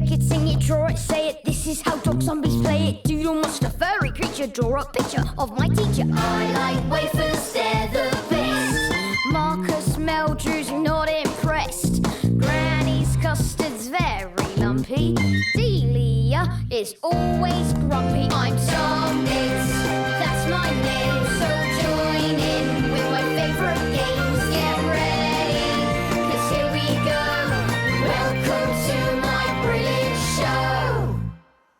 Shake it, sing it, draw it, say it. This is how dog zombies play it. Doodle monster, furry creature, draw a picture of my teacher. I like wafers, they're the best. Marcus Meldrew's not impressed. Granny's custard's very lumpy. Delia is always grumpy. I'm Tom Knits, that's my name. So join in with my favourite games. Get ready, 'cause here we go. Welcome to my brilliant show.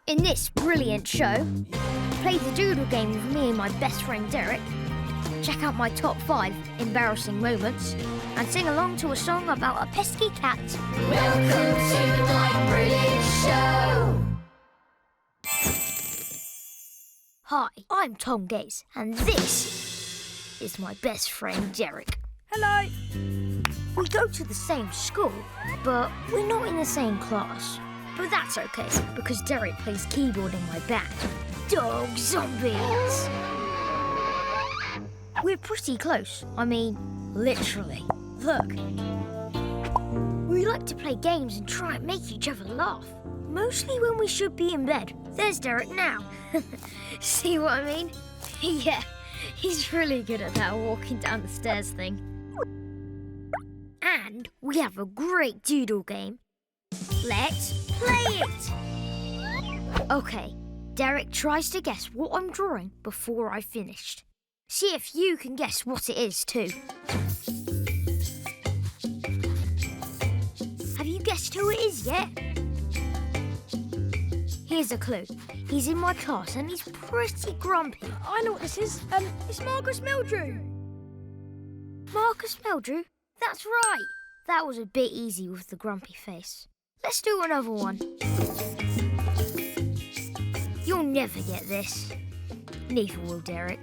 In this brilliant show, play the Doodle game with me and my best friend Derek. Check out my top 5 embarrassing moments and sing along to a song about a pesky cat. Welcome to my brilliant show. Hi, I'm Tom Gaze, and this is my best friend Derek. Hello. We go to the same school, but we're not in the same class. But that's okay, because Derek plays keyboard in my band, Dog Zombies. We're pretty close. I mean, literally. Look. We like to play games and try and make each other laugh. Mostly when we should be in bed. There's Derek now. See what I mean? Yeah, he's really good at that walking down the stairs thing. And we have a great doodle game. Let's play it! Okay, Derek tries to guess what I'm drawing before I've finished. See if you can guess what it is too. Have you guessed who it is yet? Here's a clue. He's in my class and he's pretty grumpy. I know what this is. It's Marcus Meldrew. Marcus Meldrew? That's right. That was a bit easy with the grumpy face. Let's do another one. You'll never get this. Neither will Derek.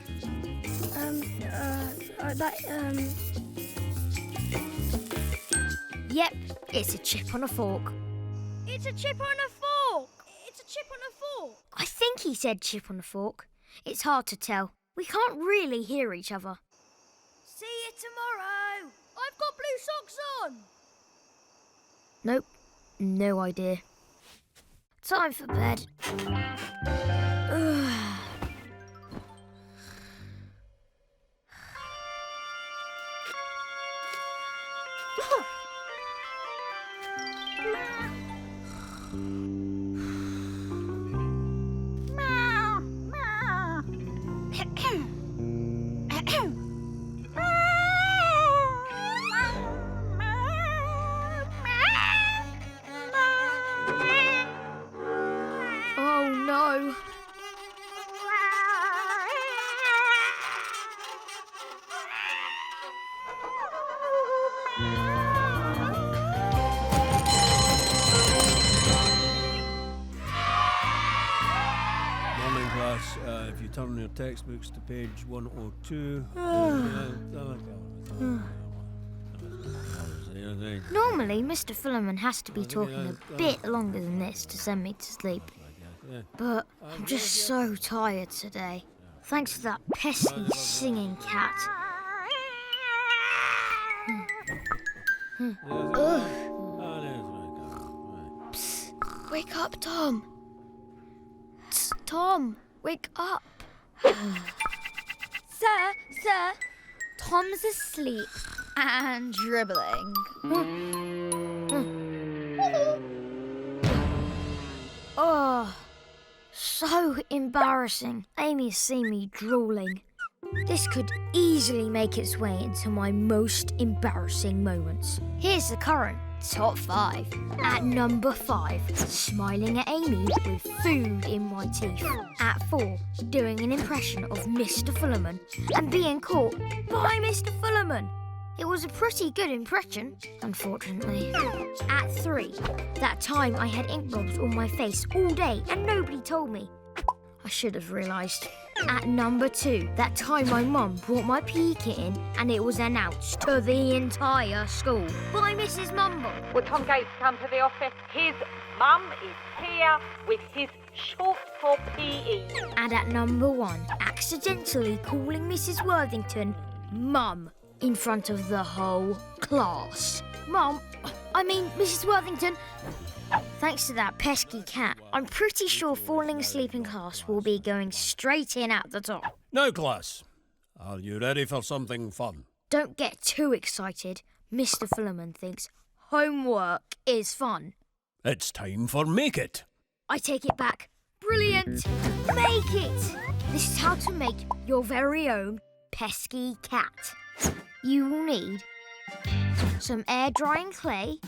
Yep, it's a chip on a fork. It's a chip on a fork. It's a chip on a fork. I think he said chip on a fork. It's hard to tell. We can't really hear each other. See you tomorrow. I've got blue socks on. Nope, no idea. Time for bed. Oh no. Morning class, if you turn your textbooks to page 102. Normally, Mr Fullerman has to be talking a bit longer than this to send me to sleep. But I'm just so tired today. Thanks to that pesky singing cat. Psst, wake up, Tom. Psst, Tom, wake up. Sir, Tom's asleep and dribbling. Oh, so embarrassing. Amy's seen me drooling. This could easily make its way into my most embarrassing moments. Here's the current top 5. At number 5, smiling at Amy with food in my teeth. At 4, doing an impression of Mr Fullerman and being caught by Mr Fullerman. It was a pretty good impression, unfortunately. At 3, that time I had ink blobs on my face all day and nobody told me. I should have realised. At number 2, that time my mum brought my PE kit in and it was announced to the entire school by Mrs Mumble. Will Tom Gates come to the office? His mum is here with his short for PE. And at number 1, accidentally calling Mrs Worthington Mum in front of the whole class. Mum, I mean Mrs Worthington, Thanks to that pesky cat, I'm pretty sure falling asleep in class will be going straight in at the top. Now, class, are you ready for something fun? Don't get too excited. Mr Fullerman thinks homework is fun. It's time for Make It. I take it back. Brilliant! Make it! This is how to make your very own pesky cat. You will need some air drying clay,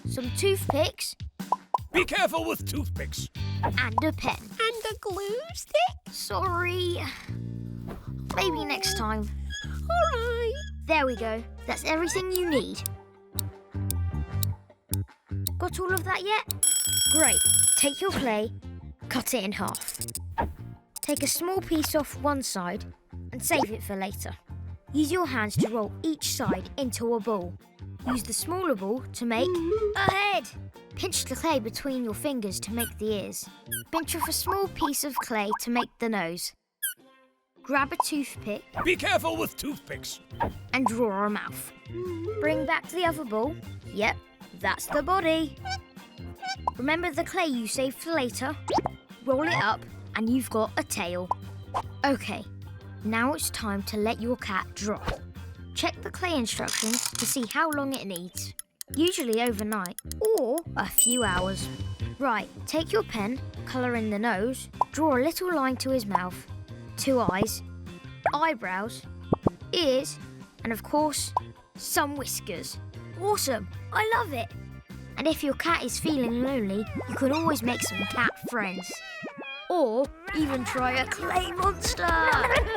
some toothpicks, Be careful with toothpicks. and a pen. And a glue stick? Sorry. Maybe next time. All right. There we go. That's everything you need. Got all of that yet? Great. Take your clay, cut it in half. Take a small piece off one side and save it for later. Use your hands to roll each side into a ball. Use the smaller ball to make a head. Pinch the clay between your fingers to make the ears. Pinch off a small piece of clay to make the nose. Grab a toothpick Be careful with toothpicks. and draw a mouth. Bring back the other ball. Yep, that's the body. Remember the clay you saved for later? Roll it up and you've got a tail. Okay, now it's time to let your cat dry. Check the clay instructions to see how long it needs. Usually overnight or a few hours. Right, take your pen, colour in the nose, draw a little line to his mouth, 2 eyes, eyebrows, ears, and of course, some whiskers. Awesome! I love it! And if your cat is feeling lonely, you can always make some cat friends. Or even try a clay monster! Welcome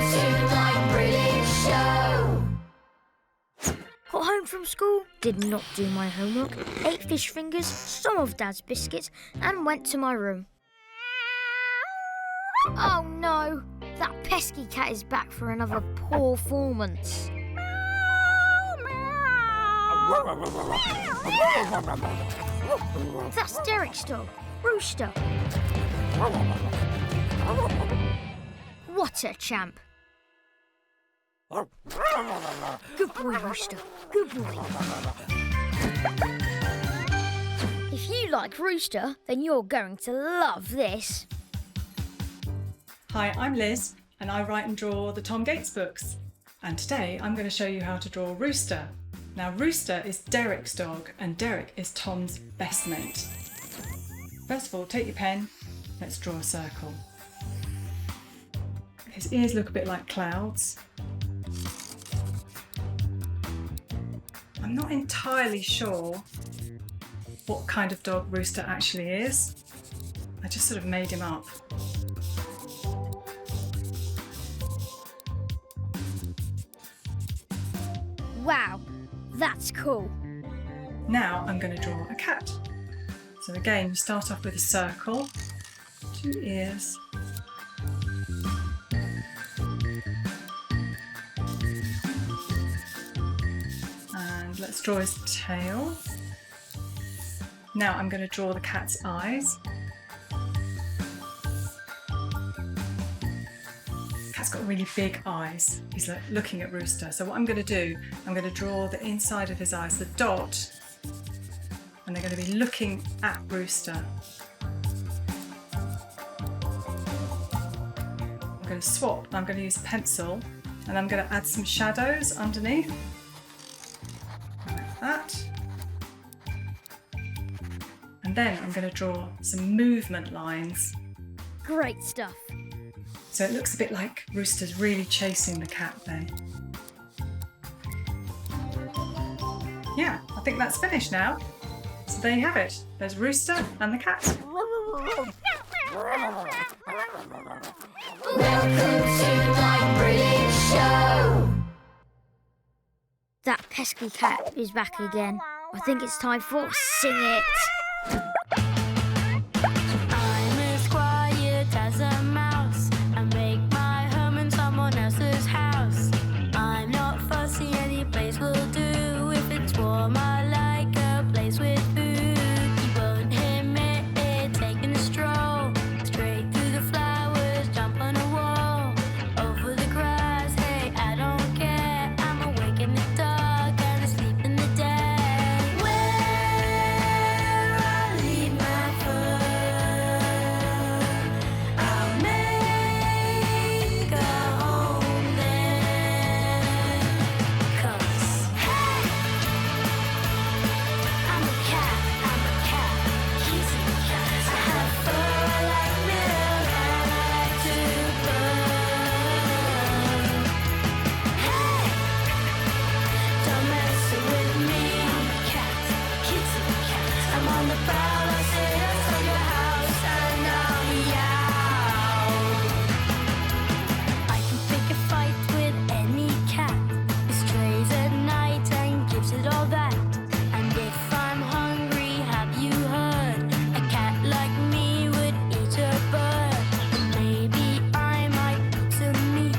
to my brilliant show! Got home from school, did not do my homework, ate fish fingers, some of Dad's biscuits, and went to my room. Oh no! That pesky cat is back for another poor performance. That's Derek's dog, Rooster. What a champ. Good boy, Rooster. Good boy. If you like Rooster, then you're going to love this. Hi, I'm Liz, and I write and draw the Tom Gates books. And today I'm going to show you how to draw Rooster. Now, Rooster is Derek's dog, and Derek is Tom's best mate. First of all, take your pen, let's draw a circle. His ears look a bit like clouds. I'm not entirely sure what kind of dog Rooster actually is. I just sort of made him up. Wow, that's cool. Now I'm going to draw a cat. So again, you start off with a circle, 2 ears, and let's draw his tail. Now I'm going to draw the cat's eyes. Cat's got really big eyes. He's like looking at Rooster. So what I'm going to do, I'm going to draw the inside of his eyes, the dot, and they're going to be looking at Rooster. I'm going to swap. I'm going to use a pencil, and I'm going to add some shadows underneath, like that. And then I'm going to draw some movement lines. Great stuff. So it looks a bit like Rooster's really chasing the cat then. Yeah, I think that's finished now. So there you have it. There's Rooster and the cat. Welcome to my brilliant show! That pesky cat is back again. I think it's time for Sing It! I'm as quiet as a mouse. I make my home in someone else's house. I'm not fussy, any place will do. If it's warm, I like a place with food. You won't hear me taking a stroll straight through the flowers, jump on a wall, over the grass. Hey, I don't care. I'm awake in the dark and asleep in the day. on the prowl, I say that's on your house, and now meow. I can pick a fight with any cat. It strays at night and gives it all that. And if I'm hungry, have you heard? A cat like me would eat a bird. Maybe I might eat some meat.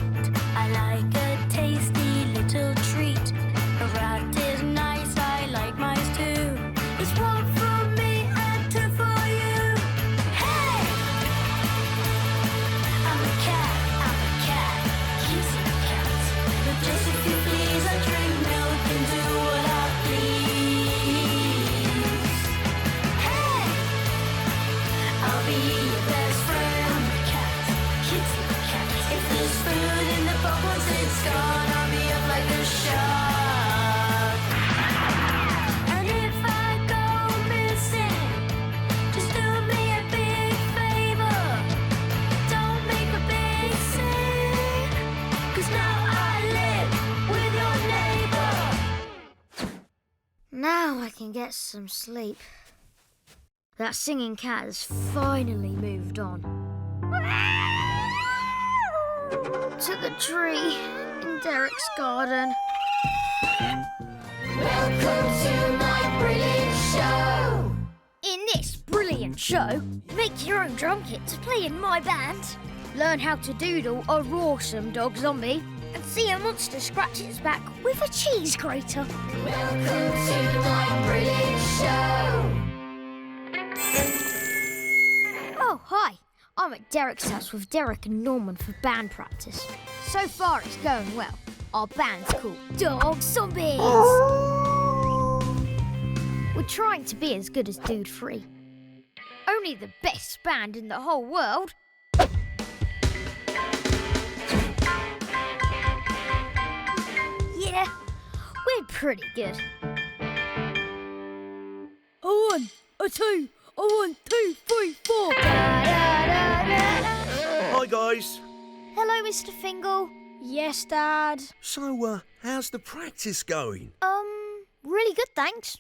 I like a tasty little treat. A rat is nice, I like mice too. It's one for me and two for you. Hey! I'm a cat, kissing cat. But just if you please, I drink milk and do what I please. Hey! I'll be your best friend. I'm a cat, kissing cat. If there's food in the pot once it's gone, I'll be up like a shark. And if I go missing, just do me a big favor. Don't make a big scene, 'cause now I live with your neighbor. Now I can get some sleep. That singing cat has finally moved on. To the tree in Derek's garden. Welcome to my brilliant show. In this brilliant show, make your own drum kit to play in my band. Learn how to doodle a rawsome dog zombie and see a monster scratch its back with a cheese grater. Welcome to my brilliant show. Oh, hi. I'm at Derek's house with Derek and Norman for band practice. So far it's going well. Our band's called Dog Zombies. We're trying to be as good as Dude Free. Only the best band in the whole world. Yeah, we're pretty good. A 1, a 2, a 1, 2, 3, 4. Hi guys. Hello, Mr. Fingal. Yes, Dad. So, how's the practice going? Really good, thanks.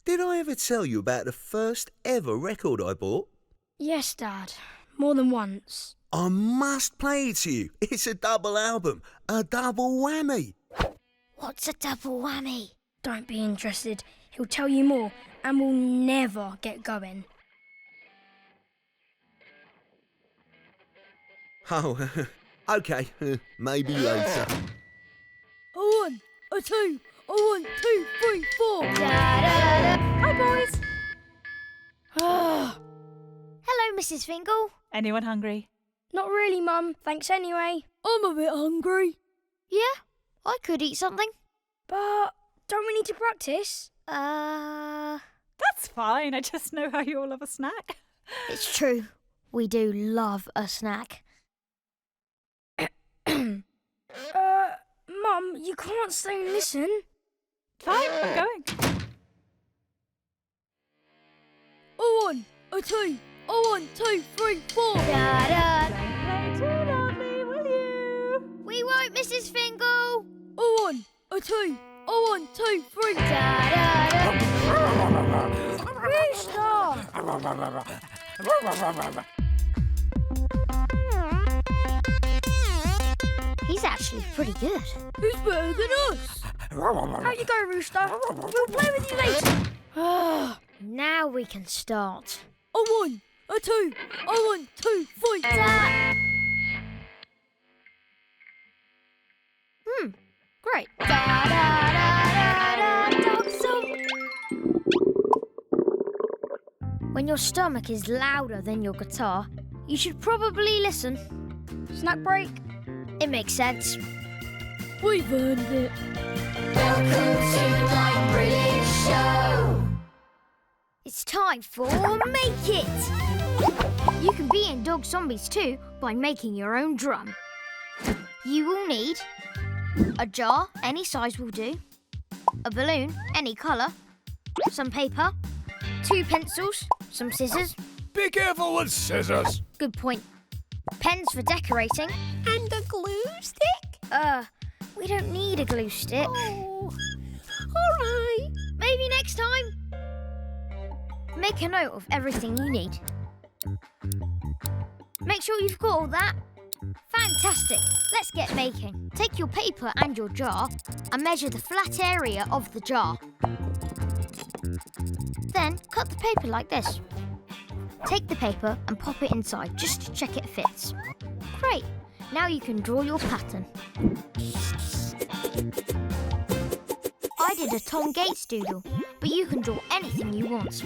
Did I ever tell you about the first ever record I bought? Yes, Dad. More than once. I must play it to you. It's a double album, a double whammy. What's a double whammy? Don't be interested. He'll tell you more and we'll never get going. Oh, okay, maybe later. A 1, a 2, a 1, 2, 3, 4. Hi, boys. Hello, Mrs. Fingal. Anyone hungry? Not really, Mum. Thanks anyway. I'm a bit hungry. Yeah, I could eat something. But don't we need to practice? That's fine. I just know how you all love a snack. It's true. We do love a snack. Mum, you can't stay and listen. Fine, I'm going. A 1, a 2, a 1, 2, 3, 4. Don't play too loudly, will you? We won't, Mrs. Fingal. A 1, a 2, a 1, 2, 3. Rooster! He's actually pretty good. Who's better than us? Out you go, Rooster. We'll play with you later. Now we can start. A 1, a 2, a 1, 2, 3. Great. When your stomach is louder than your guitar, you should probably listen. Snack break. It makes sense. We've earned it. Welcome to my brilliant show. It's time for Make It. You can be in Dog Zombies too by making your own drum. You will need a jar, any size will do, a balloon, any colour, some paper, 2 pencils, some scissors. Be careful with scissors. Good point. Pens for decorating. And a glue stick? We don't need a glue stick. Oh, all right. Maybe next time. Make a note of everything you need. Make sure you've got all that. Fantastic! Let's get making. Take your paper and your jar and measure the flat area of the jar. Then cut the paper like this. Take the paper and pop it inside just to check it fits. Great! Now you can draw your pattern. I did a Tom Gates doodle, but you can draw anything you want.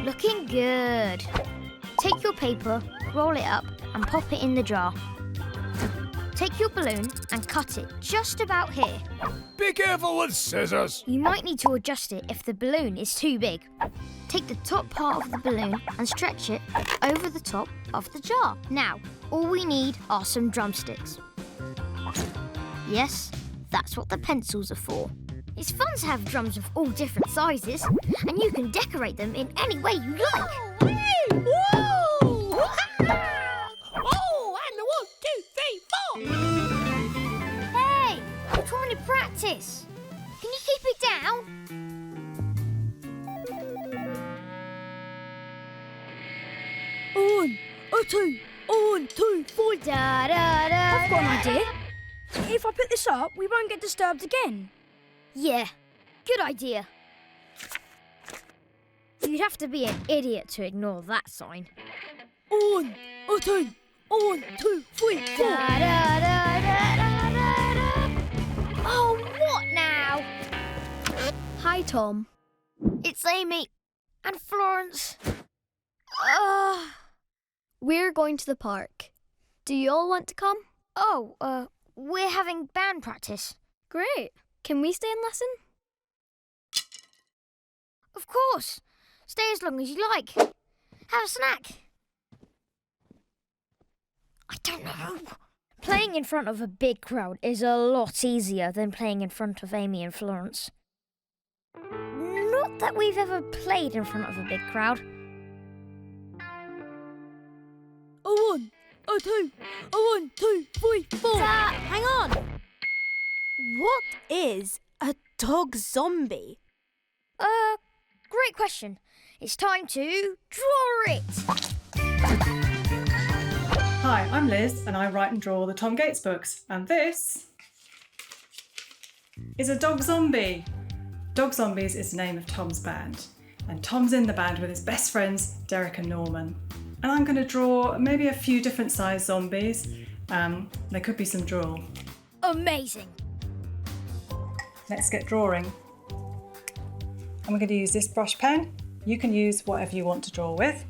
Looking good. Take your paper, roll it up and pop it in the jar. Take your balloon and cut it just about here. Be careful with scissors. You might need to adjust it if the balloon is too big. Take the top part of the balloon and stretch it over the top of the jar. Now, all we need are some drumsticks. Yes, that's what the pencils are for. It's fun to have drums of all different sizes, and you can decorate them in any way you like. Woo! Oh, and 1, 2, 3, 4. Hey, we're trying to practice. Can you keep it down? On, a 2, on, 2, 4. Da da da. I've got an idea. If I put this up, we won't get disturbed again. Yeah, good idea. You'd have to be an idiot to ignore that sign. On, a 2, on, 2, 3, 4. Da da da da da da da. Oh, what now? Hi, Tom. It's Amy and Florence. We're going to the park. Do you all want to come? Oh, we're having band practice. Great. Can we stay and listen? Of course. Stay as long as you like. Have a snack. I don't know. Playing in front of a big crowd is a lot easier than playing in front of Amy and Florence. Not that we've ever played in front of a big crowd. A 1, a 2, a 1, 2, 3, 4. Hang on. What is a dog zombie? Great question. It's time to draw it. Hi, I'm Liz and I write and draw the Tom Gates books, and this is a dog zombie. Dog Zombies is the name of Tom's band, and Tom's in the band with his best friends Derek and Norman. And I'm going to draw maybe a few different size zombies. There could be some drool. Amazing. Let's get drawing. I'm going to use this brush pen. You can use whatever you want to draw with.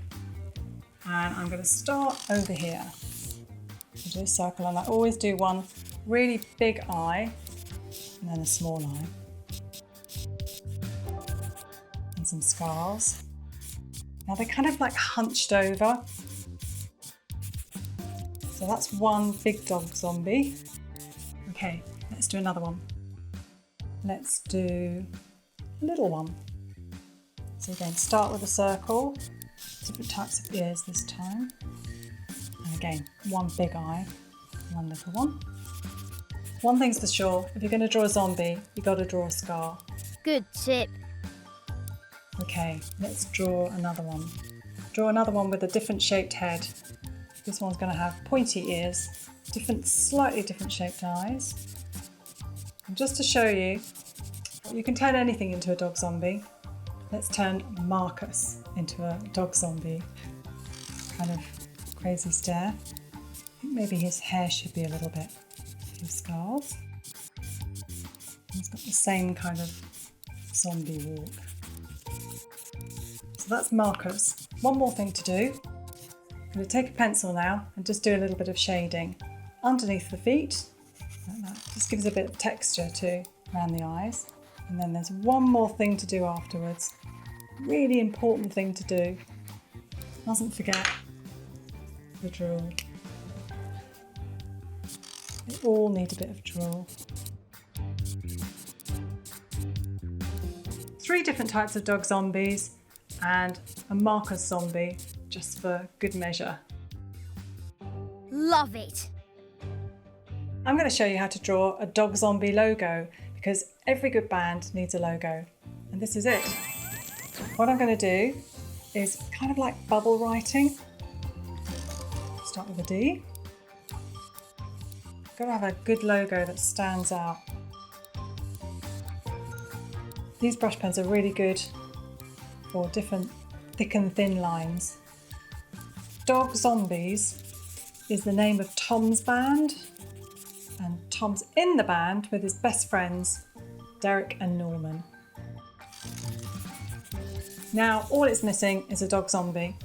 And I'm going to start over here. I'll do a circle, and I always do one really big eye and then a small eye. And some scars. Now they're kind of like hunched over. So that's one big dog zombie. Okay, let's do another one. Let's do a little one. So again, start with a circle, different types of ears this time. And again, one big eye, one little one. One thing's for sure, if you're going to draw a zombie, you've got to draw a scar. Good tip. Okay, let's draw another one. Draw another one with a different shaped head. This one's going to have pointy ears, slightly different shaped eyes. And just to show you, you can turn anything into a dog zombie. Let's turn Marcus into a dog zombie. Kind of crazy stare. I think maybe his hair should be a little bit full of scars. He's got the same kind of zombie walk. So that's Marcus. One more thing to do. I'm going to take a pencil now and just do a little bit of shading underneath the feet, like that. Just gives a bit of texture too around the eyes. And then there's one more thing to do afterwards. Really important thing to do. Mustn't forget the drool. They all need a bit of drool. 3 different types of dog zombies and a Marcus zombie, just for good measure. Love it. I'm going to show you how to draw a dog zombie logo because every good band needs a logo. And this is it. What I'm going to do is kind of like bubble writing. Start with a D. Got to have a good logo that stands out. These brush pens are really good for different thick and thin lines. Dog Zombies is the name of Tom's band, and Tom's in the band with his best friends, Derek and Norman. Now, all it's missing is a dog zombie.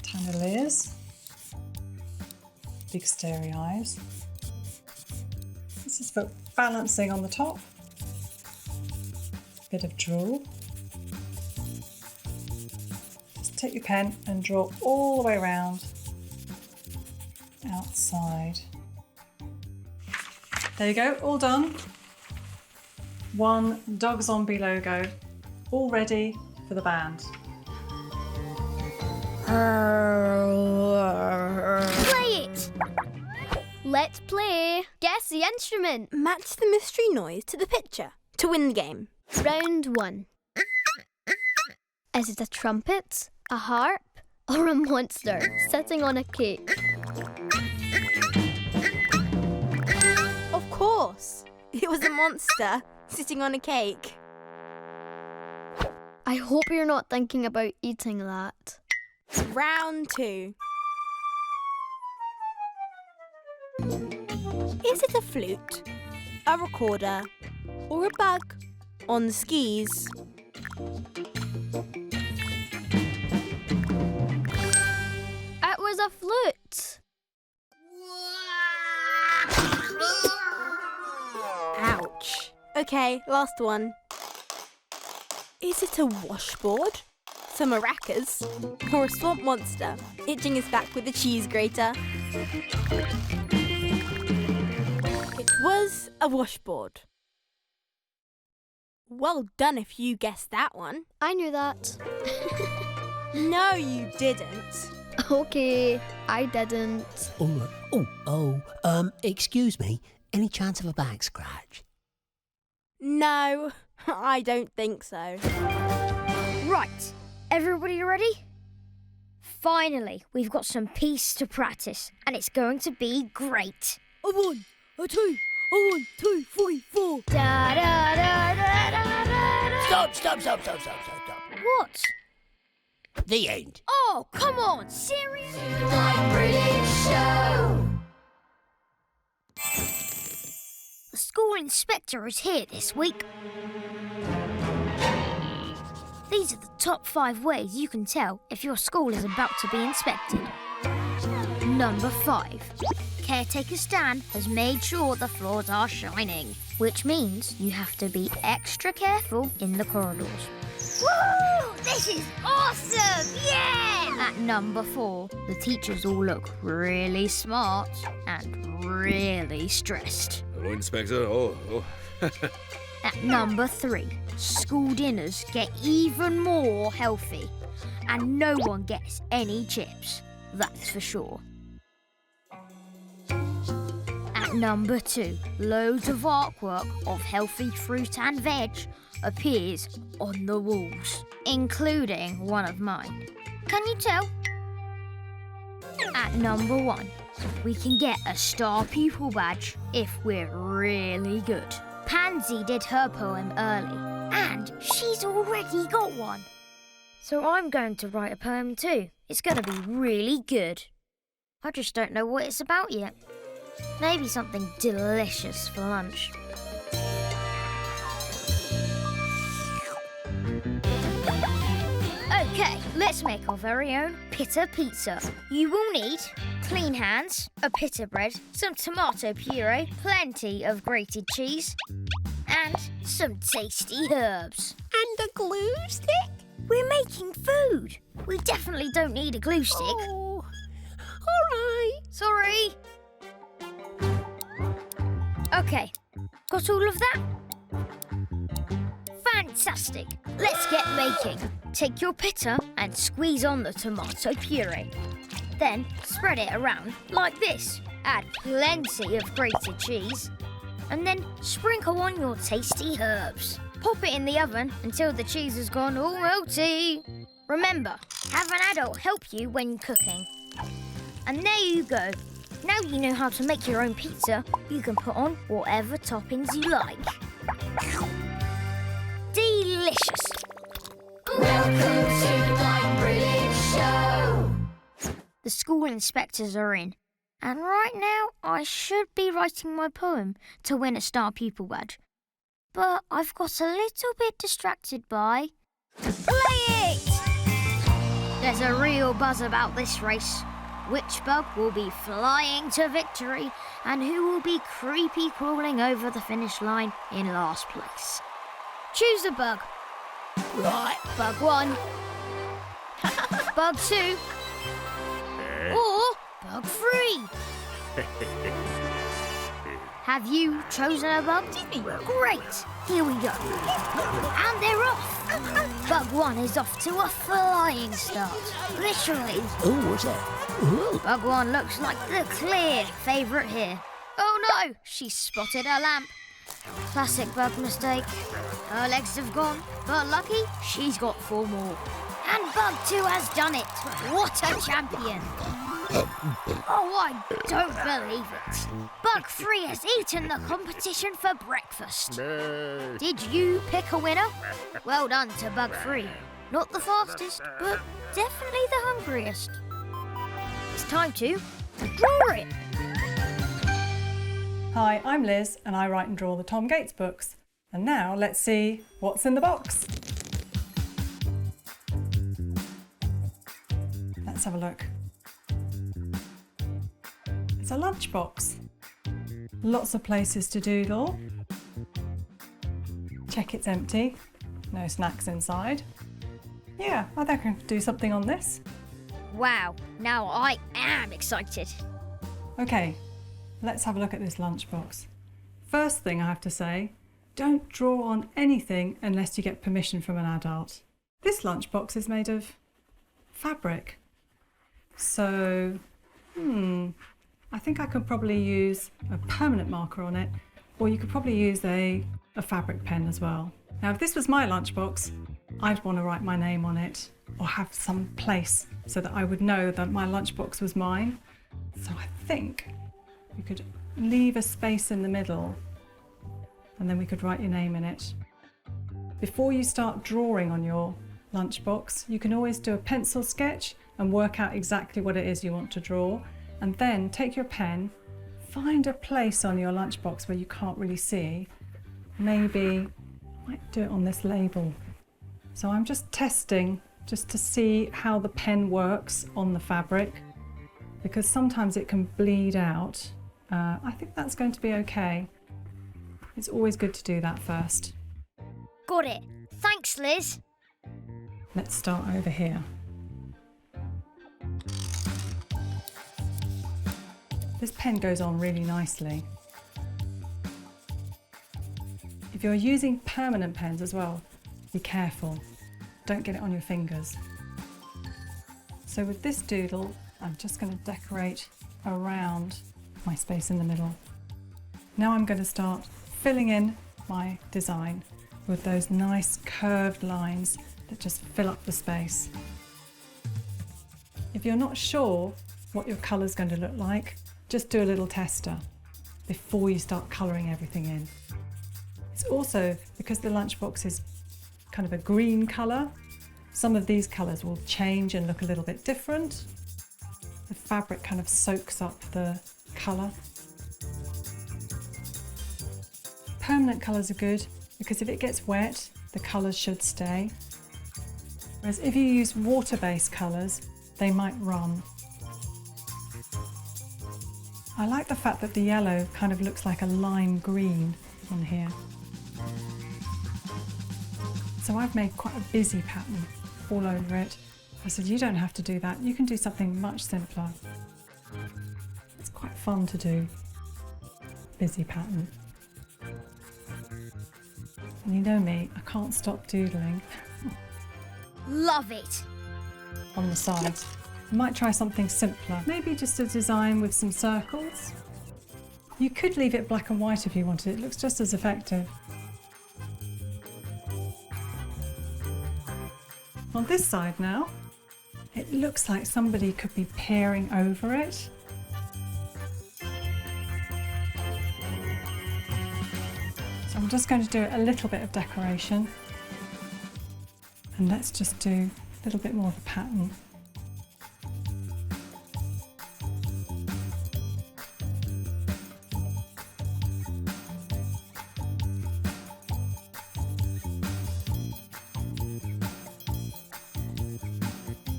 Tiny ears, big starey eyes. This is for balancing on the top. Bit of drool. Just take your pen and draw all the way around outside. There you go, all done. One dog zombie logo, all ready for the band. Play it! Let's play. Guess the instrument. Match the mystery noise to the picture to win the game. Round 1. Is it a trumpet, a harp, or a monster sitting on a cake? Of course, it was a monster sitting on a cake. I hope you're not thinking about eating that. Round 2. Is it a flute, a recorder, or a bug on the skis? It was a flute. Ouch. Okay, last one. Is it a washboard, some maracas, or a swamp monster itching his back with a cheese grater? It was a washboard. Well done if you guessed that one. I knew that. No, you didn't. Okay, I didn't. Excuse me. Any chance of a back scratch? No, I don't think so. Right, everybody ready? Finally, we've got some peace to practice, and it's going to be great. A 1, a 2, a 1, 2, 3, 4. Da da da da da da da. Stop. What? The end. Oh, come on, serious? Brilliant show. The school inspector is here this week. These are the top 5 ways you can tell if your school is about to be inspected. Number 5. Caretaker Stan has made sure the floors are shining, which means you have to be extra careful in the corridors. Woo! This is awesome! Yeah! At number 4, the teachers all look really smart and really stressed. Hello, Inspector. Oh. At number 3, school dinners get even more healthy, and no one gets any chips, that's for sure. At number 2, loads of artwork of healthy fruit and veg appears on the walls, including one of mine. Can you tell? At number 1, we can get a star pupil badge if we're really good. Pansy did her poem early, and she's already got one. So I'm going to write a poem too. It's going to be really good. I just don't know what it's about yet. Maybe something delicious for lunch. Okay, let's make our very own pita pizza. You will need clean hands, a pita bread, some tomato puree, plenty of grated cheese, and some tasty herbs. And a glue stick? We're making food. We definitely don't need a glue stick. Oh, all right. Sorry. Okay, got all of that? Fantastic. Let's get making. Take your pita and squeeze on the tomato puree. Then spread it around like this. Add plenty of grated cheese. And then sprinkle on your tasty herbs. Pop it in the oven until the cheese has gone all melty. Remember, have an adult help you when cooking. And there you go. Now you know how to make your own pizza. You can put on whatever toppings you like. Delicious. Welcome to my brilliant show. The school inspectors are in. And right now, I should be writing my poem to win a star pupil badge. But I've got a little bit distracted by... Play it! There's a real buzz about this race. Which bug will be flying to victory and who will be creepy crawling over the finish line in last place? Choose a bug. Right. Bug 1. Bug 2. Or bug 3. Have you chosen a bug? Great! Here we go. And they're off! Bug 1 is off to a flying start. Literally. Oh, what's that? Ooh. Bug 1 looks like the clear favourite here. Oh no! She spotted a lamp. Classic bug mistake. Her legs have gone, but lucky, she's got 4 more. And Bug 2 has done it. What a champion! Oh, I don't believe it. Bug 3 has eaten the competition for breakfast. Did you pick a winner? Well done to Bug 3. Not the fastest, but definitely the hungriest. It's time to draw it. Hi, I'm Liz and I write and draw the Tom Gates books. And now let's see what's in the box. Let's have a look. It's a lunchbox. Lots of places to doodle. Check it's empty. No snacks inside. Yeah, I think I can do something on this. Wow, now I am excited. Okay, let's have a look at this lunchbox. First thing I have to say, don't draw on anything unless you get permission from an adult. This lunchbox is made of fabric. So, I think I could probably use a permanent marker on it, or you could probably use a fabric pen as well. Now, if this was my lunchbox, I'd want to write my name on it, or have some place so that I would know that my lunchbox was mine. So I think you could leave a space in the middle, and then we could write your name in it. Before you start drawing on your lunchbox, you can always do a pencil sketch and work out exactly what it is you want to draw, and then take your pen, find a place on your lunchbox where you can't really see. Maybe I might do it on this label. So I'm just testing just to see how the pen works on the fabric, because sometimes it can bleed out. I think that's going to be okay. It's always good to do that first. Got it. Thanks, Liz. Let's start over here. This pen goes on really nicely. If you're using permanent pens as well, be careful. Don't get it on your fingers. So with this doodle, I'm just going to decorate around my space in the middle. Now I'm going to start filling in my design with those nice curved lines that just fill up the space. If you're not sure what your colour's going to look like, just do a little tester before you start colouring everything in. It's also, because the lunchbox is kind of a green colour, some of these colours will change and look a little bit different. The fabric kind of soaks up the colour. Permanent colours are good because if it gets wet, the colours should stay. Whereas if you use water-based colours, they might run. I like the fact that the yellow kind of looks like a lime green on here. So I've made quite a busy pattern all over it. I said, you don't have to do that. You can do something much simpler. It's quite fun to do. Busy pattern. And you know me, I can't stop doodling. Love it. On the sides. I might try something simpler. Maybe just a design with some circles. You could leave it black and white if you wanted. It looks just as effective. On this side now, it looks like somebody could be peering over it. So I'm just going to do a little bit of decoration. And let's just do a little bit more of a pattern.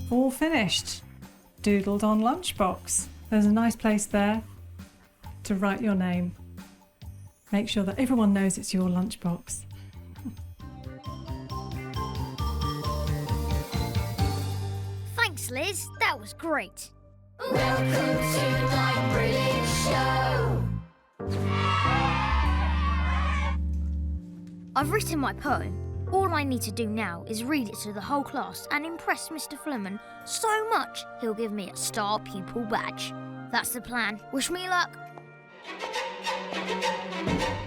All finished. Doodled on lunchbox. There's a nice place there to write your name. Make sure that everyone knows it's your lunchbox. Thanks, Liz. That was great. Welcome to my brilliant show. I've written my poem. All I need to do now is read it to the whole class and impress Mr Fullerman so much he'll give me a star pupil badge. That's the plan. Wish me luck.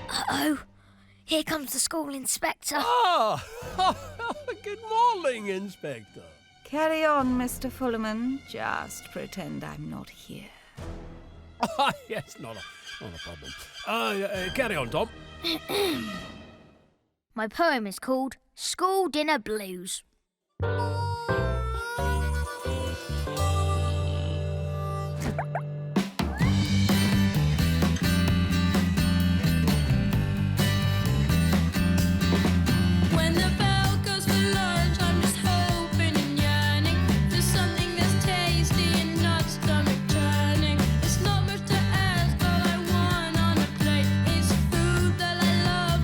Uh-oh. Here comes the school inspector. Ah! Good morning, Inspector. Carry on, Mr Fullerman. Just pretend I'm not here. Yes, not a problem. Carry on, Tom. My poem is called School Dinner Blues. When the bell goes for lunch, I'm just hoping and yearning for something that's tasty and not stomach turning. It's not much to ask, all I want on a plate is food that I love,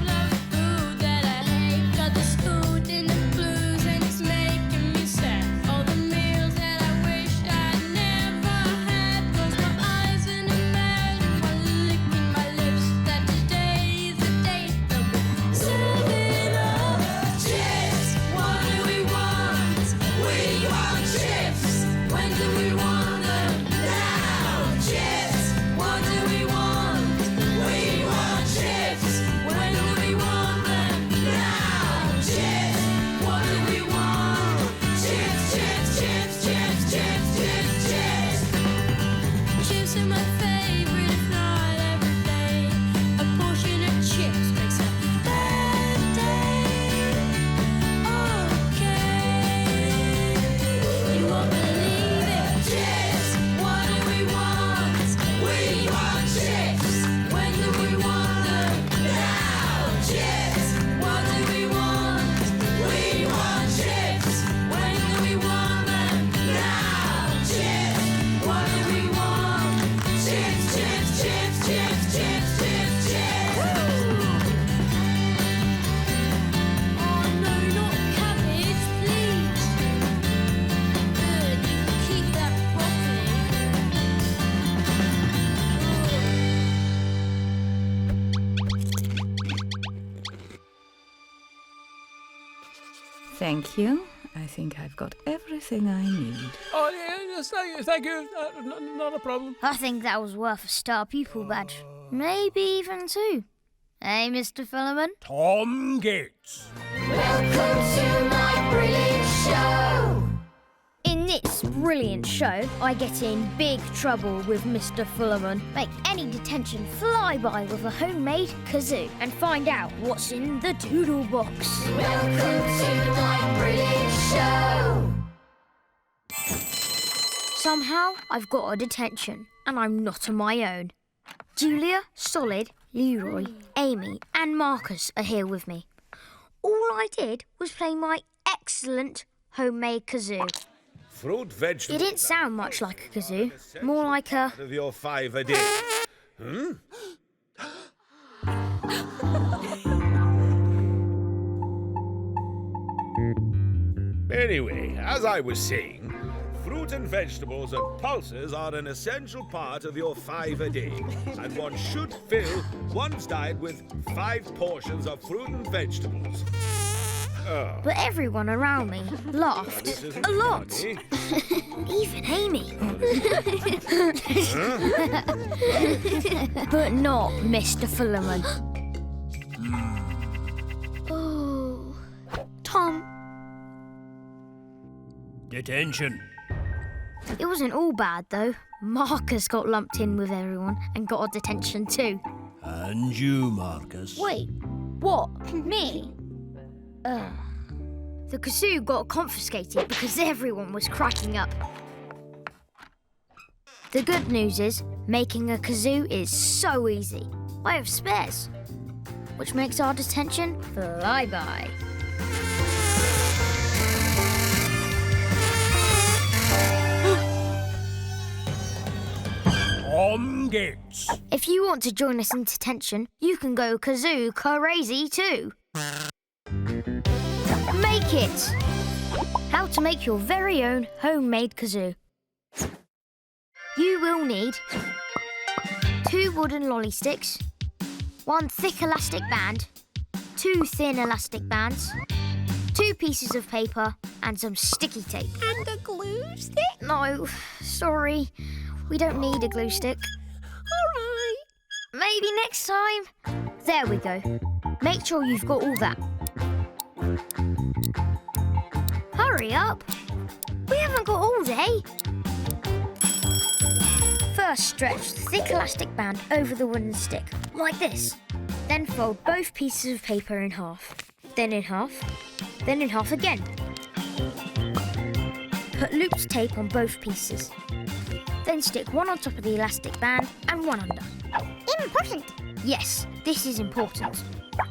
food that I hate. Got the school dinner blues and it's making me sad. All the meals that I wish I never had. Close my eyes in a bed while licking my lips. That today is the day they'll be serving up chips. What do we want? We want chips. When do we want them? Now. Chips. What do we want? We want chips. When do we want them? Now. Chips. What do we want? Chips, chips, chips, chips, chips, chips, chips. Chips are my favorite, if not every day. A portion of chips makes a bad day. Okay. You won't believe it. Chips. What do we want? We want chips. When do we want them? Now. Chips. What do we want? We want chips. When do we want them? Now. Chips. What do we want? Chips, chips, chips, chips, chips, chips, chips. Oh no, not cabbage, please. Good, you can keep that broccoli. Thank you. I think I've got everything I need. Oh, yes, thank you. Not a problem. I think that was worth a star pupil badge. Maybe even two. Hey, Mr Fullerman. Tom Gates. Welcome to my brilliant show. In this brilliant show, I get in big trouble with Mr Fullerman, make any detention fly by with a homemade kazoo, and find out what's in the doodle box. Welcome to my brilliant show. Somehow, I've got a detention, and I'm not on my own. Julia, Solid, Leroy, Amy, and Marcus are here with me. All I did was play my excellent homemade kazoo. Fruit, vegetables. It didn't sound much like a kazoo, more like a... Of your 5 a day. Anyway, as I was saying, fruit and vegetables and pulses are an essential part of your 5 a day, and one should fill one's diet with 5 portions of fruit and vegetables. Oh. But everyone around me laughed This isn't a lot. funny. Even Amy. But not Mr Fullerman. Oh. Tom. Detention. It wasn't all bad, though. Marcus got lumped in with everyone and got a detention too. And you, Marcus. Wait, what? Me? The kazoo got confiscated because everyone was cracking up. The good news is, making a kazoo is so easy. I have spares, which makes our detention fly by. Tom Gates. If you want to join us in detention, you can go kazoo crazy too. Make it! How to make your very own homemade kazoo. You will need 2 wooden lolly sticks, 1 thick elastic band, 2 thin elastic bands, 2 pieces of paper and some sticky tape. And a glue stick? No, sorry. We don't need a glue stick. All right. Maybe next time. There we go. Make sure you've got all that. Hurry up. We haven't got all day. First, stretch the thick elastic band over the wooden stick, like this. Then fold both pieces of paper in half. Then in half. Then in half again. Put looped tape on both pieces. Then stick one on top of the elastic band and one under. Important. Yes, this is important.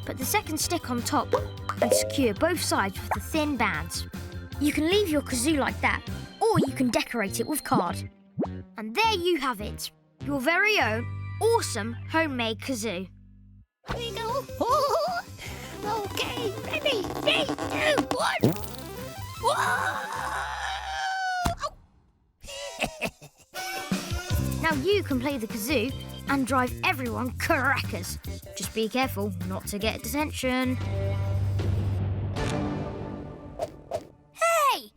Put the second stick on top and secure both sides with the thin bands. You can leave your kazoo like that, or you can decorate it with card. And there you have it, your very own awesome homemade kazoo. Here we go. Okay, ready? 3, 2, 1. Whoa! Now you can play the kazoo and drive everyone crackers. Just be careful not to get detention. Hey!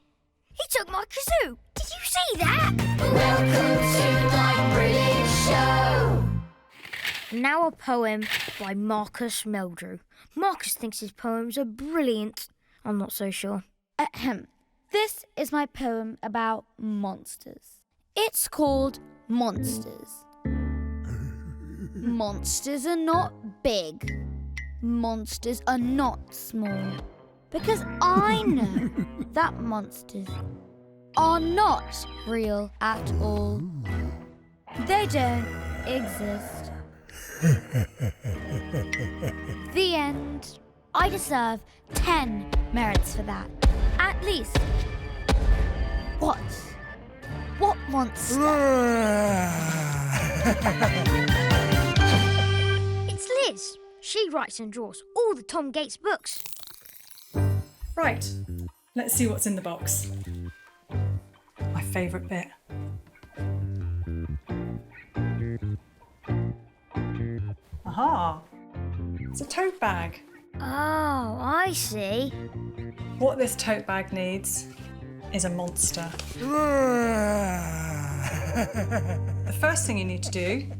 He took my kazoo! Did you see that? Welcome to my British show. Now a poem by Marcus Meldrew. Marcus thinks his poems are brilliant. I'm not so sure. Ahem. This is my poem about monsters. It's called Monsters. Monsters are not big. Monsters are not small. Because I know that monsters are not real at all. They don't exist. The end. I deserve 10 merits for that. At least. What? What monster? It's Liz. She writes and draws all the Tom Gates books. Right, let's see what's in the box. My favourite bit. Aha! It's a tote bag. Oh, I see. What this tote bag needs is a monster. The first thing you need to do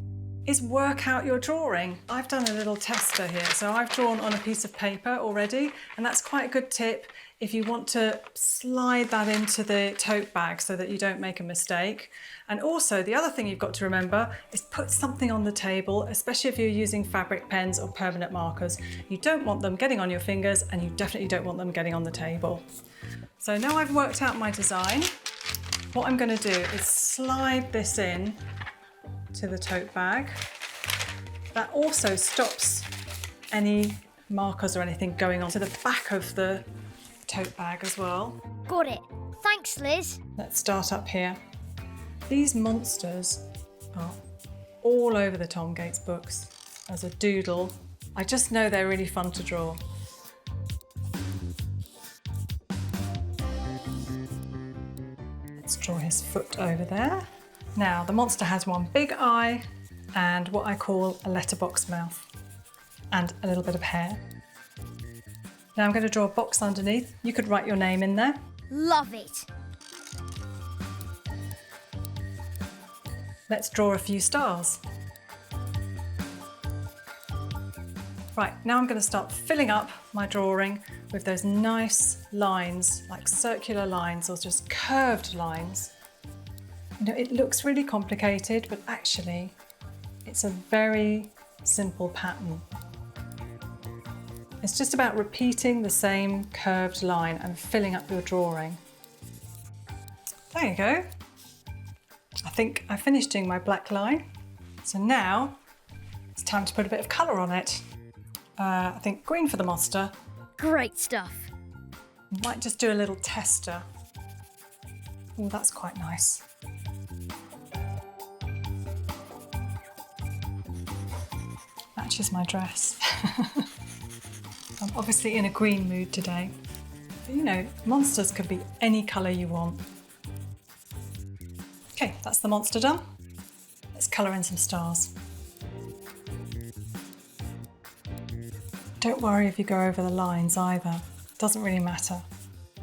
is work out your drawing. I've done a little tester here, so I've drawn on a piece of paper already, and that's quite a good tip if you want to slide that into the tote bag so that you don't make a mistake. And also, the other thing you've got to remember is put something on the table, especially if you're using fabric pens or permanent markers. You don't want them getting on your fingers, and you definitely don't want them getting on the table. So now I've worked out my design, what I'm going to do is slide this in to the tote bag. That also stops any markers or anything going on to the back of the tote bag as well. Got it. Thanks, Liz. Let's start up here. These monsters are all over the Tom Gates books as a doodle. I just know they're really fun to draw. Let's draw his foot over there. Now, the monster has one big eye and what I call a letterbox mouth and a little bit of hair. Now I'm going to draw a box underneath. You could write your name in there. Love it. Let's draw a few stars. Right, now I'm going to start filling up my drawing with those nice lines, like circular lines or just curved lines. You know, it looks really complicated, but actually it's a very simple pattern. It's just about repeating the same curved line and filling up your drawing. There you go. I think I finished doing my black line. So now it's time to put a bit of colour on it. I think green for the monster. Great stuff. Might just do a little tester. Oh, that's quite nice. Matches my dress. I'm obviously in a green mood today. But you know, monsters could be any colour you want. Okay, that's the monster done. Let's colour in some stars. Don't worry if you go over the lines either. It doesn't really matter.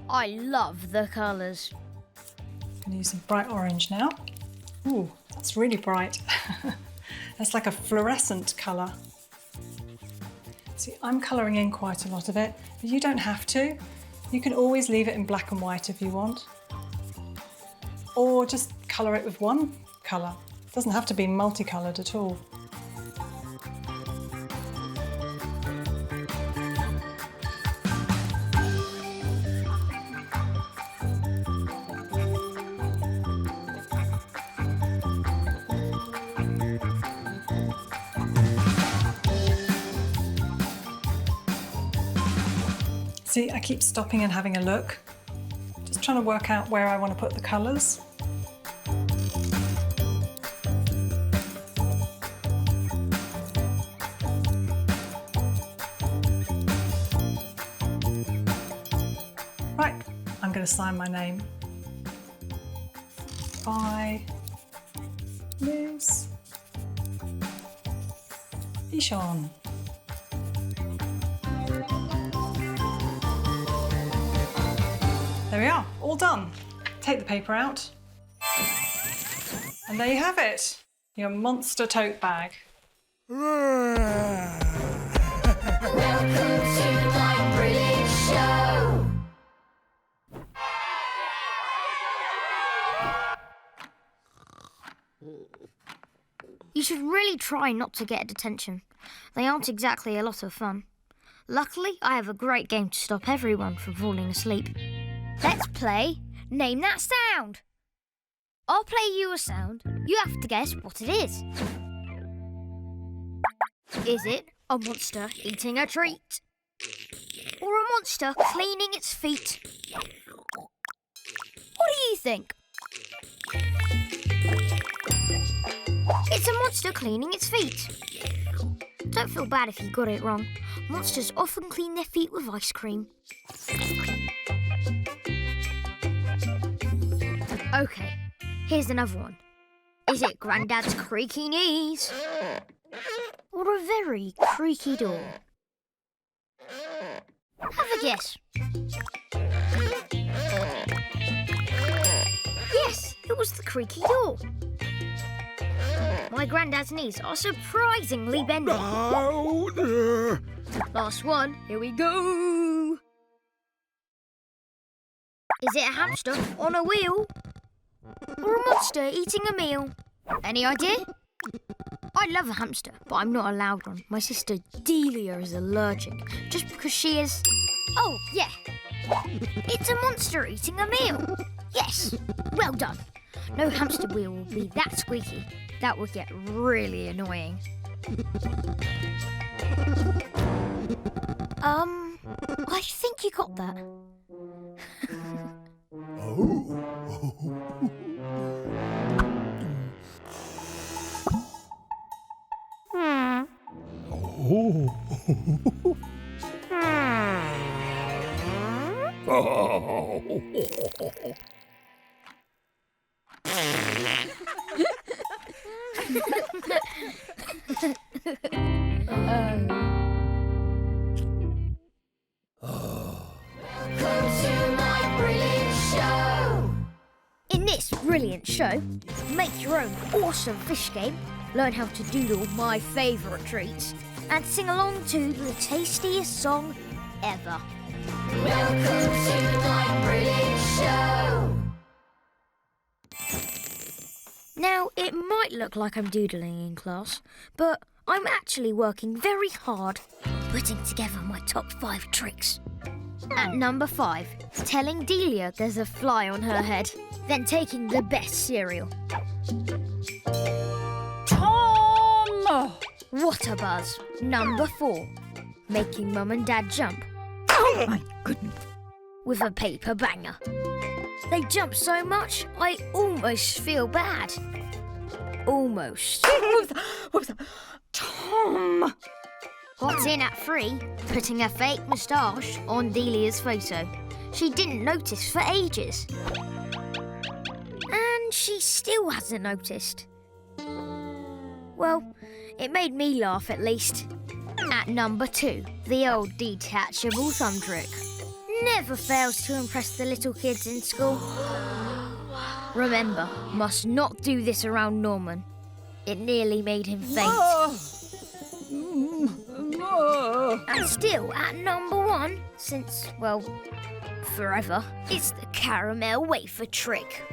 I love the colours. I'm going to use some bright orange now. Ooh, that's really bright. That's like a fluorescent colour. See, I'm colouring in quite a lot of it, but you don't have to. You can always leave it in black and white if you want. Or just colour it with one colour. It doesn't have to be multicoloured at all. See, I keep stopping and having a look. Just trying to work out where I want to put the colours. Right, I'm going to sign my name. By Liz Ishon. There we are, all done. Take the paper out. And there you have it, your monster tote bag. Welcome to my brilliant show. You should really try not to get detention. They aren't exactly a lot of fun. Luckily, I have a great game to stop everyone from falling asleep. Let's play Name That Sound. I'll play you a sound. You have to guess what it is. Is it a monster eating a treat? Or a monster cleaning its feet? What do you think? It's a monster cleaning its feet. Don't feel bad if you got it wrong. Monsters often clean their feet with ice cream. OK, here's another one. Is it Grandad's creaky knees? Or a very creaky door? Have a guess. Yes, it was the creaky door. My Grandad's knees are surprisingly bendy. Last one, here we go. Is it a hamster on a wheel? Or a monster eating a meal? Any idea? I love a hamster, but I'm not allowed one. My sister Delia is allergic, just because she is... Oh, yeah. It's a monster eating a meal. Yes, well done. No hamster wheel will be that squeaky. That would get really annoying. I think you got that. talent show, make your own awesome fish game, learn how to doodle my favourite treats, and sing along to the tastiest song ever. Welcome to my brilliant show! Now, it might look like I'm doodling in class, but I'm actually working very hard, putting together my top 5 tricks. At number 5, telling Delia there's a fly on her head, then taking the best cereal. Tom! What a buzz. Number 4, making Mum and Dad jump. Oh my goodness. With a paper banger. They jump so much, I almost feel bad. Almost. What was that? Tom! What's in at 3? Putting a fake moustache on Delia's photo. She didn't notice for ages. And she still hasn't noticed. Well, it made me laugh at least. At number 2, the old detachable thumb trick. Never fails to impress the little kids in school. Remember, must not do this around Norman. It nearly made him faint. And still at number 1, since, well, forever, it's the caramel wafer trick.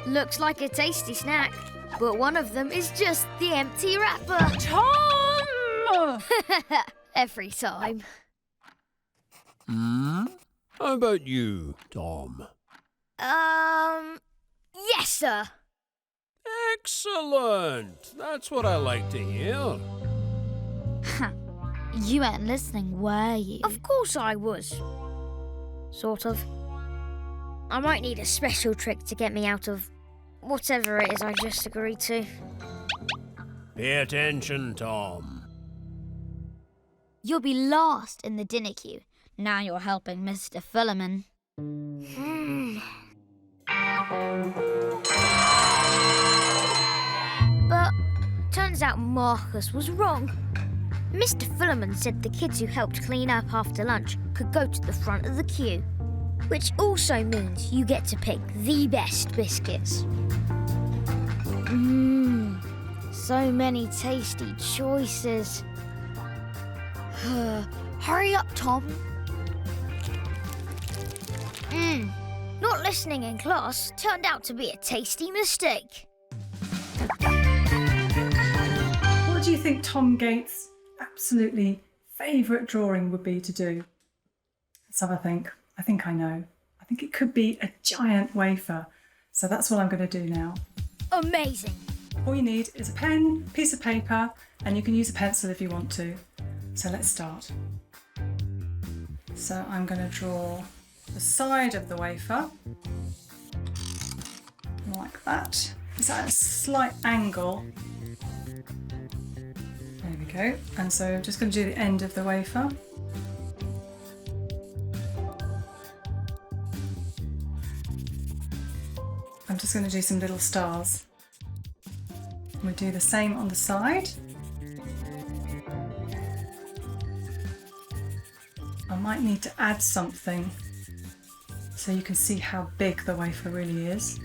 Looks like a tasty snack, but one of them is just the empty wrapper. Tom! Every time. How about you, Tom? Yes, sir. Excellent! That's what I like to hear. You weren't listening, were you? Of course I was. Sort of. I might need a special trick to get me out of whatever it is I just agreed to. Pay attention, Tom. You'll be last in the dinner queue. Now you're helping Mr. Fullerman. But turns out Marcus was wrong. Mr. Fullerman said the kids who helped clean up after lunch could go to the front of the queue, which also means you get to pick the best biscuits. So many tasty choices. Hurry up, Tom. Not listening in class turned out to be a tasty mistake. What do you think Tom Gates' absolutely favourite drawing would be to do? Let's have a think. I think I know. I think it could be a giant wafer. So that's what I'm going to do now. Amazing. All you need is a pen, piece of paper, and you can use a pencil if you want to. So let's start. So I'm going to draw the side of the wafer, like that. It's at a slight angle. There we go. And so I'm just going to do the end of the wafer. I'm just going to do some little stars. We do the same on the side. I might need to add something so you can see how big the wafer really is.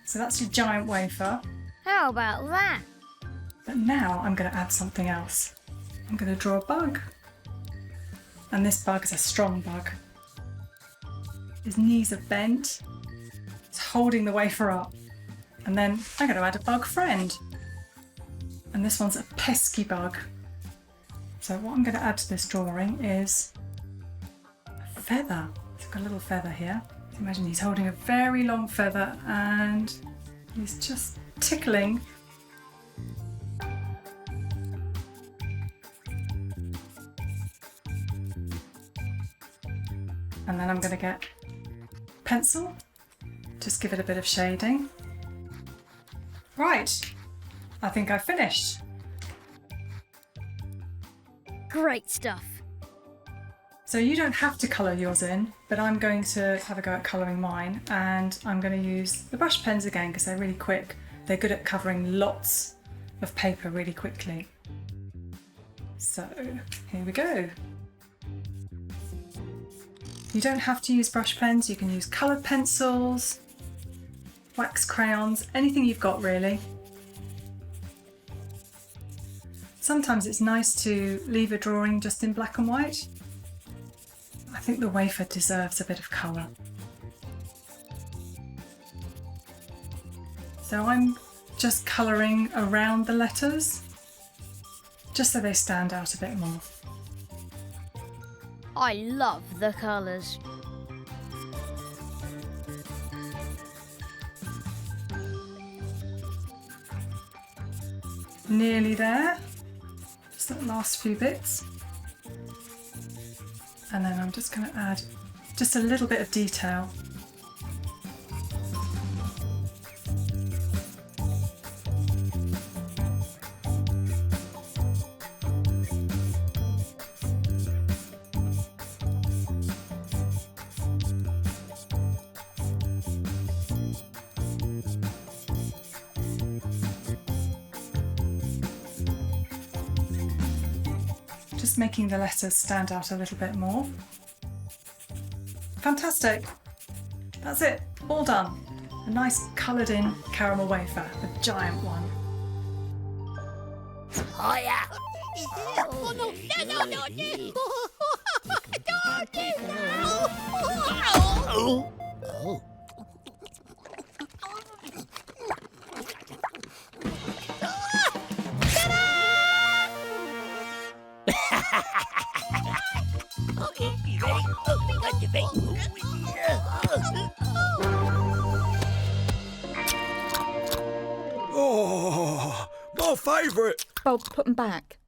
So that's your giant wafer. How about that? But now I'm going to add something else. I'm going to draw a bug. And this bug is a strong bug. His knees are bent. It's holding the wafer up. And then I'm going to add a bug friend. And this one's a pesky bug. So what I'm going to add to this drawing is a feather. It's got a little feather here. Imagine he's holding a very long feather and he's just tickling. And then I'm going to get pencil, just give it a bit of shading. Right, I think I've finished. Great stuff. So you don't have to colour yours in, but I'm going to have a go at colouring mine, and I'm going to use the brush pens again because they're really quick. They're good at covering lots of paper really quickly. So here we go. You don't have to use brush pens, you can use coloured pencils. wax crayons, anything you've got really. Sometimes it's nice to leave a drawing just in black and white. I think the wafer deserves a bit of colour. So I'm just colouring around the letters, just so they stand out a bit more. I love the colours. Nearly there. Just the last few bits. And then I'm just going to add just a little bit of detail. Just making the letters stand out a little bit more. Fantastic! That's it, all done. A nice coloured in caramel wafer, a giant one. Hiya! Oh, no, no, no, no. Oh. Oh. Okay, you ready? Oh, we got the bait. Oh, my favourite. Bob, put them back.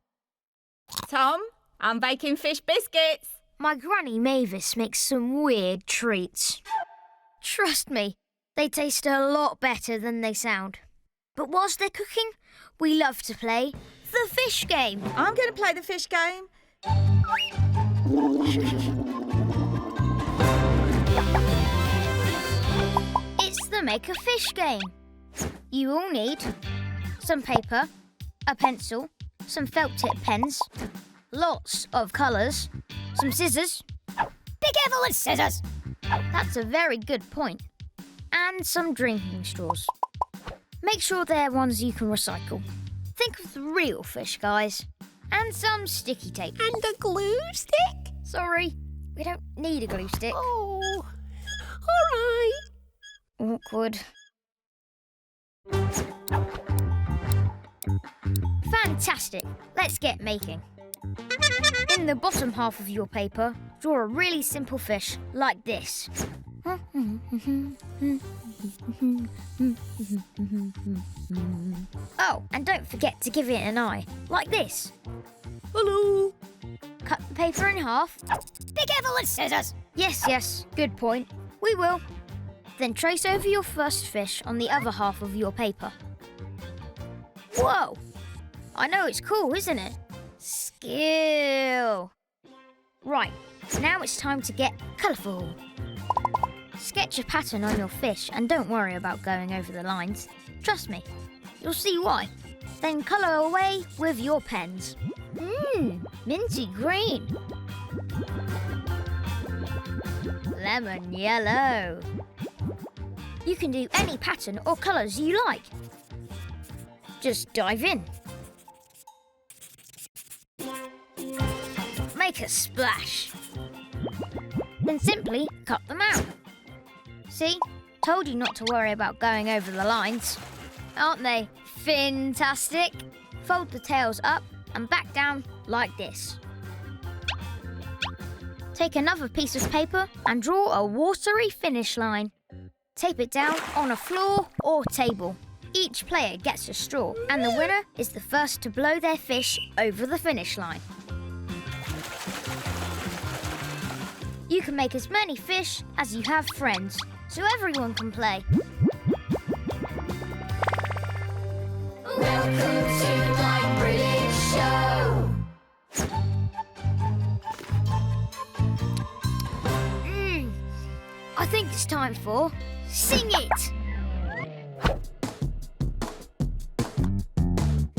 Tom, I'm baking fish biscuits. My Granny Mavis makes some weird treats. Trust me, they taste a lot better than they sound. But whilst they're cooking, we love to play the fish game. I'm going to play the fish game. It's the Make a Fish game. You all need some paper, a pencil, some felt tip pens, lots of colours, some scissors. Be careful with scissors! That's a very good point. And some drinking straws. Make sure they're ones you can recycle. Think of the real fish, guys. And some sticky tape. And a glue stick? Sorry, we don't need a glue stick. Oh, all right. Awkward. Fantastic! Let's get making. In the bottom half of your paper, draw a really simple fish like this. Oh, and don't forget to give it an eye, like this. Hello! Cut the paper in half. Be careful with scissors. Yes, good point. We will. Then trace over your first fish on the other half of your paper. Whoa! I know it's cool, isn't it? Skill! Right, now it's time to get colourful. Sketch a pattern on your fish and don't worry about going over the lines. Trust me, you'll see why. Then colour away with your pens. Minty green. Lemon yellow. You can do any pattern or colours you like. Just dive in. Make a splash. Then simply cut them out. See? Told you not to worry about going over the lines. Aren't they fantastic? Fold the tails up and back down like this. Take another piece of paper and draw a watery finish line. Tape it down on a floor or table. Each player gets a straw and the winner is the first to blow their fish over the finish line. You can make as many fish as you have friends, so everyone can play. Welcome to my British show. I think it's time for Sing It!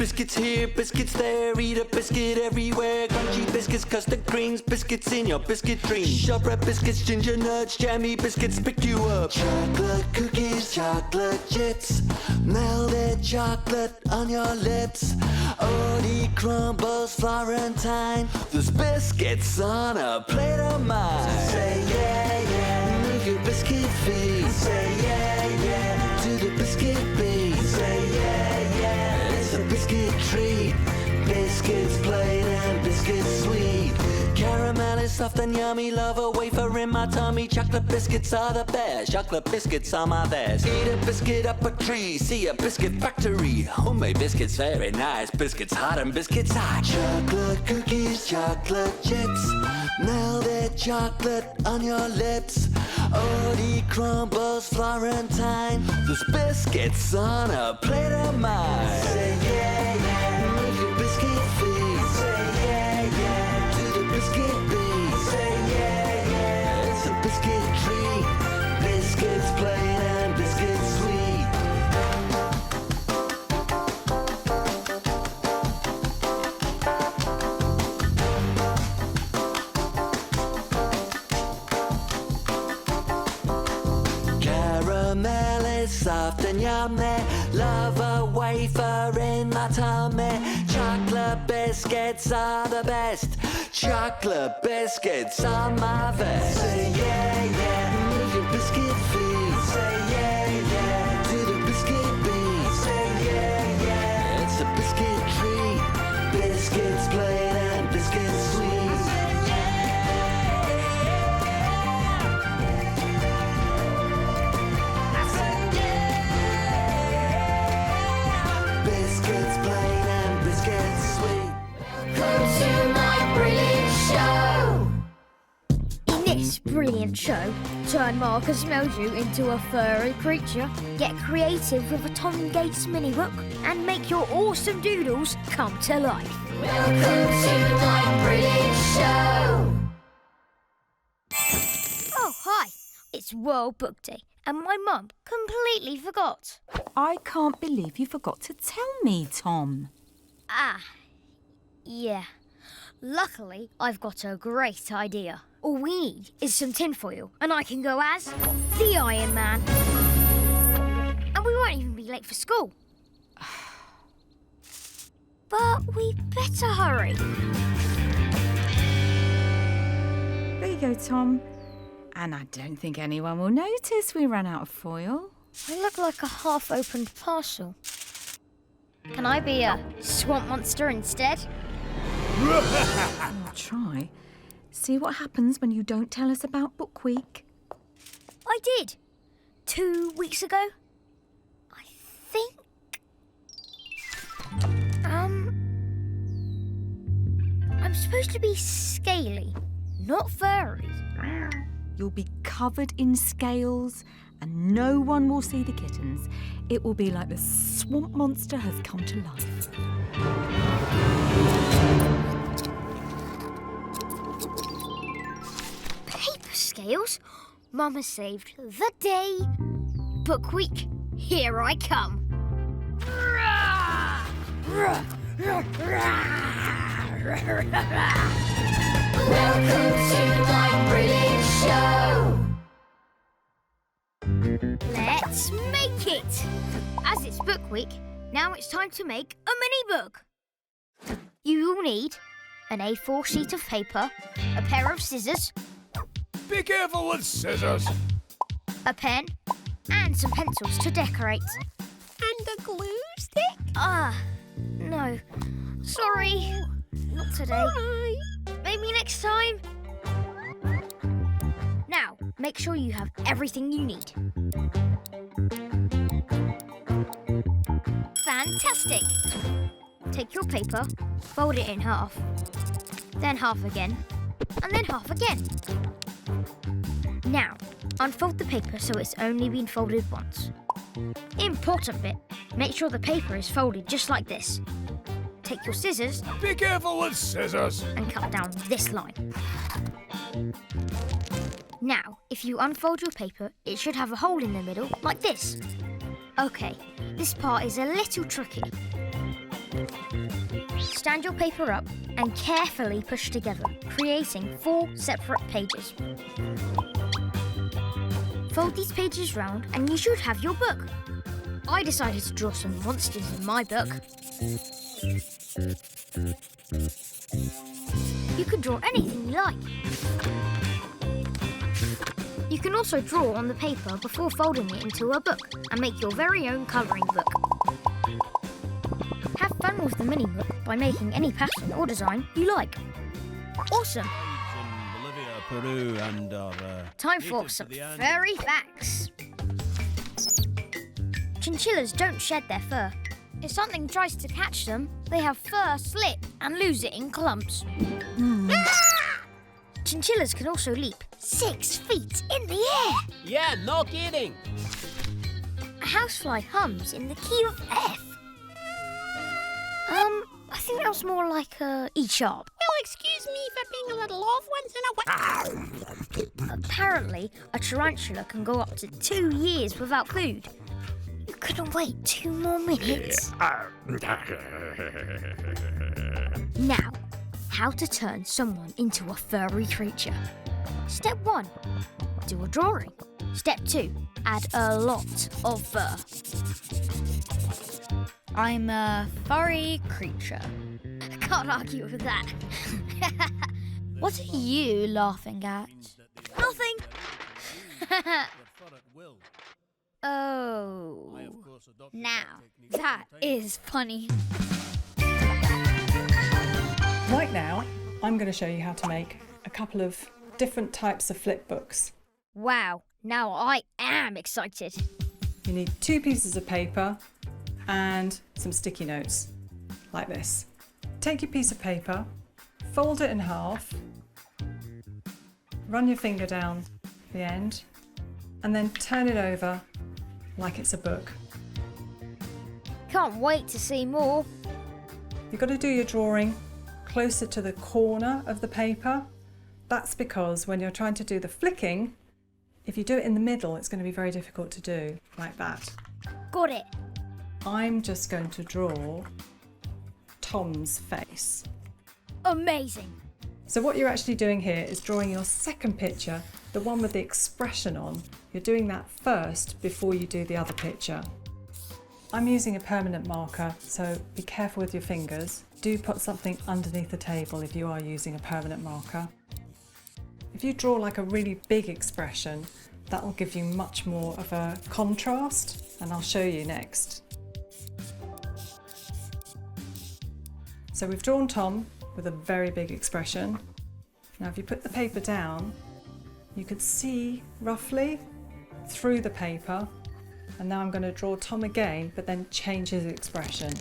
Biscuits here, biscuits there, eat a biscuit everywhere. Crunchy biscuits, custard creams, biscuits in your biscuit dreams. Shortbread biscuits, ginger nuts, jammy biscuits pick you up. Chocolate cookies, chocolate chips, melted chocolate on your lips. Oatly crumbles, Florentine, there's biscuits on a plate of mine. Say yeah, yeah, move your biscuit feet. Say yeah, yeah, to the biscuit beat. Say yeah, yeah, it's a biscuit treat. Biscuits plain and biscuits sweet. Caramel is soft and yummy, love a wafer in my tummy. Chocolate biscuits are the best, chocolate biscuits are my best. Eat a biscuit up a tree, see a biscuit factory. Homemade biscuits very nice, biscuits hot and biscuits hot. Chocolate cookies, chocolate chips, melted chocolate on your lips. Oatly crumbles, Florentine, there's biscuits on a plate of mine. Say yeah, yeah, move your biscuit feet. Say yeah, yeah, to the biscuit beat. Say yeah, yeah, it's a biscuit treat. Biscuits plain and biscuits sweet. Caramel is soft and yummy, love a wafer in my tummy. Chocolate biscuits are the best, chocolate biscuits are my vest. Say yeah, yeah, move your biscuit feet. Say yeah, yeah, to the biscuit beat. Say yeah, yeah, it's a biscuit treat. Biscuits plain and biscuits sweet. Biscuits plain and biscuits sweet. Welcome to my brilliant show. In this brilliant show, turn Marcus Meldew into a furry creature, get creative with a Tom Gates mini book, and make your awesome doodles come to life. Welcome to my brilliant show. Oh, hi. It's World Book Day, and my mum completely forgot. I can't believe you forgot to tell me, Tom. Ah, yeah. Luckily, I've got a great idea. All we need is some tinfoil, and I can go as the Iron Man. And we won't even be late for school. But we better hurry. There you go, Tom. And I don't think anyone will notice we ran out of foil. I look like a half-opened parcel. Can I be a swamp monster instead? I'll try. See what happens when you don't tell us about Book Week. I did. 2 weeks ago. I think. I'm supposed to be scaly, not furry. You'll be covered in scales and no one will see the kittens. It will be like the swamp monster has come to life. Paper scales? Mama saved the day. Book Week, here I come. Welcome to my brilliant show. Let's make it. As it's Book Week, now it's time to make a mini book. You will need an A4 sheet of paper, a pair of scissors. Be careful with scissors. A pen, and some pencils to decorate. And a glue stick? No. Sorry. Not today. Maybe next time. Now, make sure you have everything you need. Fantastic! Take your paper, fold it in half, then half again, and then half again. Now, unfold the paper so it's only been folded once. Important bit, make sure the paper is folded just like this. Take your scissors. Be careful with scissors. And cut down this line. Now, if you unfold your paper, it should have a hole in the middle, like this. Okay, this part is a little tricky. Stand your paper up and carefully push together, creating 4 separate pages. Fold these pages round and you should have your book. I decided to draw some monsters in my book. You can draw anything you like. You can also draw on the paper before folding it into a book and make your very own colouring book. Have fun with the mini book by making any pattern or design you like. Awesome! In Bolivia, Peru, and Time for some furry facts. Chinchillas don't shed their fur. If something tries to catch them, they have fur slip and lose it in clumps. Chinchillas can also leap 6 feet in the air. Yeah, no kidding. A housefly hums in the key of F. I think that was more like E sharp. Oh, excuse me for being a little off once in a while. Apparently, a tarantula can go up to 2 years without food. You couldn't wait 2 more minutes. Now, how to turn someone into a furry creature. Step 1, do a drawing. Step 2, add a lot of fur. I'm a furry creature. Can't argue with that. What are you laughing at? Nothing. Oh. Now, that is funny. Right now, I'm going to show you how to make a couple of different types of flip books. Wow, now I am excited. You need 2 pieces of paper and some sticky notes, like this. Take your piece of paper, fold it in half, run your finger down the end, and then turn it over like it's a book. Can't wait to see more. You've got to do your drawing closer to the corner of the paper. That's because when you're trying to do the flicking, if you do it in the middle, it's going to be very difficult to do, like that. Got it. I'm just going to draw Tom's face. Amazing. So what you're actually doing here is drawing your second picture, the one with the expression on. You're doing that first before you do the other picture. I'm using a permanent marker, so be careful with your fingers. Do put something underneath the table if you are using a permanent marker. If you draw like a really big expression, that will give you much more of a contrast, and I'll show you next. So we've drawn Tom with a very big expression. Now if you put the paper down, you could see roughly through the paper, and now I'm going to draw Tom again, but then change his expression.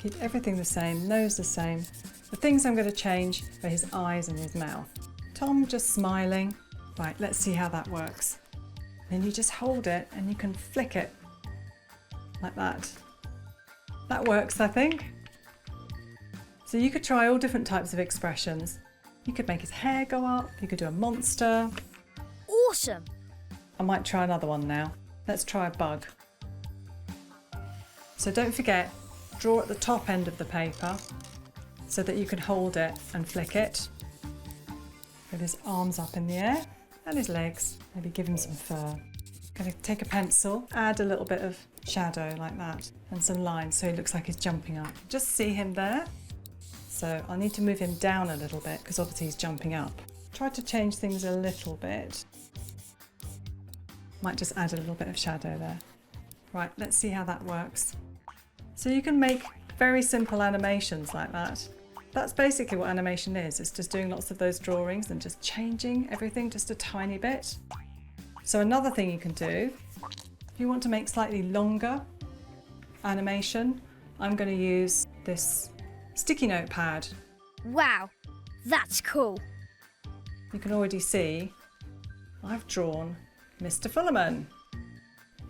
Keep everything the same, nose the same. The things I'm going to change are his eyes and his mouth. Tom just smiling. Right, let's see how that works. Then you just hold it and you can flick it like that. That works, I think. So you could try all different types of expressions. You could make his hair go up, you could do a monster. Awesome. I might try another one now. Let's try a bug. So don't forget, draw at the top end of the paper so that you can hold it and flick it. With his arms up in the air and his legs. Maybe give him some fur. Going to take a pencil, add a little bit of shadow like that and some lines so he looks like he's jumping up. Just see him there. So I'll need to move him down a little bit because obviously he's jumping up. Try to change things a little bit. Might just add a little bit of shadow there. Right, let's see how that works. So you can make very simple animations like that. That's basically what animation is. It's just doing lots of those drawings and just changing everything just a tiny bit. So another thing you can do, if you want to make slightly longer animation, I'm going to use this sticky note pad. Wow, that's cool. You can already see I've drawn Mr Fullerman.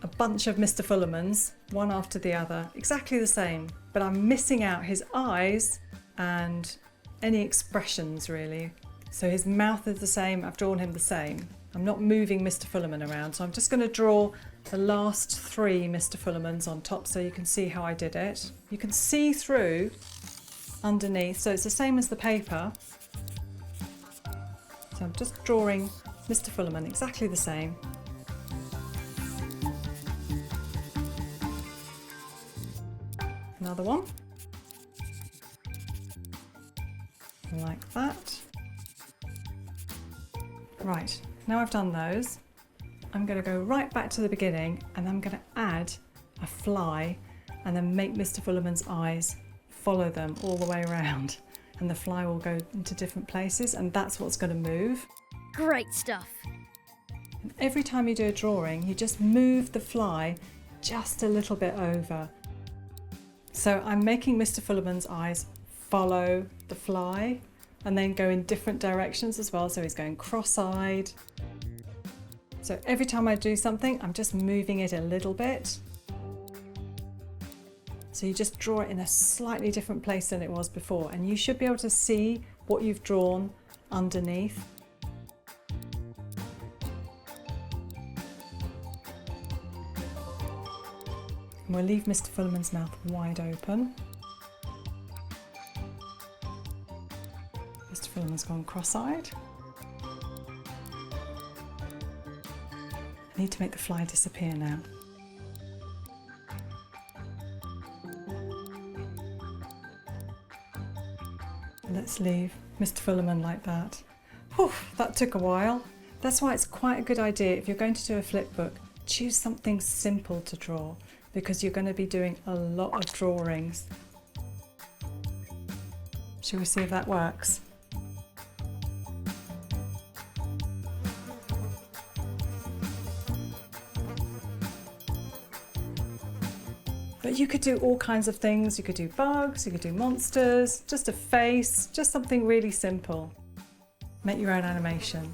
A bunch of Mr Fullermans, one after the other, exactly the same, but I'm missing out his eyes and any expressions really. So his mouth is the same, I've drawn him the same. I'm not moving Mr Fullerman around, so I'm just going to draw the last 3 Mr Fullermans on top so you can see how I did it. You can see through underneath, so it's the same as the paper. So I'm just drawing Mr Fullerman exactly the same. Another one. Like that. Right, now I've done those, I'm going to go right back to the beginning and I'm going to add a fly and then make Mr Fullerman's eyes follow them all the way around, and the fly will go into different places and that's what's going to move. Great stuff. And every time you do a drawing, you just move the fly just a little bit over. So I'm making Mr Fullerman's eyes follow the fly and then go in different directions as well. So he's going cross-eyed. So every time I do something, I'm just moving it a little bit. So you just draw it in a slightly different place than it was before, and you should be able to see what you've drawn underneath. And we'll leave Mr Fullerman's mouth wide open. Mr Fullerman's gone cross-eyed. I need to make the fly disappear now. Let's leave Mr Fullerman like that. Whew, that took a while. That's why it's quite a good idea, if you're going to do a flip book, choose something simple to draw, because you're going to be doing a lot of drawings. Shall we see if that works? But you could do all kinds of things. You could do bugs, you could do monsters, just a face, just something really simple. Make your own animation.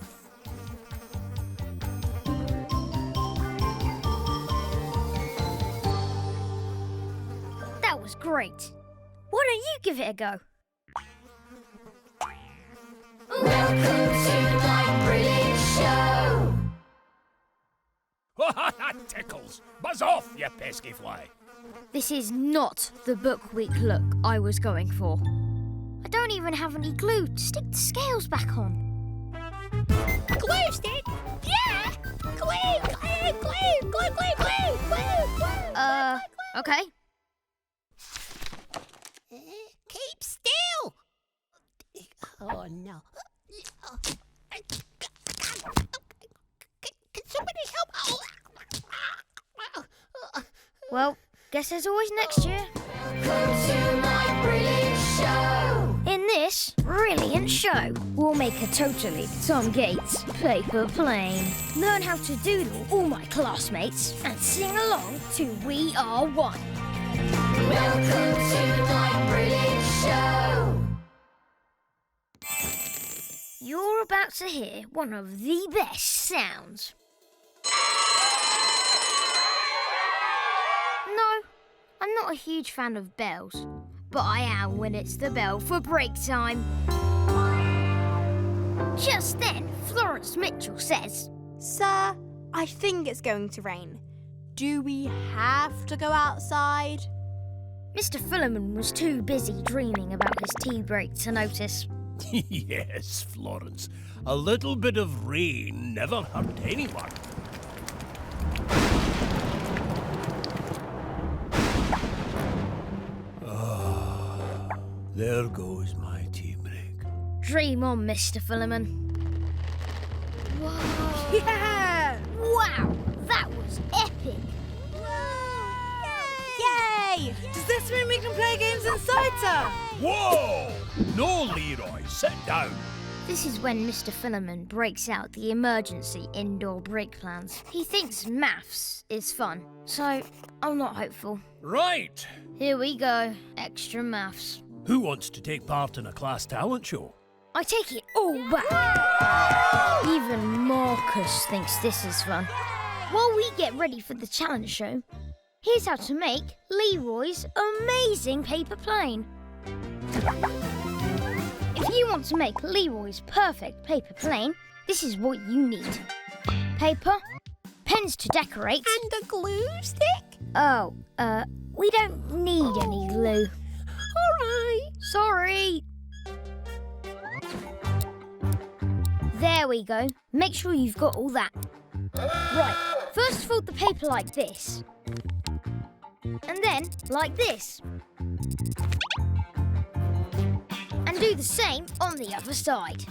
That was great. Why don't you give it a go? Welcome to my brilliant show. That tickles. Buzz off, you pesky fly. This is not the book week look I was going for. I don't even have any glue to stick the scales back on. Glue stick? Yeah! Glue, glue, glue, glue, glue, glue, glue, glue. Okay. Keep still. Oh no. Can somebody help? Well, guess there's always next year. Welcome to my brilliant show. In this brilliant show, we'll make a totally Tom Gates paper plane. Learn how to doodle all my classmates and sing along to We Are One. Welcome to my brilliant show. You're about to hear one of the best sounds. No, I'm not a huge fan of bells, but I am when it's the bell for break time. Just then, Florence Mitchell says, Sir, I think it's going to rain. Do we have to go outside? Mr Fullerman was too busy dreaming about his tea break to notice. Yes, Florence. A little bit of rain never hurt anyone. There goes my tea break. Dream on, Mr Fullerman. Whoa. Yeah! Wow, that was epic. Yay! Does this mean we can play games inside, sir? Whoa! No, Leroy, sit down. This is when Mr Fullerman breaks out the emergency indoor break plans. He thinks maths is fun, so I'm not hopeful. Right. Here we go, extra maths. Who wants to take part in a class talent show? I take it all back. Even Marcus thinks this is fun. While we get ready for the challenge show, here's how to make Leroy's amazing paper plane. If you want to make Leroy's perfect paper plane, this is what you need. Paper, pens to decorate. And a glue stick? Oh, we don't need any glue. All right. Sorry. There we go. Make sure you've got all that. Right, first fold the paper like this. And then like this. And do the same on the other side.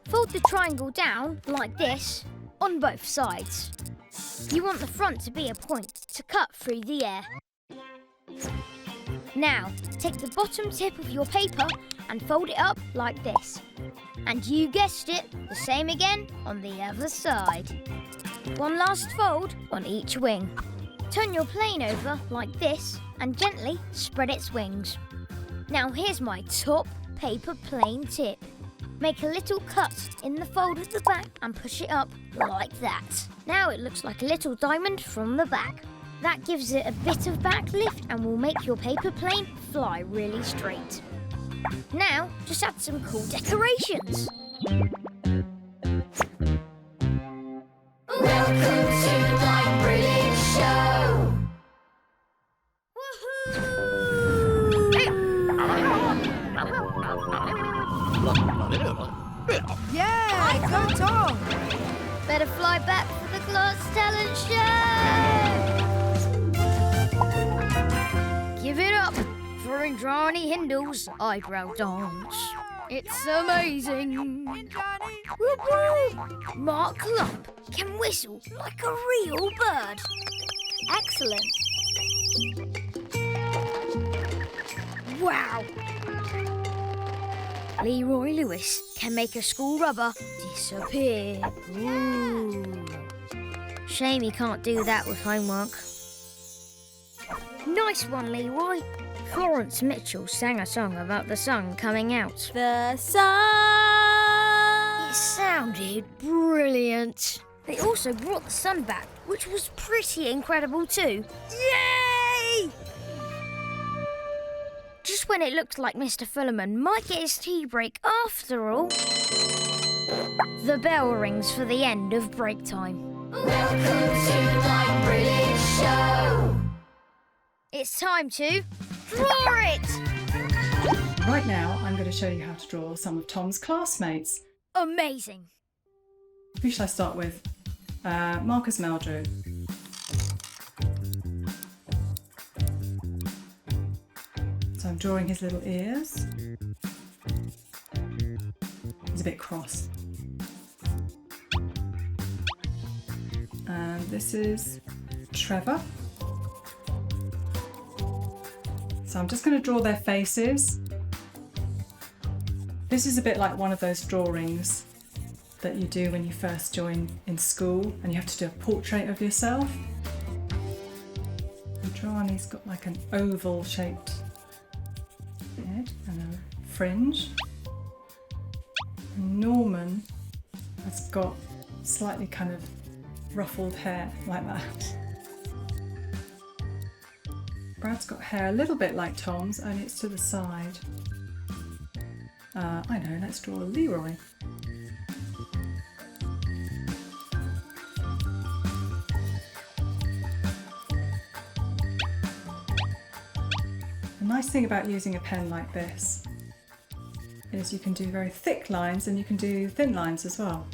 Fold the triangle down like this on both sides. You want the front to be a point to cut through the air. Now, take the bottom tip of your paper and fold it up like this. And you guessed it, the same again on the other side. One last fold on each wing. Turn your plane over like this and gently spread its wings. Now here's my top paper plane tip. Make a little cut in the fold at the back and push it up like that. Now it looks like a little diamond from the back. That gives it a bit of back lift and will make your paper plane fly really straight. Now, just add some cool decorations. Welcome to my brilliant show. Yeah, go Tom! Better fly back for the Glass Talent Show! Give it up for Indrani Hindle's eyebrow dance. It's amazing. Mark Lump can whistle like a real bird. Excellent. Wow. Leroy Lewis can make a school rubber disappear. Ooh. Shame he can't do that with homework. Nice one, Leroy. Florence Mitchell sang a song about the sun coming out. The sun! It sounded brilliant. They also brought the sun back, which was pretty incredible too. Yay! Just when it looks like Mr Fullerman might get his tea break after all, the bell rings for the end of break time. Welcome to my brilliant show. It's time to draw it! Right now, I'm going to show you how to draw some of Tom's classmates. Amazing. Who shall I start with? Marcus Meldrew. So I'm drawing his little ears. He's a bit cross. And this is Trevor. So I'm just going to draw their faces. This is a bit like one of those drawings that you do when you first join in school and you have to do a portrait of yourself. You draw and he's got like an oval shaped head and a fringe. And Norman has got slightly kind of ruffled hair like that. Brad's got hair a little bit like Tom's, only it's to the side. I know, let's draw Leroy. The nice thing about using a pen like this is you can do very thick lines and you can do thin lines as well.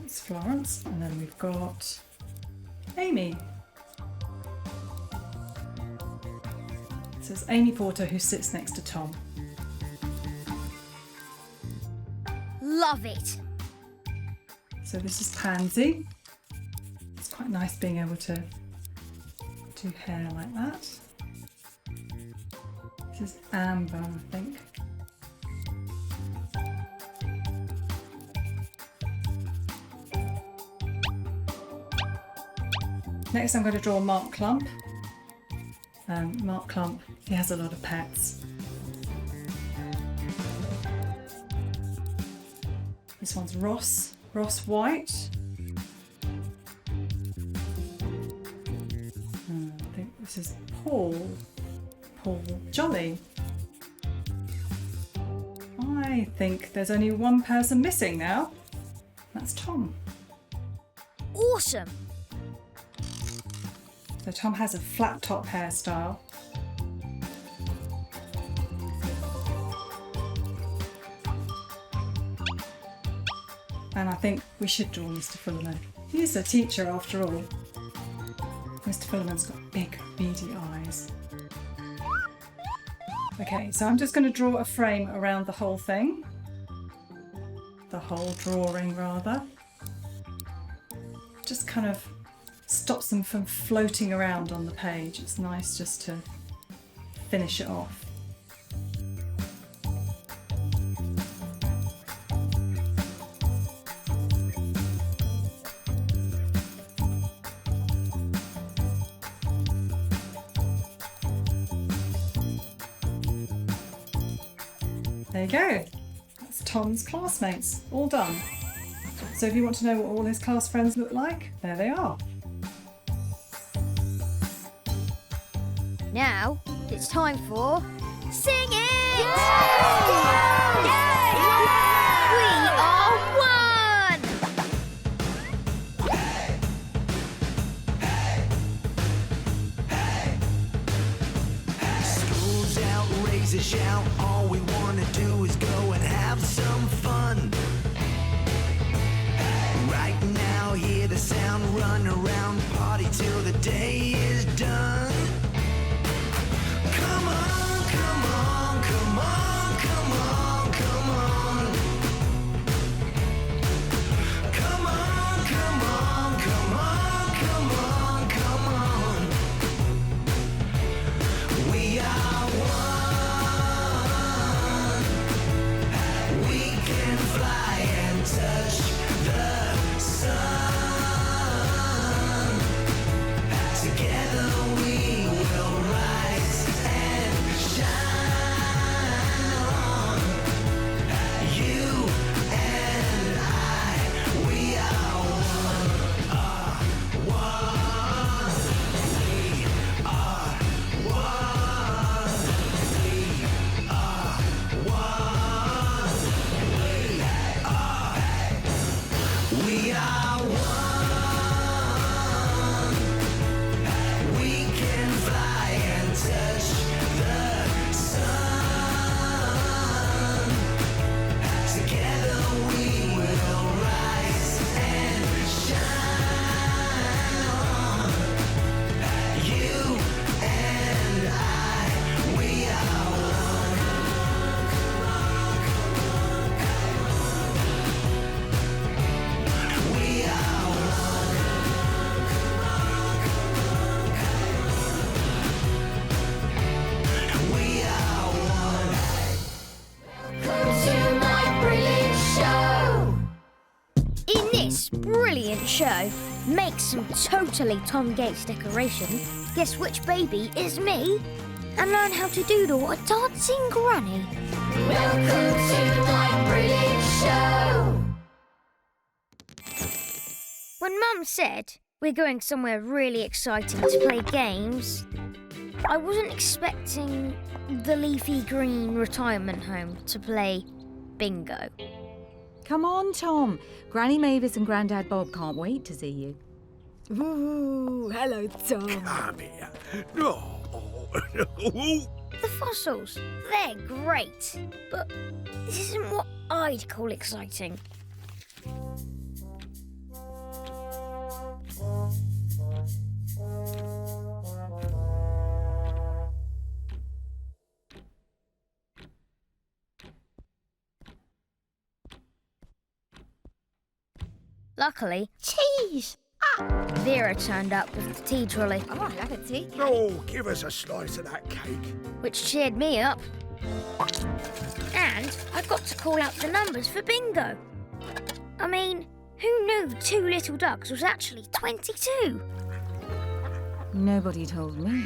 That's Florence, and then we've got Amy. So it's Amy Porter who sits next to Tom. Love it. So this is Pansy. It's quite nice being able to do hair like that. This is Amber, I think. Next I'm going to draw Mark Clump. Mark Clump, he has a lot of pets. This one's Ross White. I think this is Paul Jolly. I I think there's only one person missing now. That's Tom. Awesome! So Tom has a flat top hairstyle. And I think we should draw Mr Fullerman. He's a teacher after all. Mr Fullerman's got big, beady eyes. Okay, so I'm just going to draw a frame around the whole thing. The whole drawing, rather. Just kind of stops them from floating around on the page. It's nice just to finish it off. There you go. That's Tom's classmates, all done. So if you want to know what all his class friends look like, there they are. Now it's time for singing! Yay! We are one! School's out, raise a shout. All we wanna do is go and have some fun. Right now, hear the sound, run around, party till the day is done. Come on, come on, come on, come on, come on. Come on, come on, come on, come on, come on. We are one. We can fly and touch the sun. Together we will rise and shine on. You and I, we are one. One. We are one. We are one. We are one. We can fly and touch the sun. Together we will rise and shine on. You and I, we are one. We are one. We are one. Welcome to my brilliant show. In this brilliant show, make some totally Tom Gates decoration, guess which baby is me, and learn how to doodle a dancing granny. Welcome to my brilliant show. When Mum said we're going somewhere really exciting to play games, I wasn't expecting the leafy green retirement home to play bingo. Come on, Tom. Granny Mavis and Grandad Bob can't wait to see you. Ooh, hello, Tom. Come here. No. The fossils, they're great, but this isn't what I'd call exciting. Luckily, cheese! Vera turned up with the tea trolley, Oh, I like a tea. Oh, give us a slice of that cake. which cheered me up. And I got to call out the numbers for bingo. I mean, who knew 2 little ducks was actually 22? Nobody told me.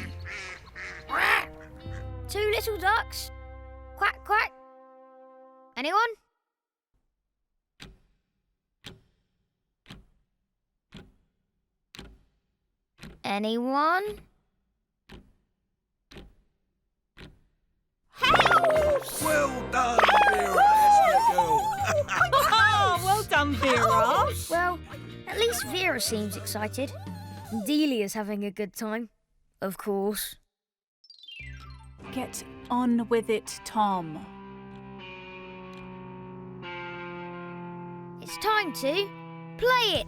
Quack. 2 little ducks. Quack, quack. Anyone? Anyone? Well done, Vera. That's Oh, well done, Vera. Well, at least Vera seems excited. Delia's having a good time, of course. Get on with it, Tom. It's time to play it!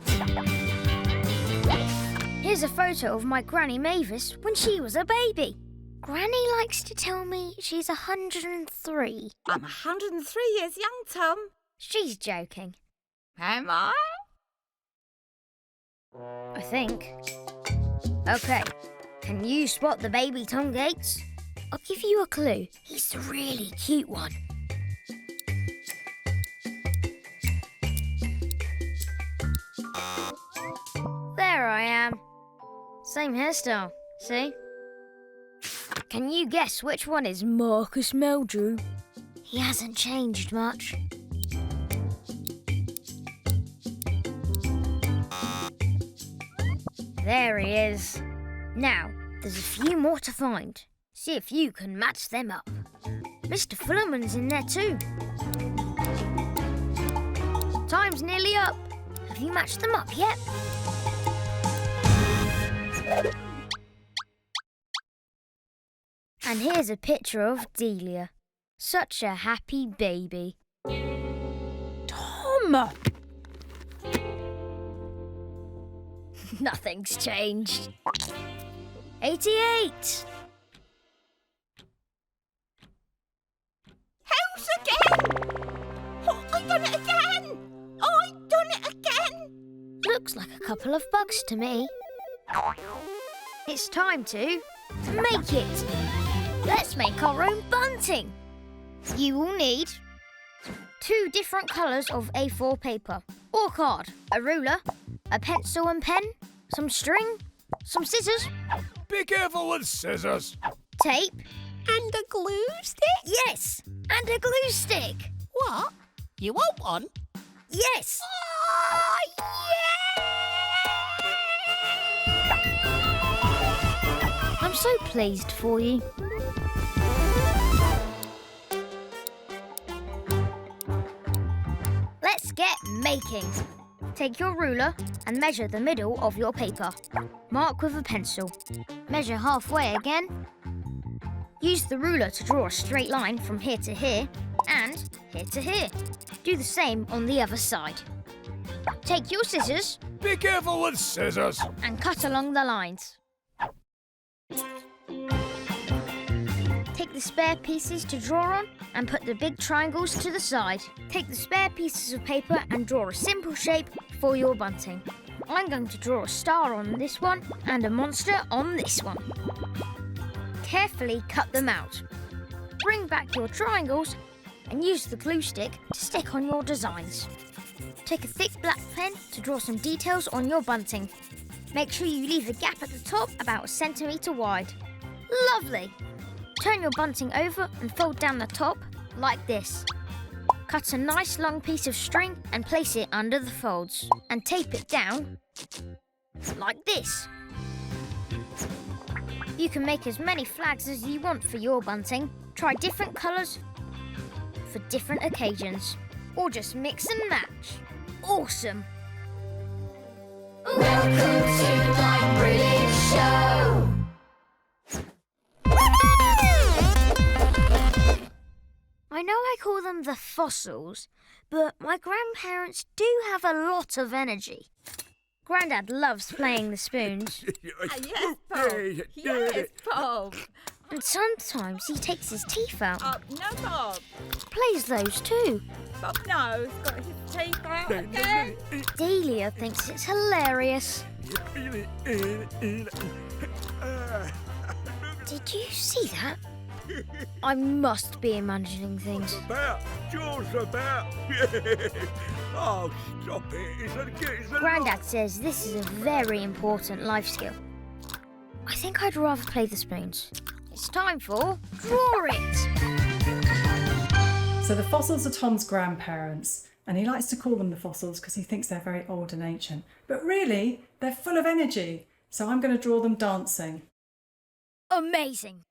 Here's a photo of my Granny Mavis when she was a baby. Granny likes to tell me she's 103. I'm 103 years young, Tom. She's joking. Am I? I think. OK, can you spot the baby Tom Gates? I'll give you a clue. He's the really cute one. There I am. Same hairstyle, see? Can you guess which one is Marcus Meldrew? He hasn't changed much. There he is. Now, there's a few more to find. See if you can match them up. Mr Fullerman's in there too. Time's nearly up. Have you matched them up yet? And here's a picture of Delia. Such a happy baby. Tom! Nothing's changed. 88! House again! Oh, I done it again! I done it again! Looks like a couple of bugs to me. It's time to make it. Let's make our own bunting. You will need 2 different colours of A4 paper or card, a ruler, a pencil and pen, some string, some scissors. Be careful with scissors. Tape. And a glue stick? Yes, and a glue stick. What? You want one? Yes. Oh, yeah! I'm so pleased for you. Let's get making. Take your ruler and measure the middle of your paper. Mark with a pencil. Measure halfway again. Use the ruler to draw a straight line from here to here and here to here. Do the same on the other side. Take your scissors. Be careful with scissors. And cut along the lines. Take the spare pieces to draw on and put the big triangles to the side. Take the spare pieces of paper and draw a simple shape for your bunting. I'm going to draw a star on this one and a monster on this one. Carefully cut them out. Bring back your triangles and use the glue stick to stick on your designs. Take a thick black pen to draw some details on your bunting. Make sure you leave a gap at the top about 1 centimetre wide. Lovely! Turn your bunting over and fold down the top like this. Cut a nice long piece of string and place it under the folds and tape it down like this. You can make as many flags as you want for your bunting. Try different colours for different occasions or just mix and match. Awesome! Welcome to my brilliant show! I know I call them the fossils, but my grandparents do have a lot of energy. Grandad loves playing the spoons. Yes, Bob. Yes, Bob. And sometimes he takes his teeth out. No, Bob. Plays those too. Bob knows. Got his teeth out again. Delia thinks it's hilarious. Did you see that? I must be imagining things. About, George, about. Oh, stop it. Grandad says this is a very important life skill. I think I'd rather play the spoons. It's time for Draw It! So the fossils are Tom's grandparents, and he likes to call them the fossils because he thinks they're very old and ancient. But really, they're full of energy, so I'm going to draw them dancing. Amazing!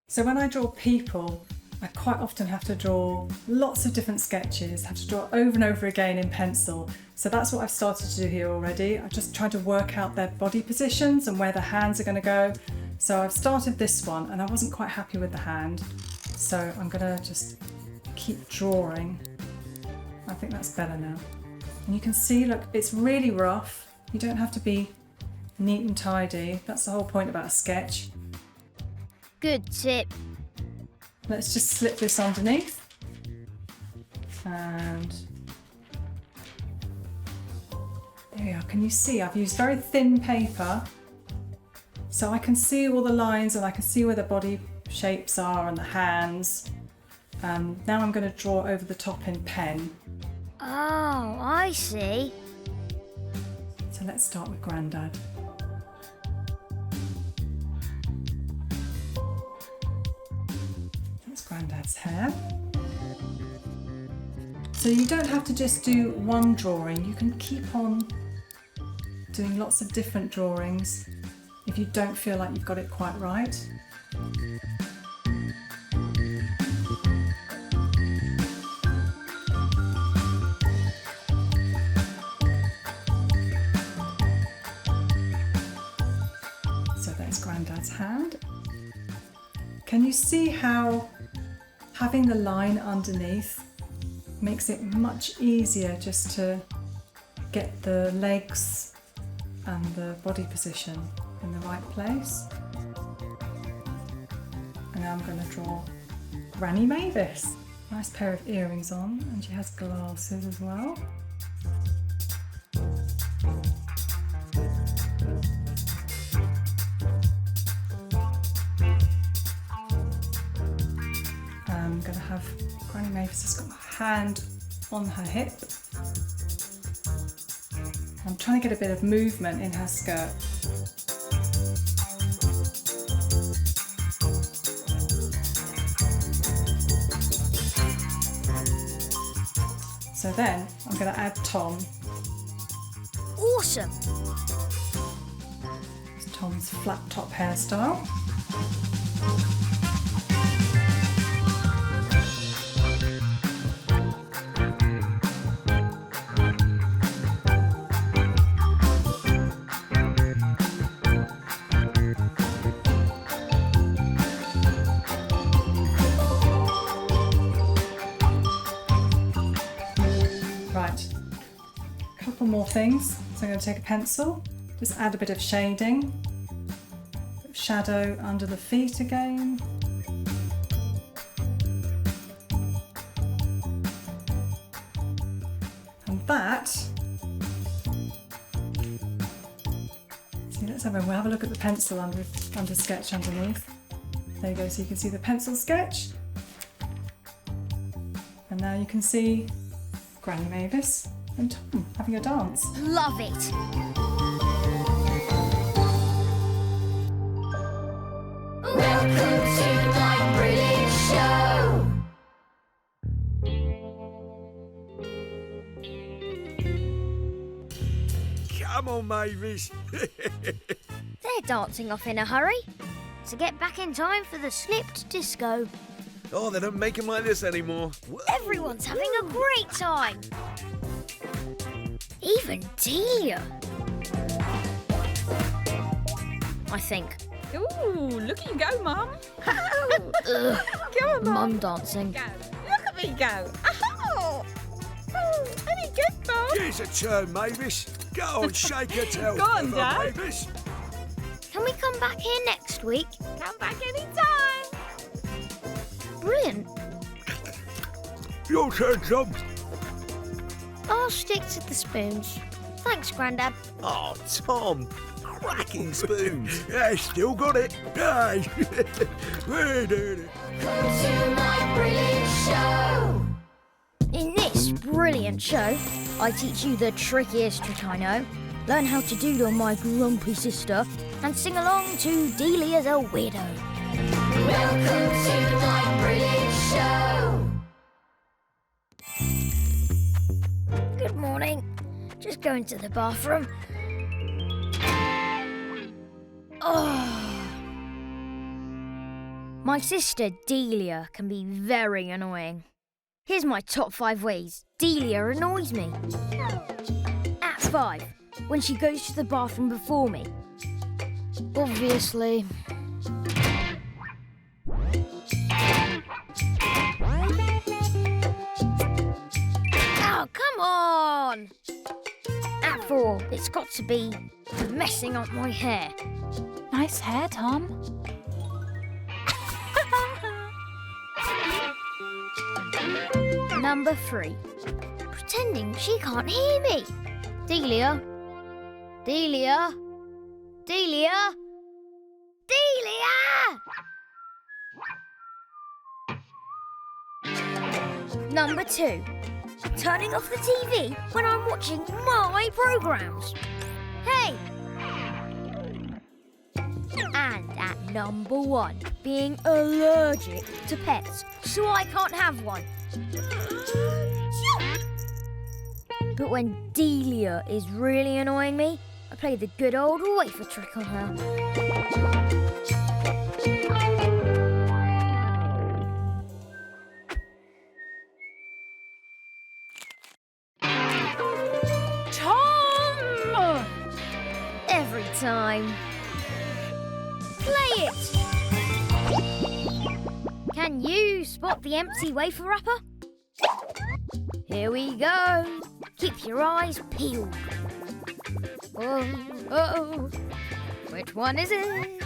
So when I draw people, I quite often have to draw lots of different sketches, have to draw over and over again in pencil. So that's what I've started to do here already. I've just tried to work out their body positions and where the hands are going to go. So I've started this one and I wasn't quite happy with the hand. So I'm going to just keep drawing. I think that's better now. And you can see, look, it's really rough. You don't have to be neat and tidy. That's the whole point about a sketch. Good tip. Let's just slip this underneath. And there we are. Can you see? I've used very thin paper so I can see all the lines and I can see where the body shapes are and the hands. Now I'm going to draw over the top in pen. Oh, I see. So let's start with Grandad. That's Grandad's hair. So you don't have to just do one drawing, you can keep on doing lots of different drawings if you don't feel like you've got it quite right. So there's Grandad's hand. Can you see how having the line underneath makes it much easier just to get the legs and the body position in the right place? And now I'm going to draw Granny Mavis. Nice pair of earrings on, and she has glasses as well. I'm going to have Granny Mavis has got a hand on her hip. I'm trying to get a bit of movement in her skirt. So then I'm going to add Tom. Awesome. It's Tom's flat top hairstyle. Right, a couple more things. So I'm going to take a pencil, just add a bit of shading, bit of shadow under the feet again. And that, see, we'll have a look at the pencil under sketch underneath. There you go, so you can see the pencil sketch. And now you can see Granny Mavis and Tom having a dance. Love it. Welcome to my brilliant show. Come on, Mavis. They're dancing off in a hurry to get back in time for the slipped disco. Oh, they don't make them like this anymore. Everyone's having a great time. Even Delia. I think. Ooh, look at you go, Mum. Ugh, Come on, Mum. Mum dancing. Go. Look at me go. Oh, any good, Mum? Here's a turn, Mavis. Go on, shake your tail. Go on, Dad. Mavis. Can we come back here next week? Come back anytime. Brilliant. Your turn, Tom. I'll stick to the spoons. Thanks, Grandad. Oh, Tom. Cracking spoons. Yeah, still got it. Hey. We're doing it. Welcome to my brilliant show. In this brilliant show, I teach you the trickiest trick I know, learn how to doodle my grumpy sister, and sing along to Delia's a Weirdo. Welcome to my brilliant show. Good morning. Just going to the bathroom. Oh. My sister Delia can be very annoying. Here's my top 5 ways Delia annoys me. At 5, when she goes to the bathroom before me. Obviously. Oh, come on! At 4, it's got to be messing up my hair. Nice hair, Tom. Number 3, pretending she can't hear me. Delia. Delia. Delia. Delia! Number 2, turning off the TV when I'm watching my programmes. Hey! And at number 1, being allergic to pets, so I can't have one. But when Delia is really annoying me, I play the good old wafer trick on her. Tom! Every time. Play it! Can you spot the empty wafer wrapper? Here we go. Keep your eyes peeled. Oh, oh, which one is it?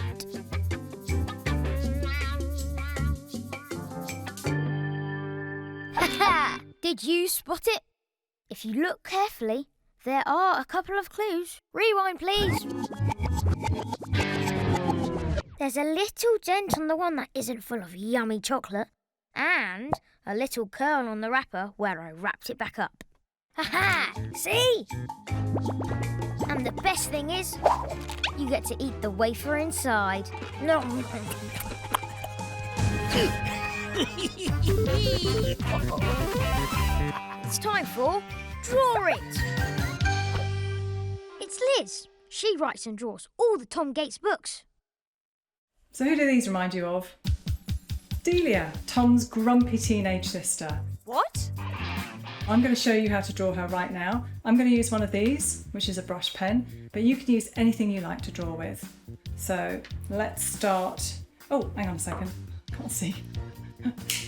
Ha! Did you spot it? If you look carefully, there are a couple of clues. Rewind, please. There's a little dent on the one that isn't full of yummy chocolate, and a little curl on the wrapper where I wrapped it back up. Ha-ha! See? And the best thing is, you get to eat the wafer inside. No. It's time for Draw It. It's Liz. She writes and draws all the Tom Gates books. So who do these remind you of? Delia, Tom's grumpy teenage sister. What? I'm going to show you how to draw her right now. I'm going to use one of these, which is a brush pen, but you can use anything you like to draw with. So let's start. Oh, hang on a second. Can't see.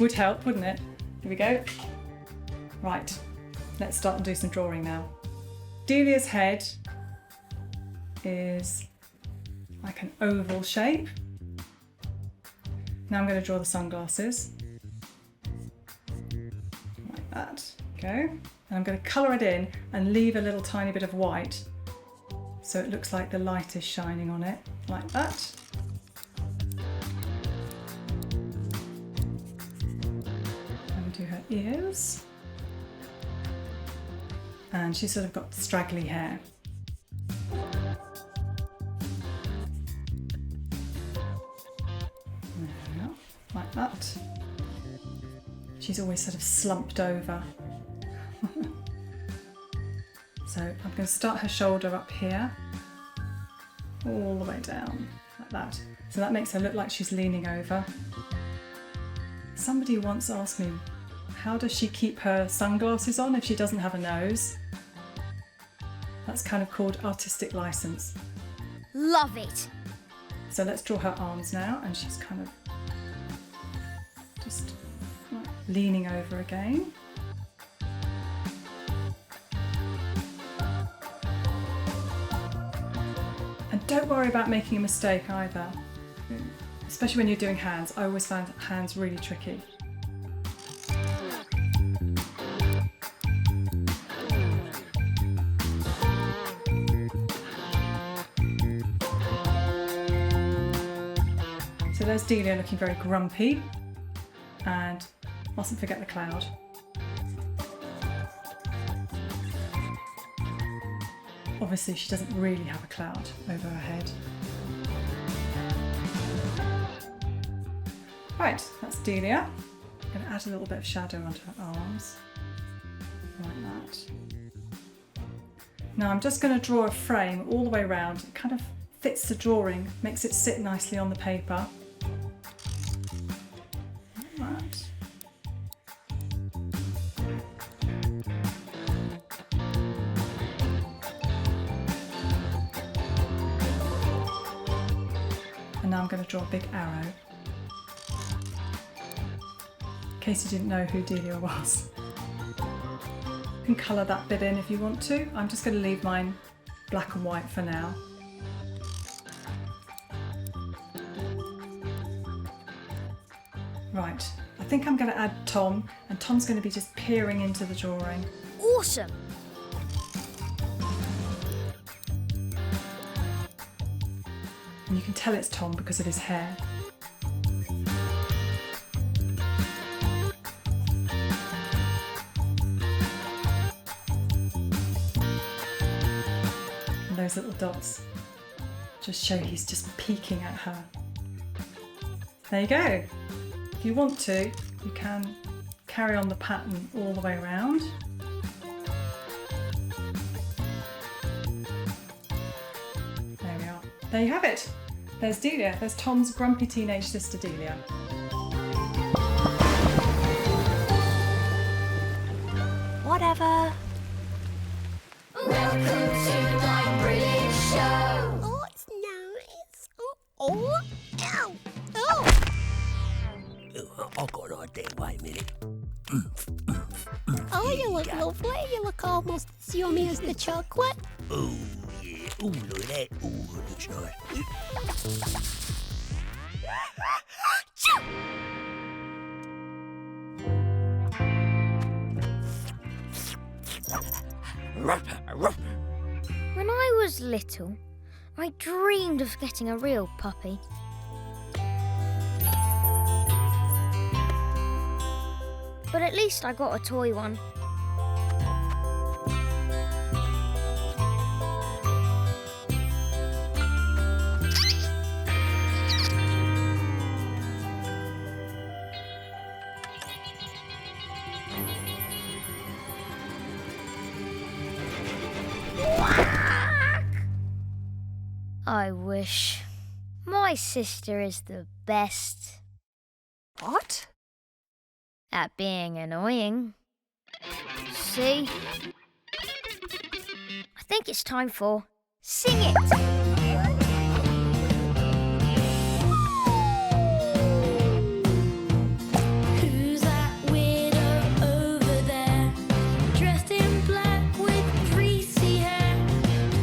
Would help, wouldn't it? Here we go. Right, let's start and do some drawing now. Delia's head is like an oval shape. Now I'm going to draw the sunglasses. Like that. Go. And I'm going to colour it in and leave a little tiny bit of white so it looks like the light is shining on it, like that. And do her ears. And she's sort of got straggly hair. Now, like that. She's always sort of slumped over. So I'm going to start her shoulder up here, all the way down, like that. So that makes her look like she's leaning over. Somebody once asked me, how does she keep her sunglasses on if she doesn't have a nose? That's kind of called artistic license. Love it. So let's draw her arms now, and she's kind of just leaning over again. And don't worry about making a mistake either, especially when you're doing hands. I always find hands really tricky. So there's Delia looking very grumpy, and mustn't forget the cloud. Obviously she doesn't really have a cloud over her head. Right, that's Delia. I'm going to add a little bit of shadow onto her arms, like that. Now I'm just going to draw a frame all the way around. It kind of fits the drawing, makes it sit nicely on the paper. And now I'm going to draw a big arrow. In case you didn't know who Delia was. You can colour that bit in if you want to. I'm just going to leave mine black and white for now. Right, I think I'm going to add Tom, and Tom's going to be just peering into the drawing. Awesome! And you can tell it's Tom because of his hair. And those little dots just show he's just peeking at her. There you go. If you want to, you can carry on the pattern all the way around. There we are. There you have it. There's Delia. There's Tom's grumpy teenage sister Delia. Whatever. Welcome to my brilliant show. Oh, it's nice. Oh, ow. Oh. I've got an idea, wait a minute. Oh, you look lovely. You look almost as yummy as the chocolate. Oh, yeah. Oh, look at that. Oh, looks nice. When I was little, I dreamed of getting a real puppy. But at least I got a toy one. I wish. My sister is the best. What? At being annoying. See? I think it's time for Sing It! Who's that weirdo over there? Dressed in black with greasy hair.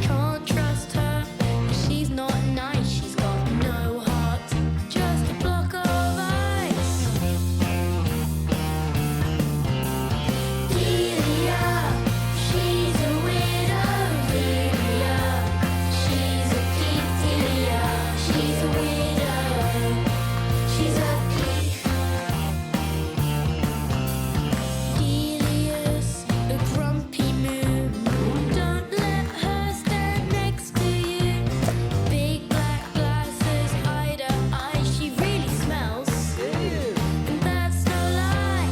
Can't trust her, she's not nice. She's got no heart, just a block of ice. Delia, she's a weirdo. Delia, she's a geek. Delia, she's a weirdo. She's a geek. Delia's a grumpy moon. Don't let her stand next to you. Big black glasses hide her eyes. She really smells, and that's no lie.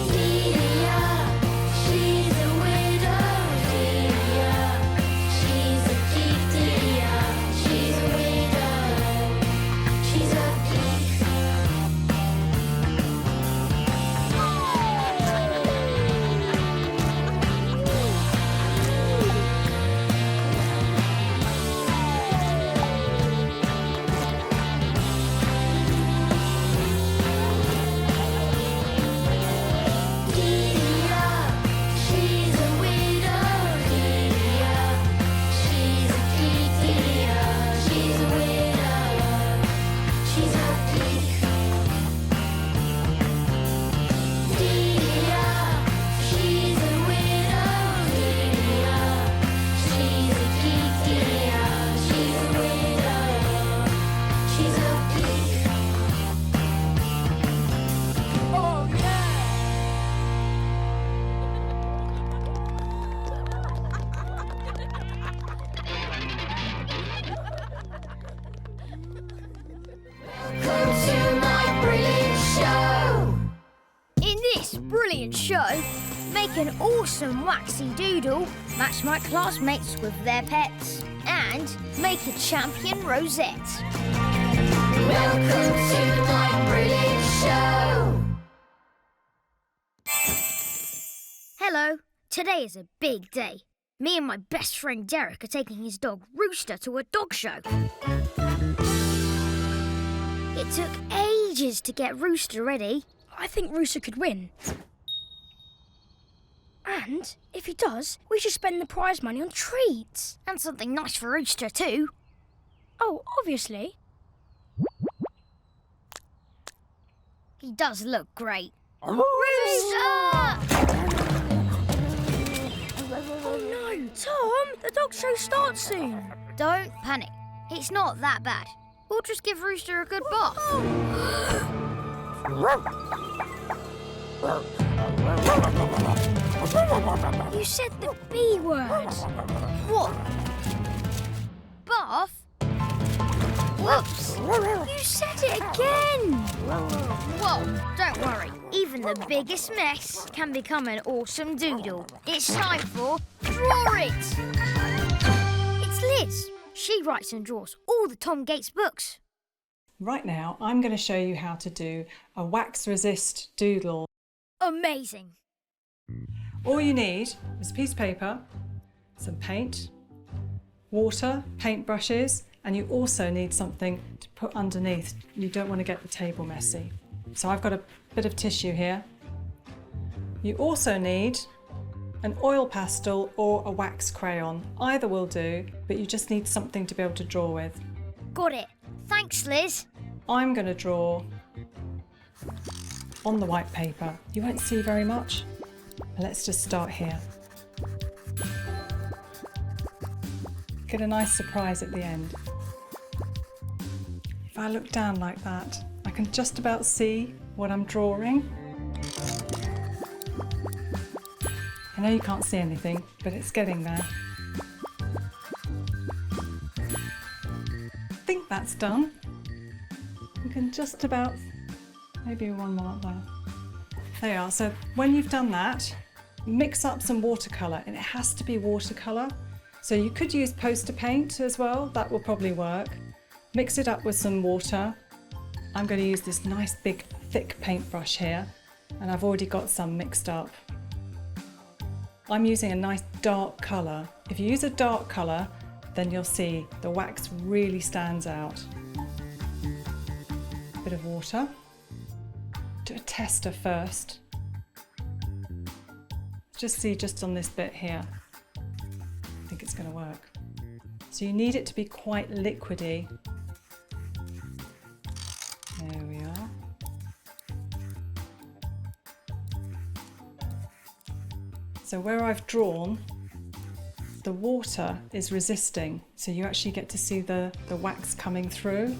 Delia, she's a weirdo. Delia, she's a geek. Delia, she's a weirdo. She's a geek. Delia, she's a weirdo. Delia, she's a geek. Delia, she's a weirdo. She's a geek. Delia, she's a weirdo. Delia, she's a geek. Delia, she's a weirdo. She's a geek. Oh yeah. Welcome to my brilliant show. In this brilliant show, make an awesome waxy doodle, match my classmates with their pets, and make a champion rosette. Welcome to my brilliant show. Hello, today is a big day. Me and my best friend Derek are taking his dog Rooster to a dog show. It took ages to get Rooster ready. I think Rooster could win. And if he does, we should spend the prize money on treats. And something nice for Rooster too. Oh, obviously. He does look great. Rooster! Oh no, Tom, the dog show starts soon. Don't panic. It's not that bad. We'll just give Rooster a good bath. You said the B word. What? Bath? Whoops! You said it again. Whoa, don't worry. Even the biggest mess can become an awesome doodle. It's time for Draw It! It's Liz. She writes and draws all the Tom Gates books. Right now, I'm going to show you how to do a wax resist doodle. Amazing. All you need is a piece of paper, some paint, water, paint brushes, and you also need something to put underneath. You don't want to get the table messy. So I've got a bit of tissue here. You also need an oil pastel or a wax crayon. Either will do, but you just need something to be able to draw with. Got it. Thanks, Liz. I'm going to draw on the white paper. You won't see very much. Let's just start here. Get a nice surprise at the end. If I look down like that, I can just about see what I'm drawing. I know you can't see anything, but it's getting there. I think that's done. You can just about, maybe one more up there. There you are. So when you've done that, mix up some watercolour, and it has to be watercolour. So you could use poster paint as well, that will probably work. Mix it up with some water. I'm going to use this nice big thick paintbrush here, and I've already got some mixed up. I'm using a nice dark colour. If you use a dark colour, then you'll see the wax really stands out. Bit of water. Do a tester first. Just see just on this bit here. I think it's going to work. So you need it to be quite liquidy. There we are. So where I've drawn, the water is resisting, so you actually get to see the wax coming through.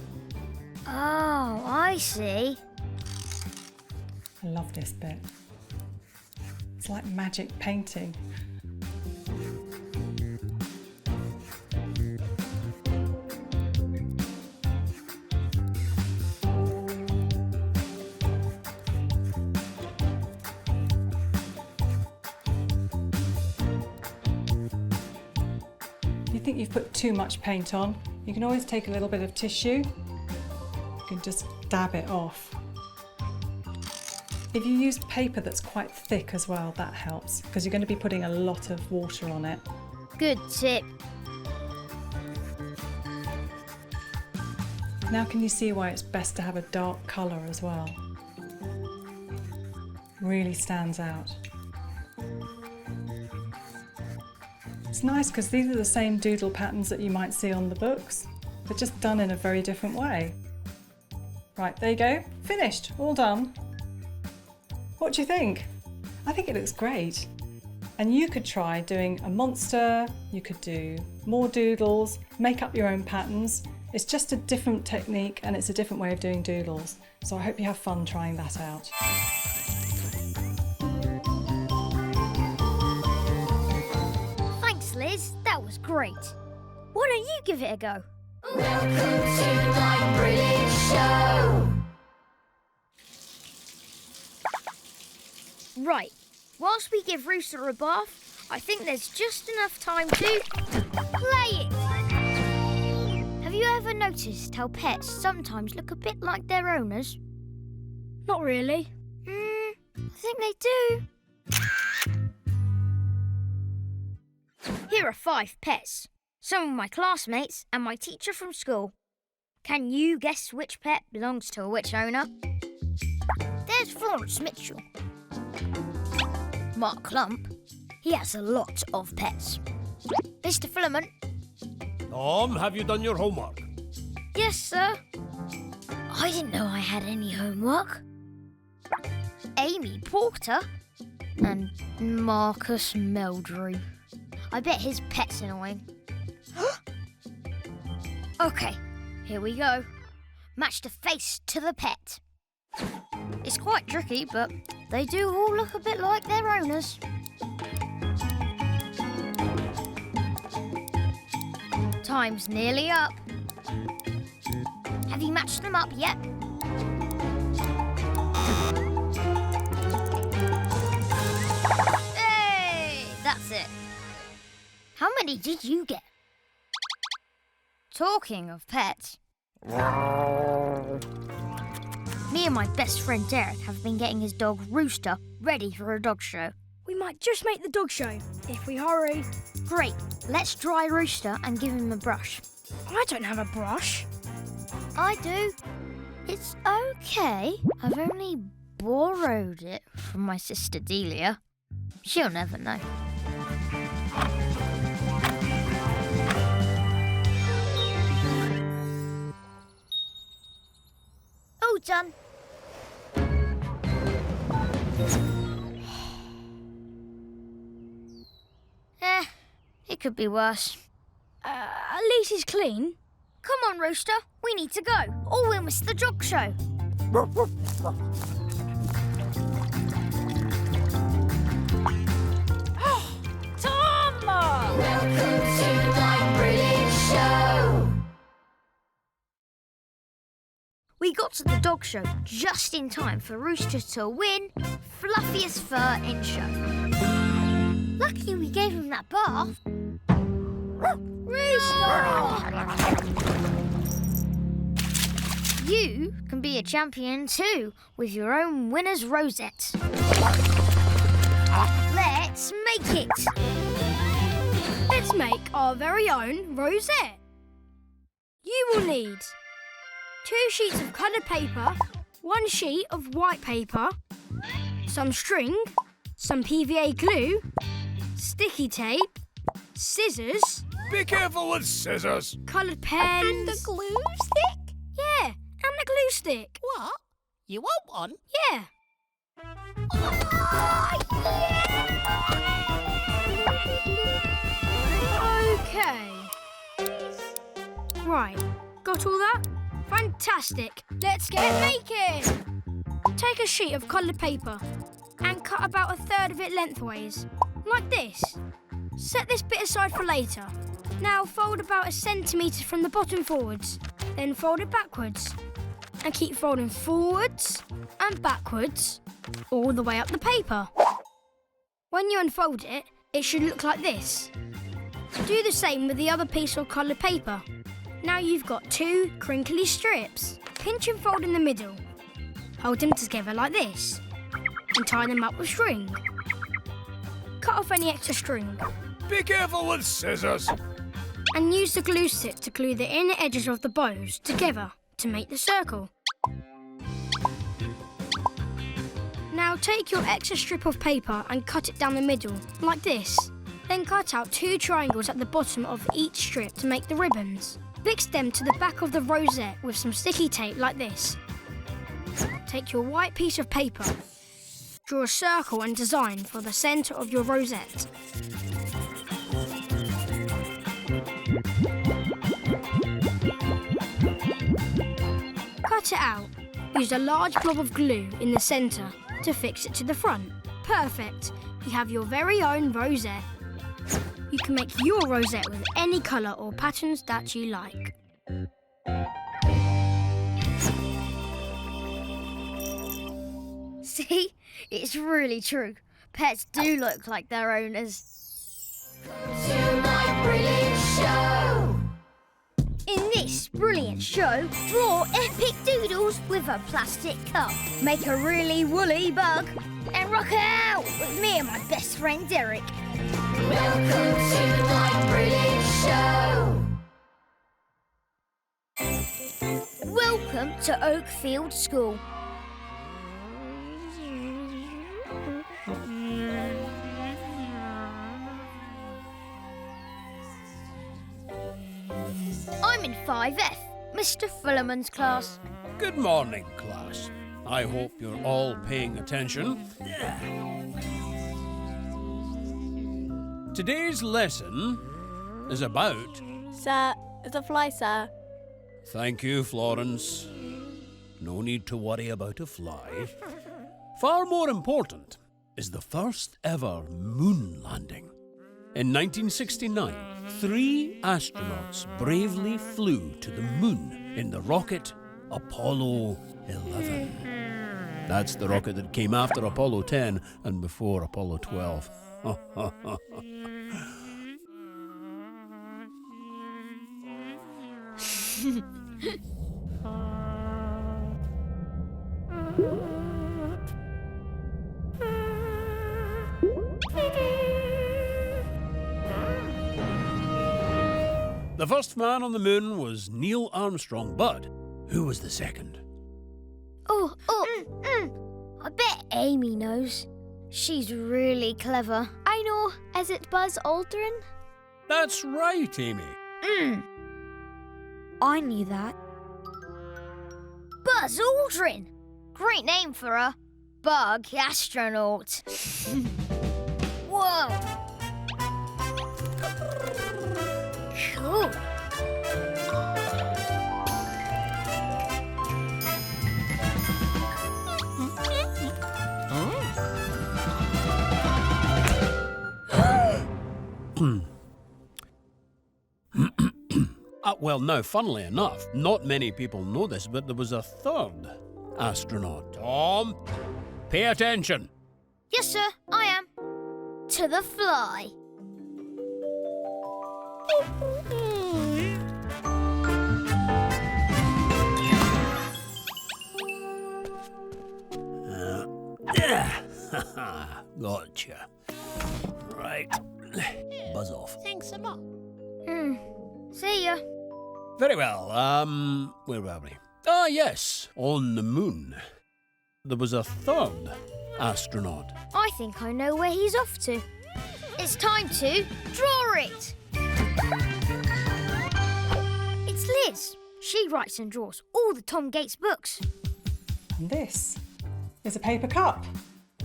Oh, I see. I love this bit. It's like magic painting. If you think you've put too much paint on, you can always take a little bit of tissue. You can just dab it off. If you use paper that's quite thick as well, that helps, because you're going to be putting a lot of water on it. Good tip. Now can you see why it's best to have a dark colour as well? Really stands out. It's nice because these are the same doodle patterns that you might see on the books, but just done in a very different way. Right, there you go. Finished. All done. What do you think? I think it looks great. And you could try doing a monster, you could do more doodles, make up your own patterns. It's just a different technique and it's a different way of doing doodles. So I hope you have fun trying that out. Thanks, Liz. That was great. Why don't you give it a go? Welcome to my brilliant show. Right. Whilst we give Rooster a bath, I think there's just enough time to play it. Have you ever noticed how pets sometimes look a bit like their owners? Not really. I think they do. Here are 5 pets. Some of my classmates and my teacher from school. Can you guess which pet belongs to which owner? There's Florence Mitchell. Mark Clump. He has a lot of pets. Mr Fullerman. Tom, have you done your homework? Yes, sir. I didn't know I had any homework. Amy Porter. And Marcus Meldrew. I bet his pet's annoying. OK, here we go. Match the face to the pet. It's quite tricky, but they do all look a bit like their owners. Time's nearly up. Have you matched them up yet? Hey, that's it. How many did you get? Talking of pets, me and my best friend Derek have been getting his dog Rooster ready for a dog show. We might just make the dog show, if we hurry. Great, let's dry Rooster and give him a brush. I don't have a brush. I do. It's okay. I've only borrowed it from my sister Delia. She'll never know. All done. It could be worse. At least he's clean. Come on, Rooster. We need to go, or we'll miss the dog show. Tom! Welcome to my brilliant show. We got to the dog show just in time for Rooster to win fluffiest fur in show. Lucky we gave him that bath. Rooster! You can be a champion too with your own winner's rosette. Let's make it! Let's make our very own rosette. You will need 2 sheets of coloured paper, 1 sheet of white paper, some string, some PVA glue, sticky tape, scissors. Be careful with scissors. Coloured pens. And the glue stick? Yeah, and the glue stick. What? You want one? Yeah. Okay. Right, got all that? Fantastic. Let's get making. Take a sheet of coloured paper and cut about 1/3 of it lengthways, like this. Set this bit aside for later. Now fold about 1 centimetre from the bottom forwards, then fold it backwards. And keep folding forwards and backwards all the way up the paper. When you unfold it, it should look like this. Do the same with the other piece of coloured paper. Now you've got 2 crinkly strips. Pinch and fold in the middle. Hold them together like this and tie them up with string. Cut off any extra string. Be careful with scissors. And use the glue stick to glue the inner edges of the bows together to make the circle. Now take your extra strip of paper and cut it down the middle, like this. Then cut out 2 triangles at the bottom of each strip to make the ribbons. Fix them to the back of the rosette with some sticky tape like this. Take your white piece of paper. Draw a circle and design for the centre of your rosette. Cut it out. Use a large blob of glue in the centre to fix it to the front. Perfect. You have your very own rosette. You can make your rosette with any colour or patterns that you like. See? It's really true. Pets do look like their owners. To my brilliant show! In this brilliant show, draw epic doodles with a plastic cup. Make a really woolly bug and rock out with me and my best friend Derek. Welcome to my brilliant show. Welcome to Oakfield School. I'm in 5F, Mr Fullerman's class. Good morning, class. I hope you're all paying attention. Today's lesson is about... Sir, it's a fly, sir. Thank you, Florence. No need to worry about a fly. Far more important is the first ever moon landing. In 1969, 3 astronauts bravely flew to the moon in the rocket Apollo 11. That's the rocket that came after Apollo 10 and before Apollo 12. The first man on the moon was Neil Armstrong, but who was the second? I bet Amy knows. She's really clever. I know. Is it Buzz Aldrin? That's right, Amy. I knew that. Buzz Aldrin. Great name for a bug astronaut. Whoa. Cool. Well, now, funnily enough, not many people know this, but there was a third astronaut. Tom, pay attention. Yes, sir, I am. To the fly. Gotcha. Right. Buzz off. Thanks a lot. See ya. Very well. Where were we? Ah, yes, on the moon. There was a third astronaut. I think I know where he's off to. It's time to draw it. It's Liz. She writes and draws all the Tom Gates books. And this is a paper cup.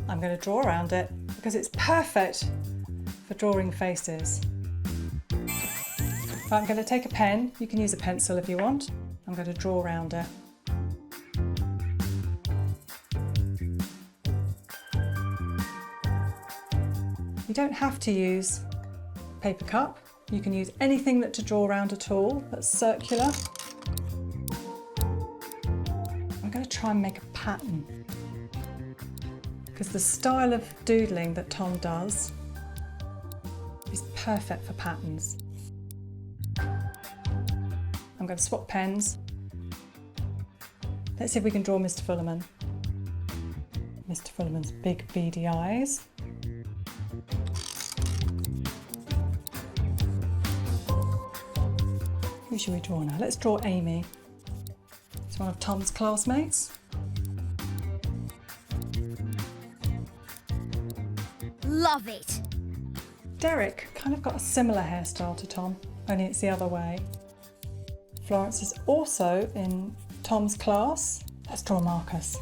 I'm going to draw around it because it's perfect for drawing faces. I'm going to take a pen. You can use a pencil if you want. I'm going to draw around it. You don't have to use a paper cup. You can use anything to draw around at all that's circular. I'm going to try and make a pattern because the style of doodling that Tom does is perfect for patterns. I'm going to swap pens. Let's see if we can draw Mr Fullerman. Mr Fullerman's big beady eyes. Who should we draw now? Let's draw Amy. It's one of Tom's classmates. Love it. Derek kind of got a similar hairstyle to Tom, only it's the other way. Florence is also in Tom's class. Let's draw Marcus.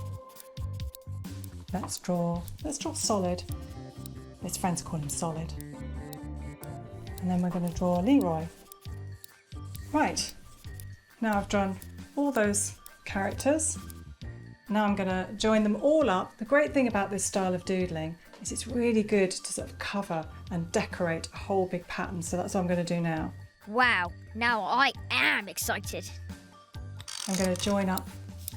Let's draw Solid. His friends call him Solid. And then we're going to draw Leroy. Right, now I've drawn all those characters. Now I'm going to join them all up. The great thing about this style of doodling is it's really good to sort of cover and decorate a whole big pattern. So that's what I'm going to do now. Wow, now I am excited. I'm going to join up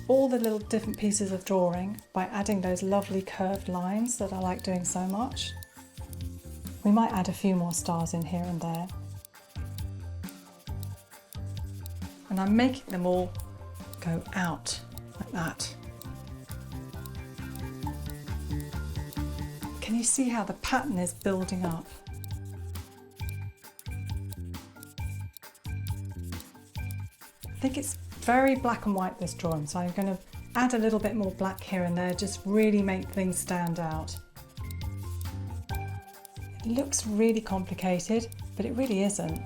all the little different pieces of drawing by adding those lovely curved lines that I like doing so much. We might add a few more stars in here and there. And I'm making them all go out like that. Can you see how the pattern is building up? I think it's very black and white, this drawing, so I'm going to add a little bit more black here and there, just really make things stand out. It looks really complicated, but it really isn't.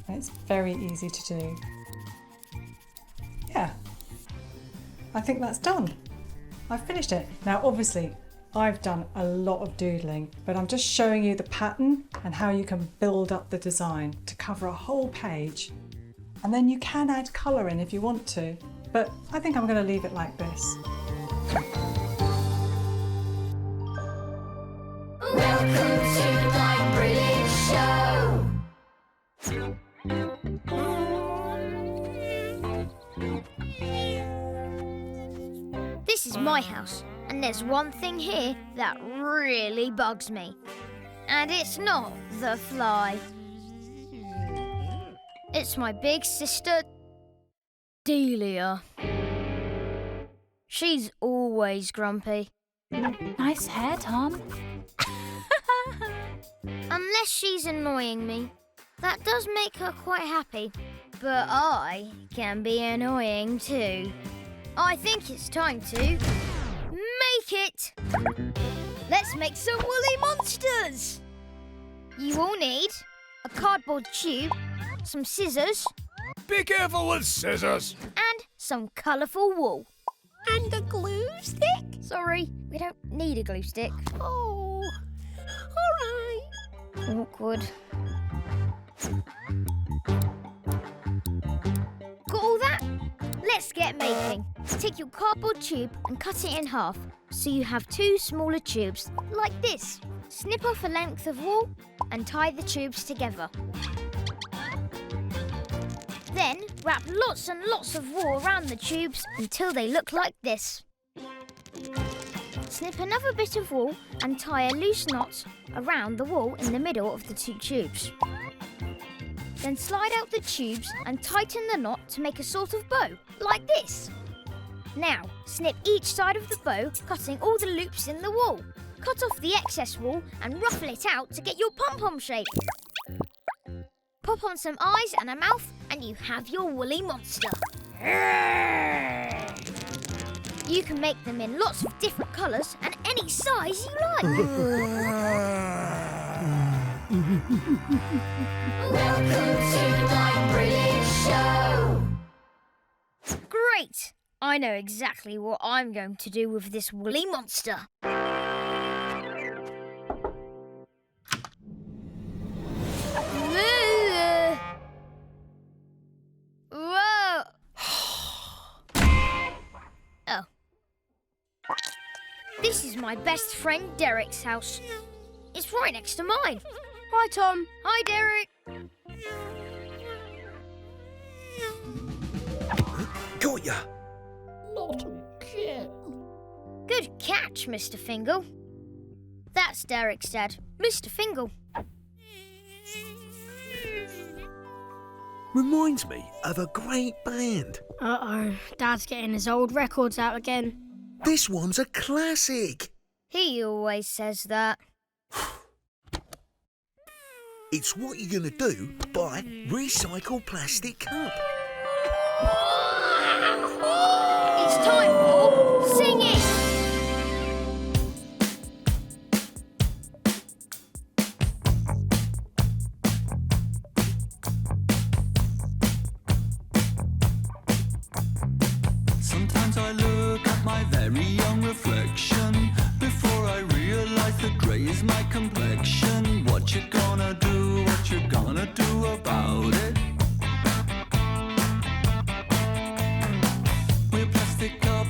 And it's very easy to do. Yeah, I think that's done. I've finished it. Now obviously I've done a lot of doodling, but I'm just showing you the pattern and how you can build up the design to cover a whole page. And then you can add colour in if you want to, but I think I'm going to leave it like this. Welcome to my brilliant show. This is my house, and there's one thing here that really bugs me. And it's not the fly. It's my big sister, Delia. She's always grumpy. Nice hair, Tom. Unless she's annoying me. That does make her quite happy. But I can be annoying too. I think it's time to make it! Let's make some woolly monsters! You all need a cardboard tube, some scissors. Be careful with scissors! And some colourful wool. And a glue stick? Sorry, we don't need a glue stick. Oh, all right. Awkward. Got all that? Let's get making. Take your cardboard tube and cut it in half so you have two smaller tubes, like this. Snip off a length of wool and tie the tubes together. Then wrap lots and lots of wool around the tubes until they look like this. Snip another bit of wool and tie a loose knot around the wool in the middle of the two tubes. Then slide out the tubes and tighten the knot to make a sort of bow, like this. Now, snip each side of the bow, cutting all the loops in the wool. Cut off the excess wool and ruffle it out to get your pom-pom shape. Pop on some eyes and a mouth and you have your woolly monster. You can make them in lots of different colours and any size you like. Welcome to my brilliant show. Great! I know exactly what I'm going to do with this woolly monster. Whoa! Oh. This is my best friend Derek's house. It's right next to mine. Hi, Tom. Hi, Derek. Got ya! Not again. Good catch, Mr. Fingal. That's Derek's dad, Mr. Fingal. Reminds me of a great band. Uh-oh, Dad's getting his old records out again. This one's a classic. He always says that. It's what you're going to do by recycle plastic cup. It's time for singing! Sometimes I look at my very young reflection before I realise the grey is my complexion. What you gonna do? What you gonna do about it? We're plastic cup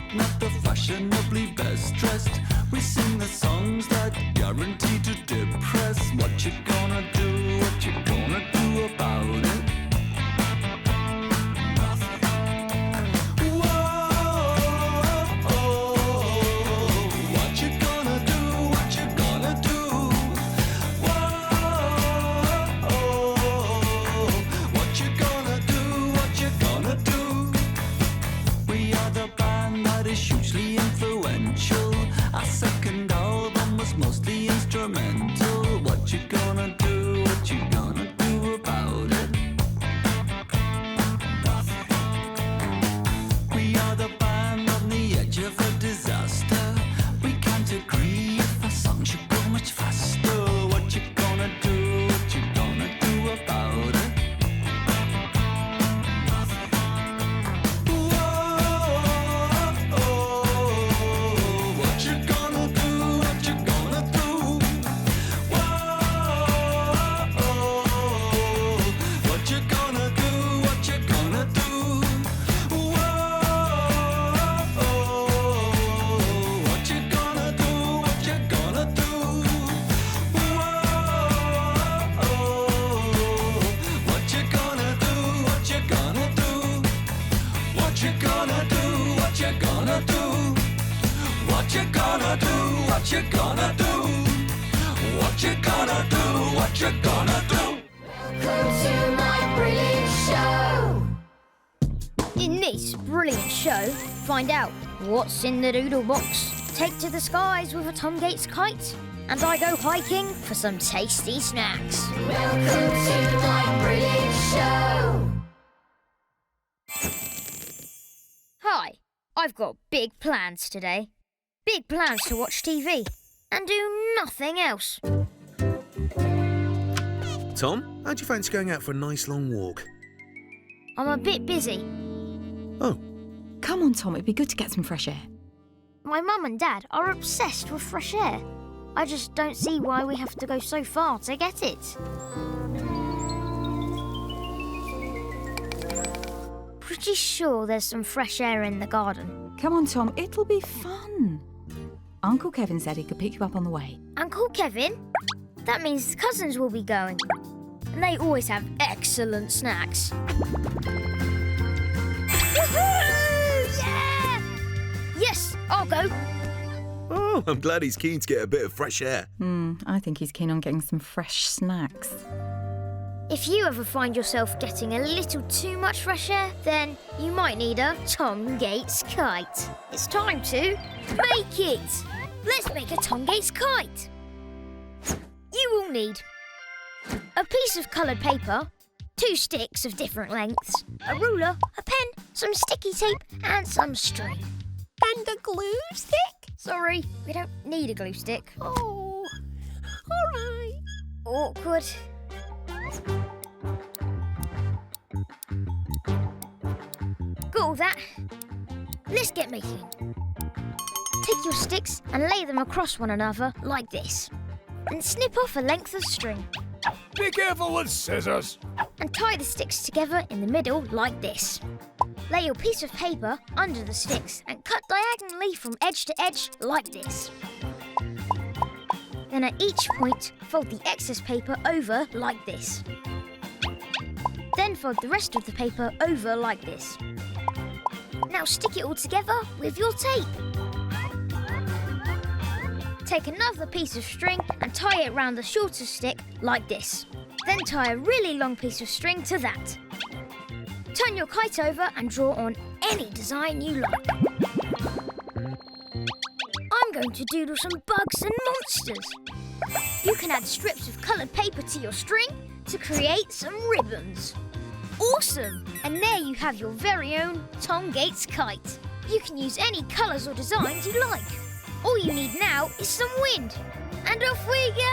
What you gonna do? What you gonna do? What you gonna do? What you gonna do? Welcome to my brilliant show. In this brilliant show, find out what's in the doodle box, take to the skies with a Tom Gates kite, and I go hiking for some tasty snacks. Welcome to my brilliant show. Hi, I've got big plans today. Big plans to watch TV and do nothing else. Tom, how'd you fancy going out for a nice long walk? I'm a bit busy. Oh. Come on, Tom, it'd be good to get some fresh air. My mum and dad are obsessed with fresh air. I just don't see why we have to go so far to get it. Pretty sure there's some fresh air in the garden. Come on, Tom, it'll be fun. Uncle Kevin said he could pick you up on the way. Uncle Kevin? That means cousins will be going. And they always have excellent snacks. Woohoo! Yeah! Yes, I'll go. Oh, I'm glad he's keen to get a bit of fresh air. I think he's keen on getting some fresh snacks. If you ever find yourself getting a little too much fresh air, then you might need a Tom Gates kite. It's time to make it. Let's make a Tom Gates kite. You will need a piece of coloured paper, 2 sticks of different lengths, a ruler, a pen, some sticky tape and some string. And a glue stick? Sorry, we don't need a glue stick. Oh, all right. Awkward. Got all that? Let's get making. Take your sticks and lay them across one another like this. And snip off a length of string. Be careful with scissors. And tie the sticks together in the middle like this. Lay your piece of paper under the sticks and cut diagonally from edge to edge like this. Then at each point, fold the excess paper over like this. Then fold the rest of the paper over like this. Now stick it all together with your tape. Take another piece of string and tie it round the shorter stick like this. Then tie a really long piece of string to that. Turn your kite over and draw on any design you like. I'm going to doodle some bugs and monsters. You can add strips of coloured paper to your string to create some ribbons. Awesome! And there you have your very own Tom Gates kite. You can use any colours or designs you like. All you need now is some wind. And off we go!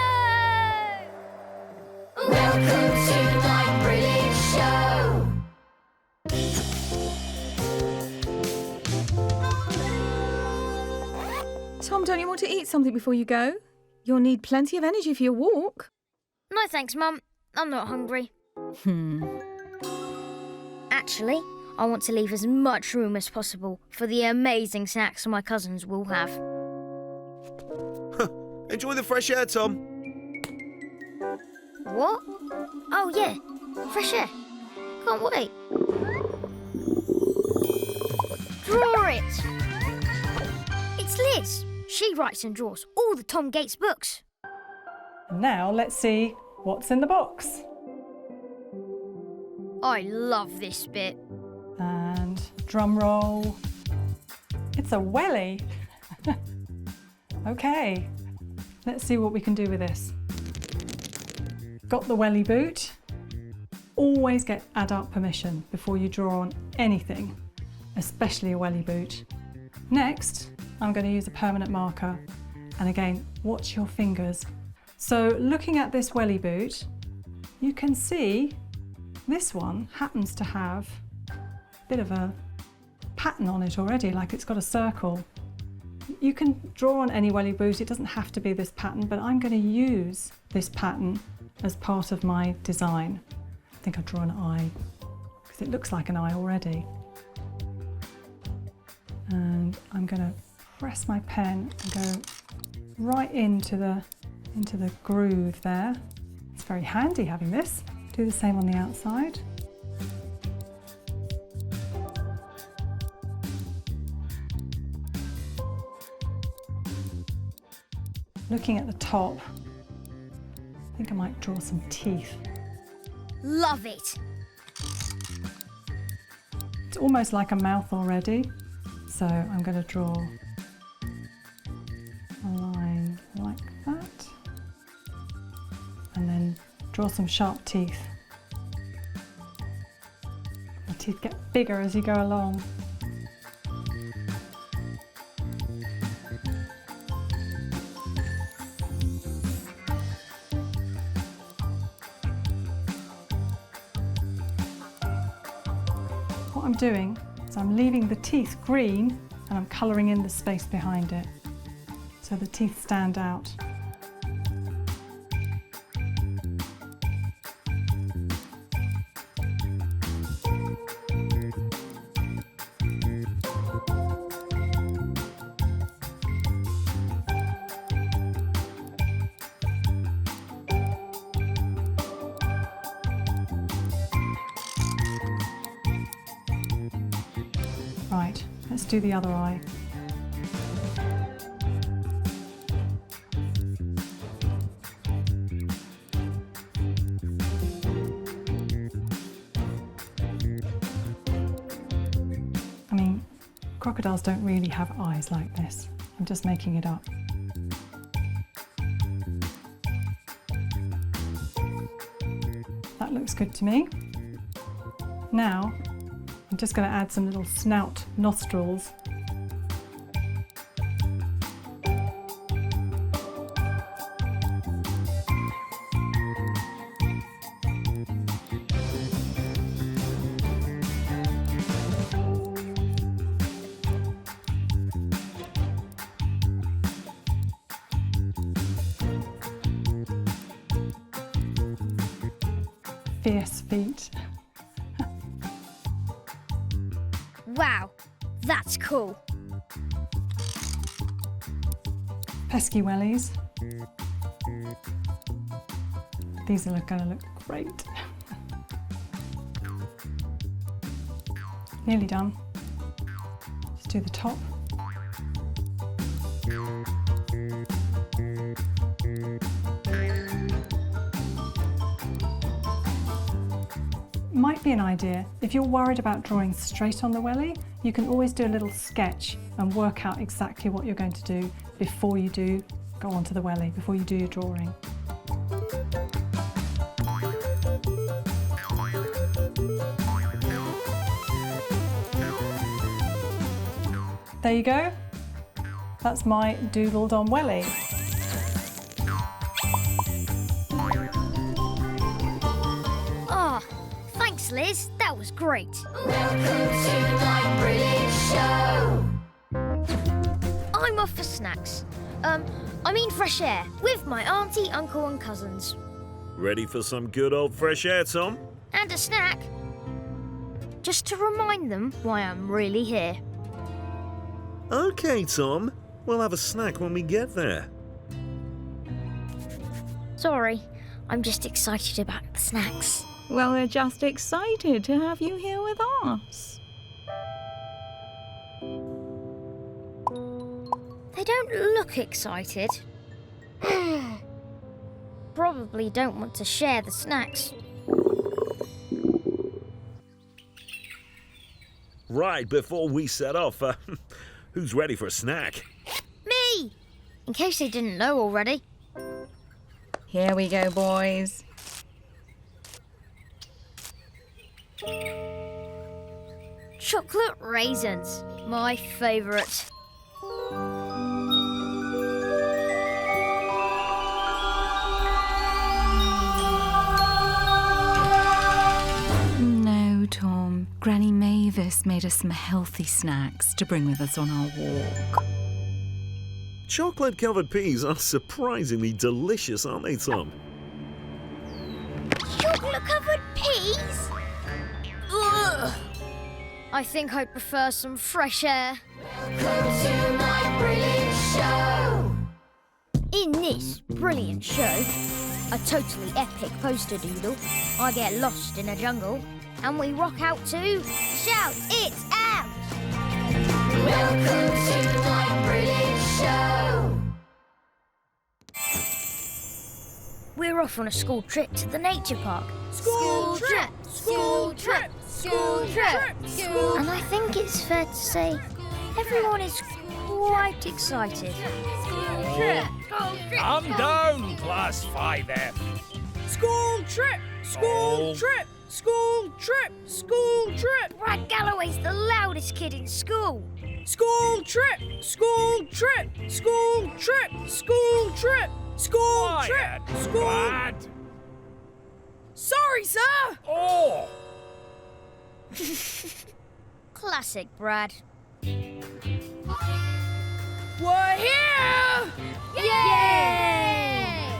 Welcome to my brilliant show. Tom, don't you want to eat something before you go? You'll need plenty of energy for your walk. No thanks, Mum. I'm not hungry. Actually, I want to leave as much room as possible for the amazing snacks my cousins will have. Enjoy the fresh air, Tom. What? Oh, yeah. Fresh air. Can't wait. Draw it. It's Liz. She writes and draws all the Tom Gates books. Now let's see what's in the box. I love this bit. And drum roll. It's a wellie. Okay, let's see what we can do with this. Got the wellie boot. Always get adult permission before you draw on anything, especially a wellie boot. Next, I'm going to use a permanent marker. And again, watch your fingers. So looking at this wellie boot, you can see this one happens to have a bit of a pattern on it already, like it's got a circle. You can draw on any wellie boot, it doesn't have to be this pattern, but I'm going to use this pattern as part of my design. I think I'll draw an eye, because it looks like an eye already. And I'm going to press my pen and go right into the groove there. It's very handy having this. Do the same on the outside. Looking at the top, I think I might draw some teeth. Love it. It's almost like a mouth already, so I'm going to draw a line like that, and then draw some sharp teeth. The teeth get bigger as you go along. What I'm doing is I'm leaving the teeth green and I'm colouring in the space behind it so the teeth stand out. Right, let's do the other eye. I mean, crocodiles don't really have eyes like this. I'm just making it up. That looks good to me. Now, I'm just going to add some little snout nostrils. Fierce feet. Wow, that's cool. Pesky wellies. These are going to look great. Nearly done. Let's do the top. Might be an idea, if you're worried about drawing straight on the welly, you can always do a little sketch and work out exactly what you're going to do before you do go onto the welly, before you do your drawing. There you go. That's my doodled on welly. Ah, thanks Liz, that was great. Welcome to my brilliant show. I'm off for snacks. I mean fresh air, with my auntie, uncle and cousins. Ready for some good old fresh air, Tom? And a snack. Just to remind them why I'm really here. OK, Tom. We'll have a snack when we get there. Sorry, I'm just excited about the snacks. Well, we're just excited to have you here with us. They don't look excited. Probably don't want to share the snacks. Right, before we set off, who's ready for a snack? Me! In case they didn't know already. Here we go, boys. Chocolate raisins, my favourite. No, Tom. Granny Mavis made us some healthy snacks to bring with us on our walk. Chocolate-covered peas are surprisingly delicious, aren't they, Tom? Chocolate-covered peas? Ugh. I think I'd prefer some fresh air. Welcome to my brilliant show. In this brilliant show, a totally epic poster doodle, I get lost in a jungle and we rock out to Shout It Out! Welcome to my brilliant show. We're off on a school trip to the nature park. School trip! School trip! School trip! School. And I think it's fair to say everyone is quite excited. School trip! Calm down, Class 5F. School trip! School trip! School trip! School trip! Brad Galloway's the loudest kid in school. School trip! School trip! School trip! School trip! School trip! School. Brad. Sorry, sir. Oh. Classic Brad. We're here! Yay!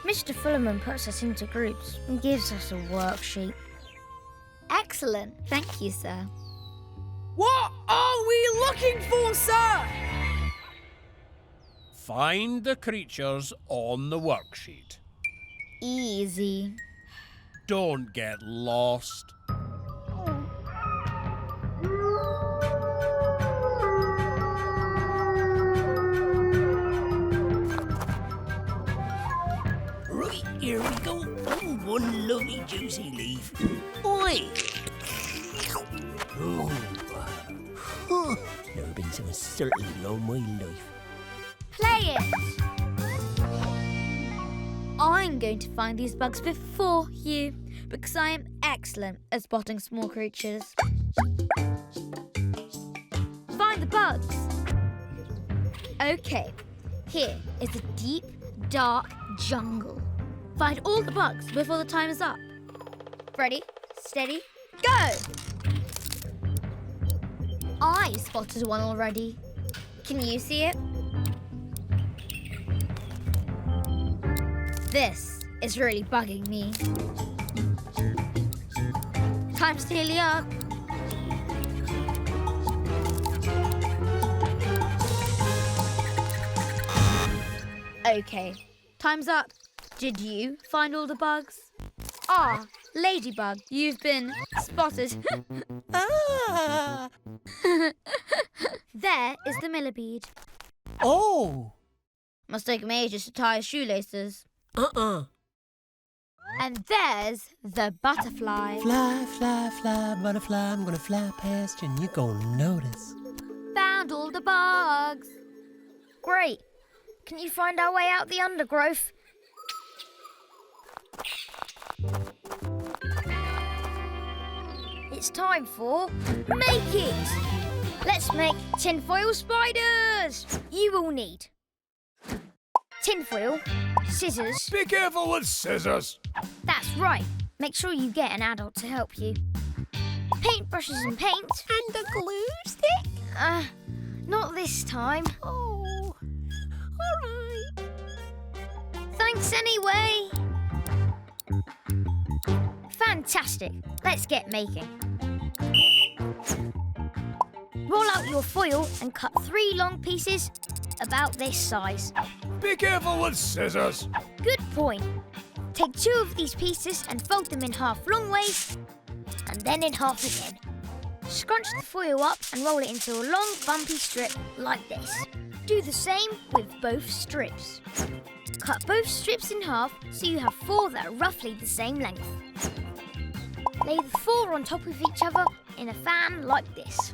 Mr Fullerman puts us into groups and gives us a worksheet. Excellent. Thank you, sir. What are we looking for, sir? Find the creatures on the worksheet. Easy. Don't get lost. Right, here we go. Oh, one lovely juicy leaf. Oi! Oh, never been so uncertain in all my life. Play it! I'm going to find these bugs before you, because I am excellent at spotting small creatures. Find the bugs. Okay, here is a deep, dark jungle. Find all the bugs before the time is up. Ready, steady, go! I spotted one already. Can you see it? This is really bugging me. Time to tally up. Okay, time's up. Did you find all the bugs? Ah, ladybug, you've been spotted. Ah! There is the millipede. Oh! Must take me ages to tie his shoelaces. And there's the butterfly. Fly, fly, fly, butterfly, I'm gonna fly past you and you're gonna notice. Found all the bugs. Great. Can you find our way out the undergrowth? It's time for Make It! Let's make tinfoil spiders! You will need tinfoil, scissors. Be careful with scissors. That's right. Make sure you get an adult to help you. Paintbrushes and paint. And a glue stick? Not this time. Oh, all right. Thanks anyway. Fantastic. Let's get making. Roll out your foil and cut 3 long pieces about this size. Be careful with scissors. Good point. Take 2 of these pieces and fold them in half long ways, and then in half again. Scrunch the foil up and roll it into a long bumpy strip like this. Do the same with both strips. Cut both strips in half so you have 4 that are roughly the same length. Lay the 4 on top of each other in a fan like this.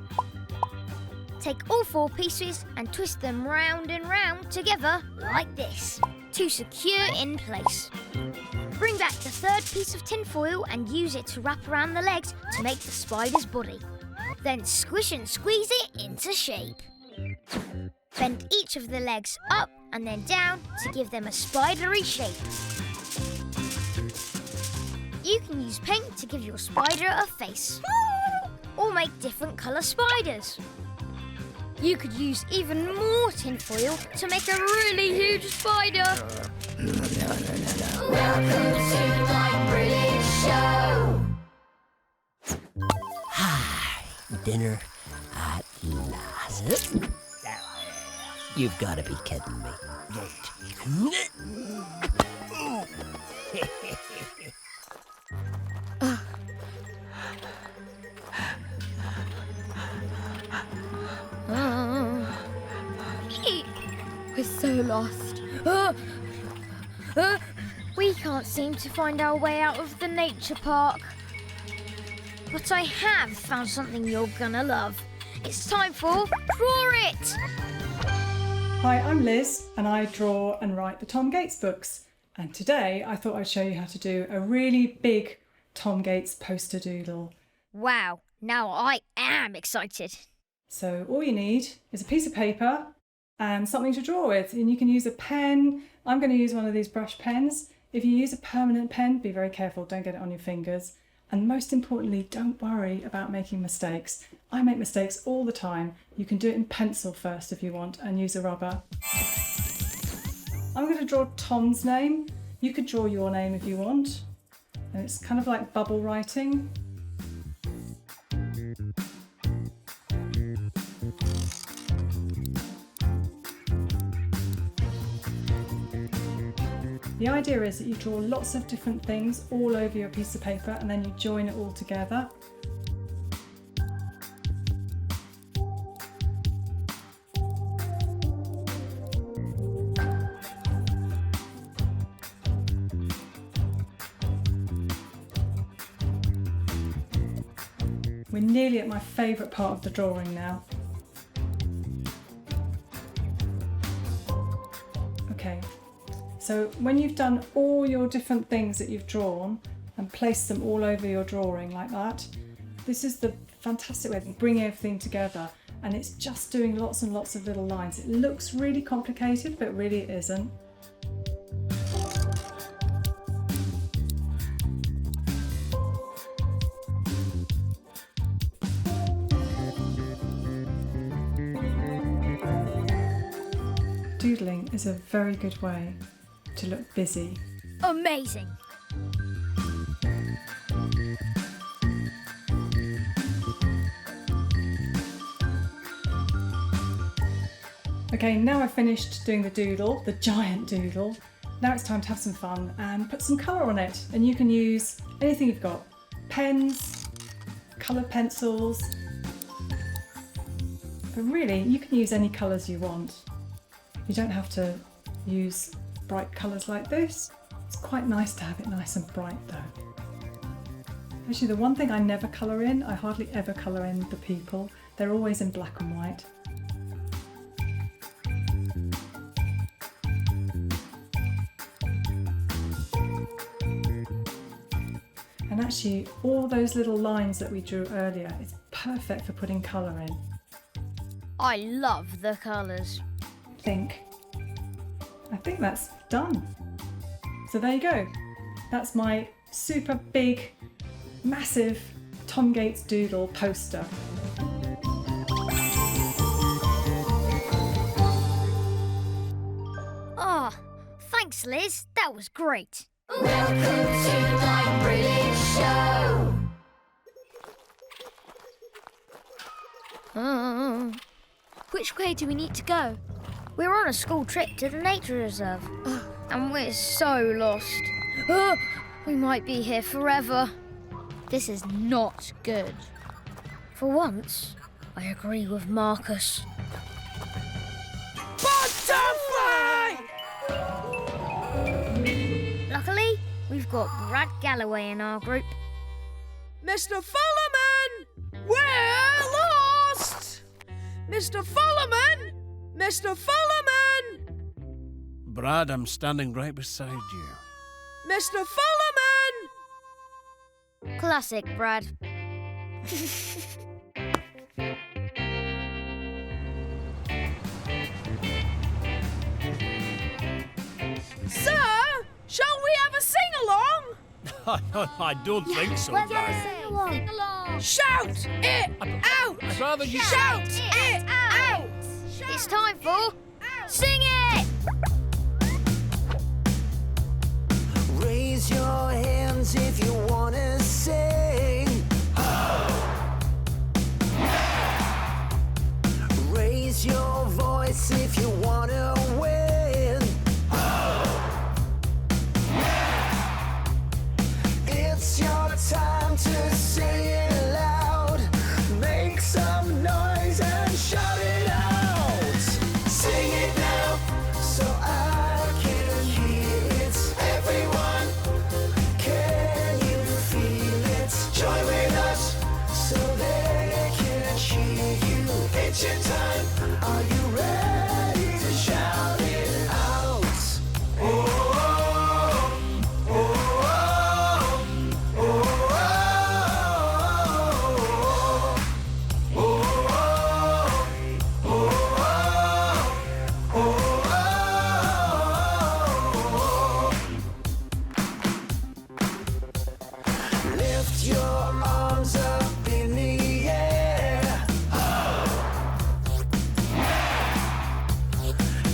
Take all 4 pieces and twist them round and round together like this to secure in place. Bring back the 3rd piece of tinfoil and use it to wrap around the legs to make the spider's body. Then squish and squeeze it into shape. Bend each of the legs up and then down to give them a spidery shape. You can use paint to give your spider a face, or make different colour spiders. You could use even more tinfoil to make a really huge spider. Welcome to my British show. Hi, dinner at last. You've got to be kidding me. We're so lost. can't seem to find our way out of the nature park. But I have found something you're gonna love. It's time for Draw It! Hi, I'm Liz and I draw and write the Tom Gates books. And today I thought I'd show you how to do a really big Tom Gates poster doodle. Wow, now I am excited. So all you need is a piece of paper and something to draw with. And you can use a pen. I'm going to use one of these brush pens. If you use a permanent pen, be very careful, don't get it on your fingers. And most importantly, don't worry about making mistakes. I make mistakes all the time. You can do it in pencil first if you want and use a rubber. I'm going to draw Tom's name. You could draw your name if you want. And it's kind of like bubble writing. The idea is that you draw lots of different things all over your piece of paper and then you join it all together. We're nearly at my favourite part of the drawing now. Okay. So when you've done all your different things that you've drawn and placed them all over your drawing like that, this is the fantastic way to bring everything together, and it's just doing lots and lots of little lines. It looks really complicated, but really it isn't. Doodling is a very good way to look busy. Amazing! Okay, now I've finished doing the doodle, the giant doodle. Now it's time to have some fun and put some colour on it. And you can use anything you've got. Pens, coloured pencils. But really, you can use any colours you want. You don't have to use bright colours like this. It's quite nice to have it nice and bright though. Actually, the one thing I never colour in, I hardly ever colour in the people. They're always in black and white. And actually, all those little lines that we drew earlier, it's perfect for putting colour in. I love the colours. I think that's done. So there you go. That's my super big, massive Tom Gates doodle poster. Ah, thanks Liz, that was great. Welcome to my brilliant show. Which way do we need to go? We're on a school trip to the nature reserve, and we're so lost. We might be here forever. This is not good. For once, I agree with Marcus. Butterfly! Luckily, we've got Brad Galloway in our group. Mr Fullerman! We're lost! Mr Fullerman! Mr Fullerman! Brad, I'm standing right beside you. Mr Fullerman! Classic, Brad. Sir, shall we have a sing-along? I don't think so, Let's Brad. sing along. Shout it out! I'd rather you Shout it out! It's time for Sing It! Raise your hands if you wanna sing. Raise your voice if you wanna win. It's your time to say it loud. Make some noise and shout it out. Sing it now so I can hear it. Everyone It's your time. Are you ready to shout it out? Oh, oh, oh, oh, oh, oh, oh, oh, oh. Lift your arms up in the air.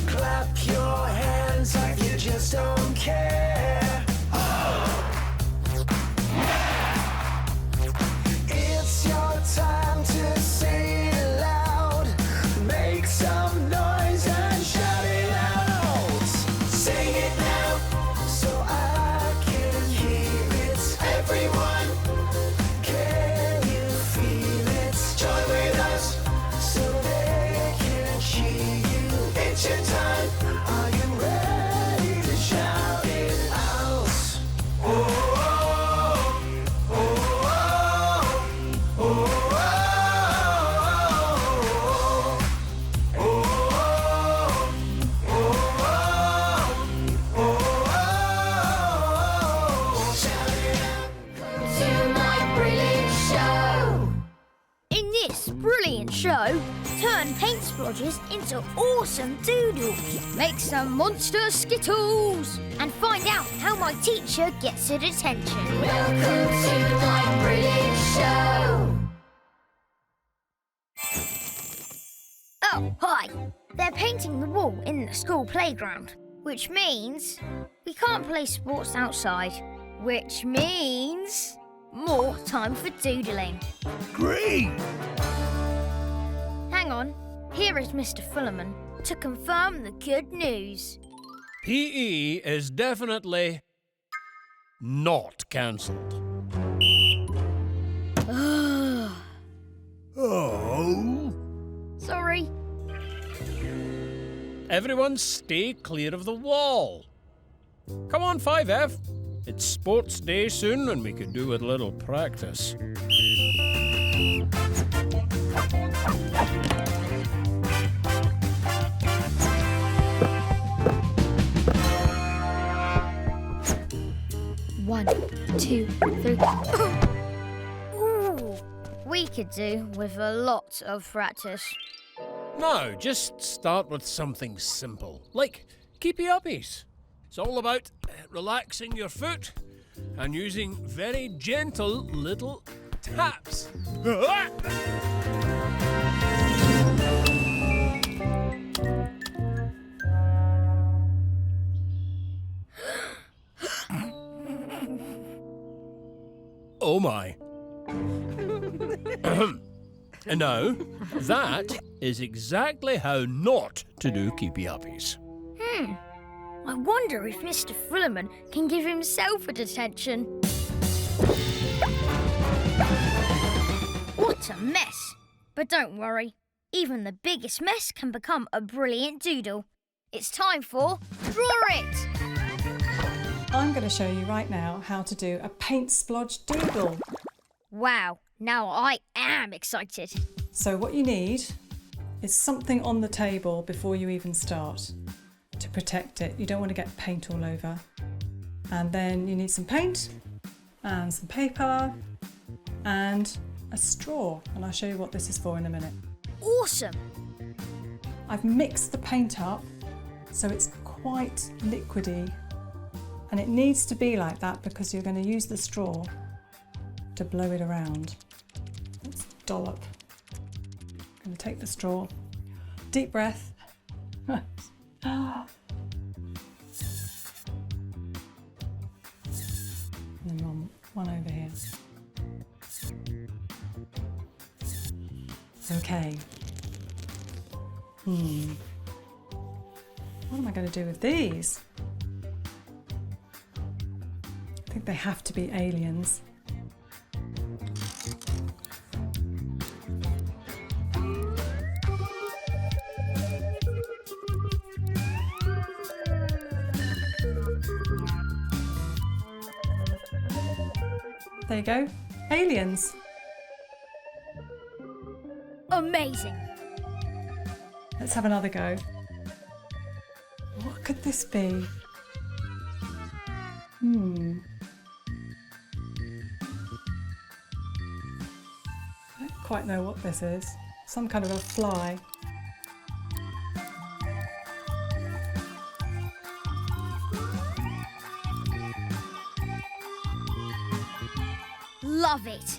Clap your hands like you just don't care. It's your time to say it loud. Make some noise and shout it out. Sing it now so I can hear it. Everyone, can you feel it? Join with us so they can cheer you. It's your time. Are you ready to shout it out? Oh, oh, oh, oh, oh, To my brilliant show. In this brilliant show, turn paint splodges into awesome doodles. Make some monster skittles. And find out how my teacher gets her attention. Welcome to my brilliant show. Oh, hi. They're painting the wall in the school playground, which means we can't play sports outside, which means more time for doodling. Great! Hang on, here is Mr Fullerman to confirm the good news. PE is definitely not cancelled. Oh. Sorry. Everyone stay clear of the wall. Come on, 5F. It's sports day soon and we could do with a little practice. One, 2, 3. Ooh, we could do with a lot of practice. No, just start with something simple, like keepy-uppies. It's all about relaxing your foot and using very gentle little taps. Oh my. No, that is exactly how not to do keepy-uppies. I wonder if Mr Fullerman can give himself a detention. What a mess! But don't worry, even the biggest mess can become a brilliant doodle. It's time for Draw It! I'm going to show you right now how to do a paint splodge doodle. Wow, now I am excited. So what you need is something on the table before you even start to protect it. You don't want to get paint all over. And then you need some paint and some paper and a straw. And I'll show you what this is for in a minute. Awesome! I've mixed the paint up so it's quite liquidy. And it needs to be like that because you're going to use the straw to blow it around. Let's dollop. I'm going to take the straw. Deep breath. And then one over here. Okay. What am I going to do with these? I think they have to be aliens. There you go. Aliens. Amazing! Let's have another go. What could this be? I don't quite know what this is. Some kind of a fly. Love it.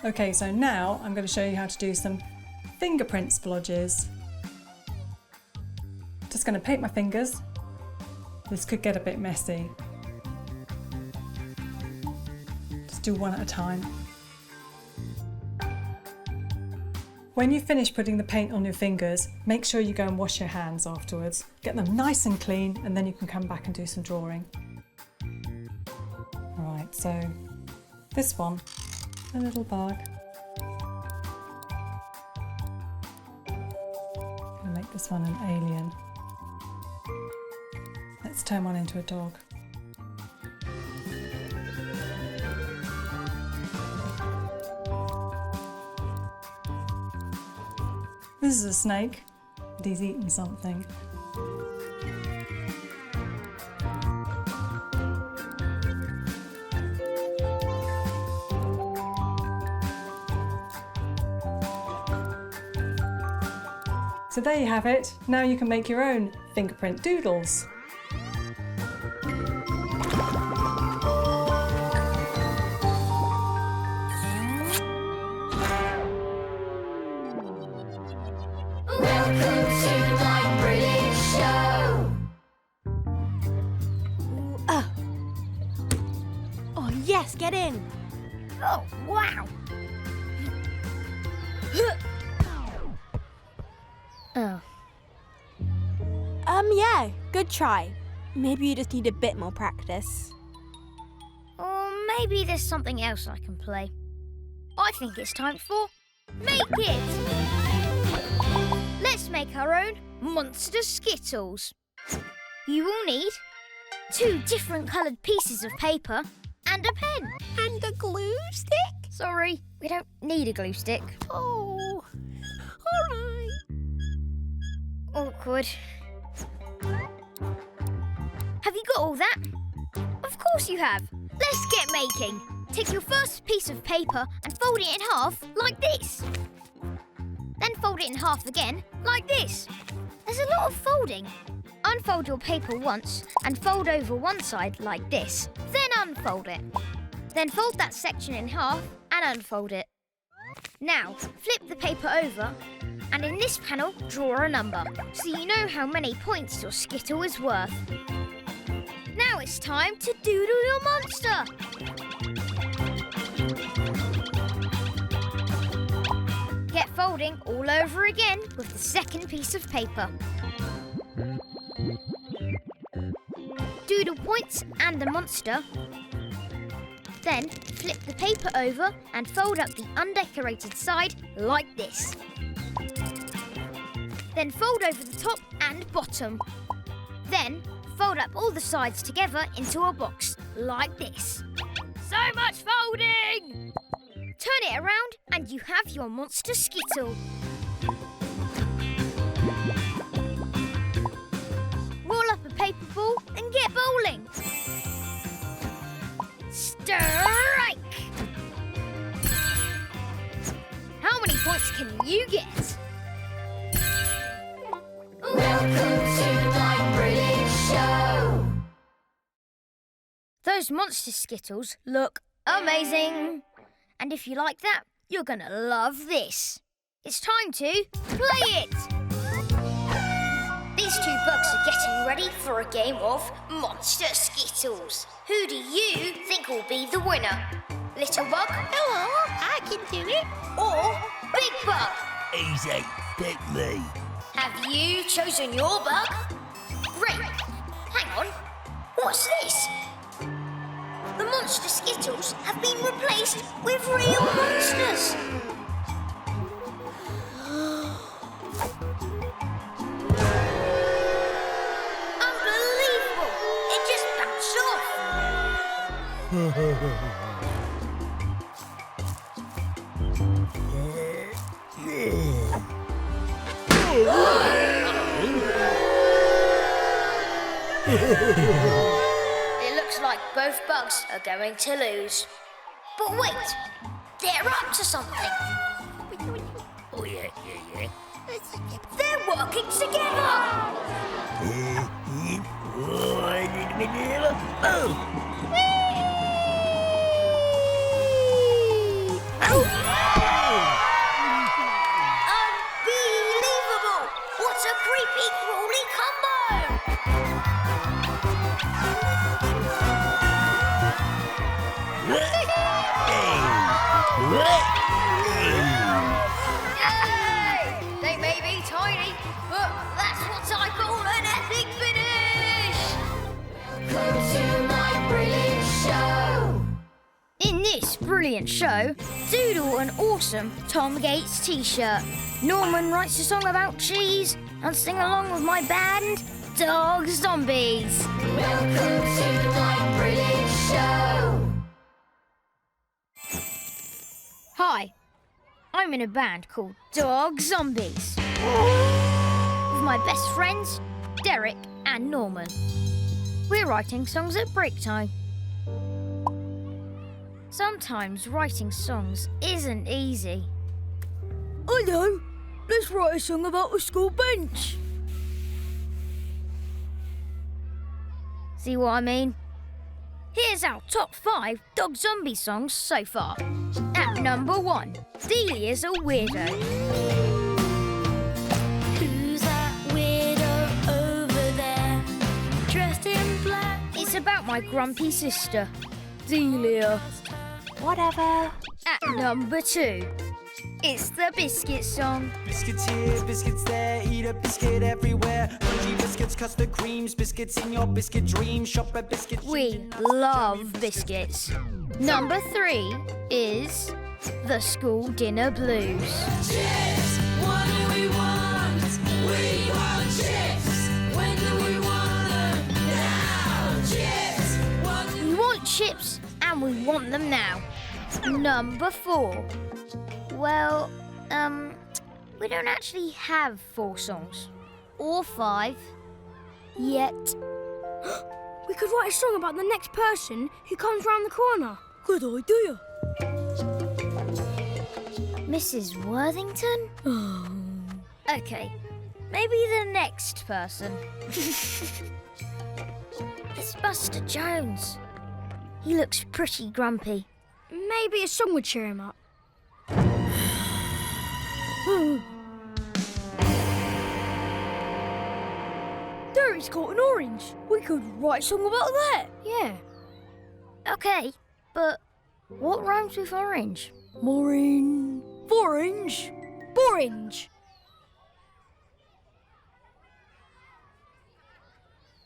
Okay, so now I'm going to show you how to do some fingerprint splodges. Just going to paint my fingers. This could get a bit messy. Just do one at a time. When you finish putting the paint on your fingers, make sure you go and wash your hands afterwards. Get them nice and clean, and then you can come back and do some drawing. Right, so this one, a little bug. I'm gonna make this one an alien. Let's turn one into a dog. This is a snake, and he's eating something. So there you have it. Now you can make your own fingerprint doodles. Welcome to my brilliant show. Oh yes, get in. Oh, wow. Oh. Yeah, good try. Maybe you just need a bit more practice. Or maybe there's something else I can play. I think it's time for Make It! Let's make our own monster skittles. You will need 2 different coloured pieces of paper and a pen. And a glue stick? Sorry, we don't need a glue stick. Oh, all right. Awkward. Have you got all that? Of course you have. Let's get making. Take your first piece of paper and fold it in half like this. Then fold it in half again like this. There's a lot of folding. Unfold your paper once and fold over one side like this. Then unfold it. Then fold that section in half and unfold it. Now, flip the paper over and in this panel, draw a number so you know how many points your skittle is worth. Now it's time to doodle your monster. Get folding all over again with the second piece of paper. Doodle points and the monster. Then flip the paper over and fold up the undecorated side like this. Then fold over the top and bottom. Then fold up all the sides together into a box like this. So much folding! Turn it around and you have your monster skittle. Roll up a paper ball and get bowling. Strike! How many points can you get? Welcome to my brilliant show. Those monster skittles look amazing. And if you like that, you're gonna love this. It's time to play it! These 2 bugs are getting ready for a game of Monster Skittles. Who do you think will be the winner? Little Bug? Hello, I can do it. Or Big Bug? Easy, pick me. Have you chosen your bug? Great. Hang on. What's this? The Monster Skittles have been replaced with real monsters. Unbelievable! It just bounced off. It looks like both bugs are going to lose. But wait, they're up to something. Oh, yeah. They're working together. Unbelievable! What a creepy, crawly combo! Yay! They may be tiny, but that's what I call an epic finish! Welcome to my brilliant show! In this brilliant show, doodle an awesome Tom Gates t-shirt. Norman writes a song about cheese and sing along with my band, Dog Zombies. Welcome to my brilliant show! Hi, I'm in a band called Dog Zombies with my best friends, Derek and Norman. We're writing songs at break time. Sometimes writing songs isn't easy. I know. Let's write a song about a school bench. See what I mean? Here's our top 5 Dog Zombie songs so far. At number 1, Delia's a Weirdo. Who's that weirdo over there, dressed in black? It's about my grumpy sister, Delia. Whatever. At number 2, it's the Biscuit song. Biscuits here, biscuits there, eat a biscuit everywhere. Crunchy biscuits, custard creams, biscuits in your biscuit dreams. Shop at biscuit. We love biscuits. Number 3 is the School Dinner Blues. Chips, what do we want? We want chips. When do we want them? Now. Chips. We want chips and we want them now. Number 4. Well, we don't actually have 4 songs. Or 5. Yet. We could write a song about the next person who comes round the corner. Good idea. Mrs. Worthington? Okay, maybe the next person. It's Buster Jones. He looks pretty grumpy. Maybe a song would cheer him up. Derek's got an orange. We could write a song about that. Yeah. Okay, but what rhymes with orange? Maureen. Orange. Orange.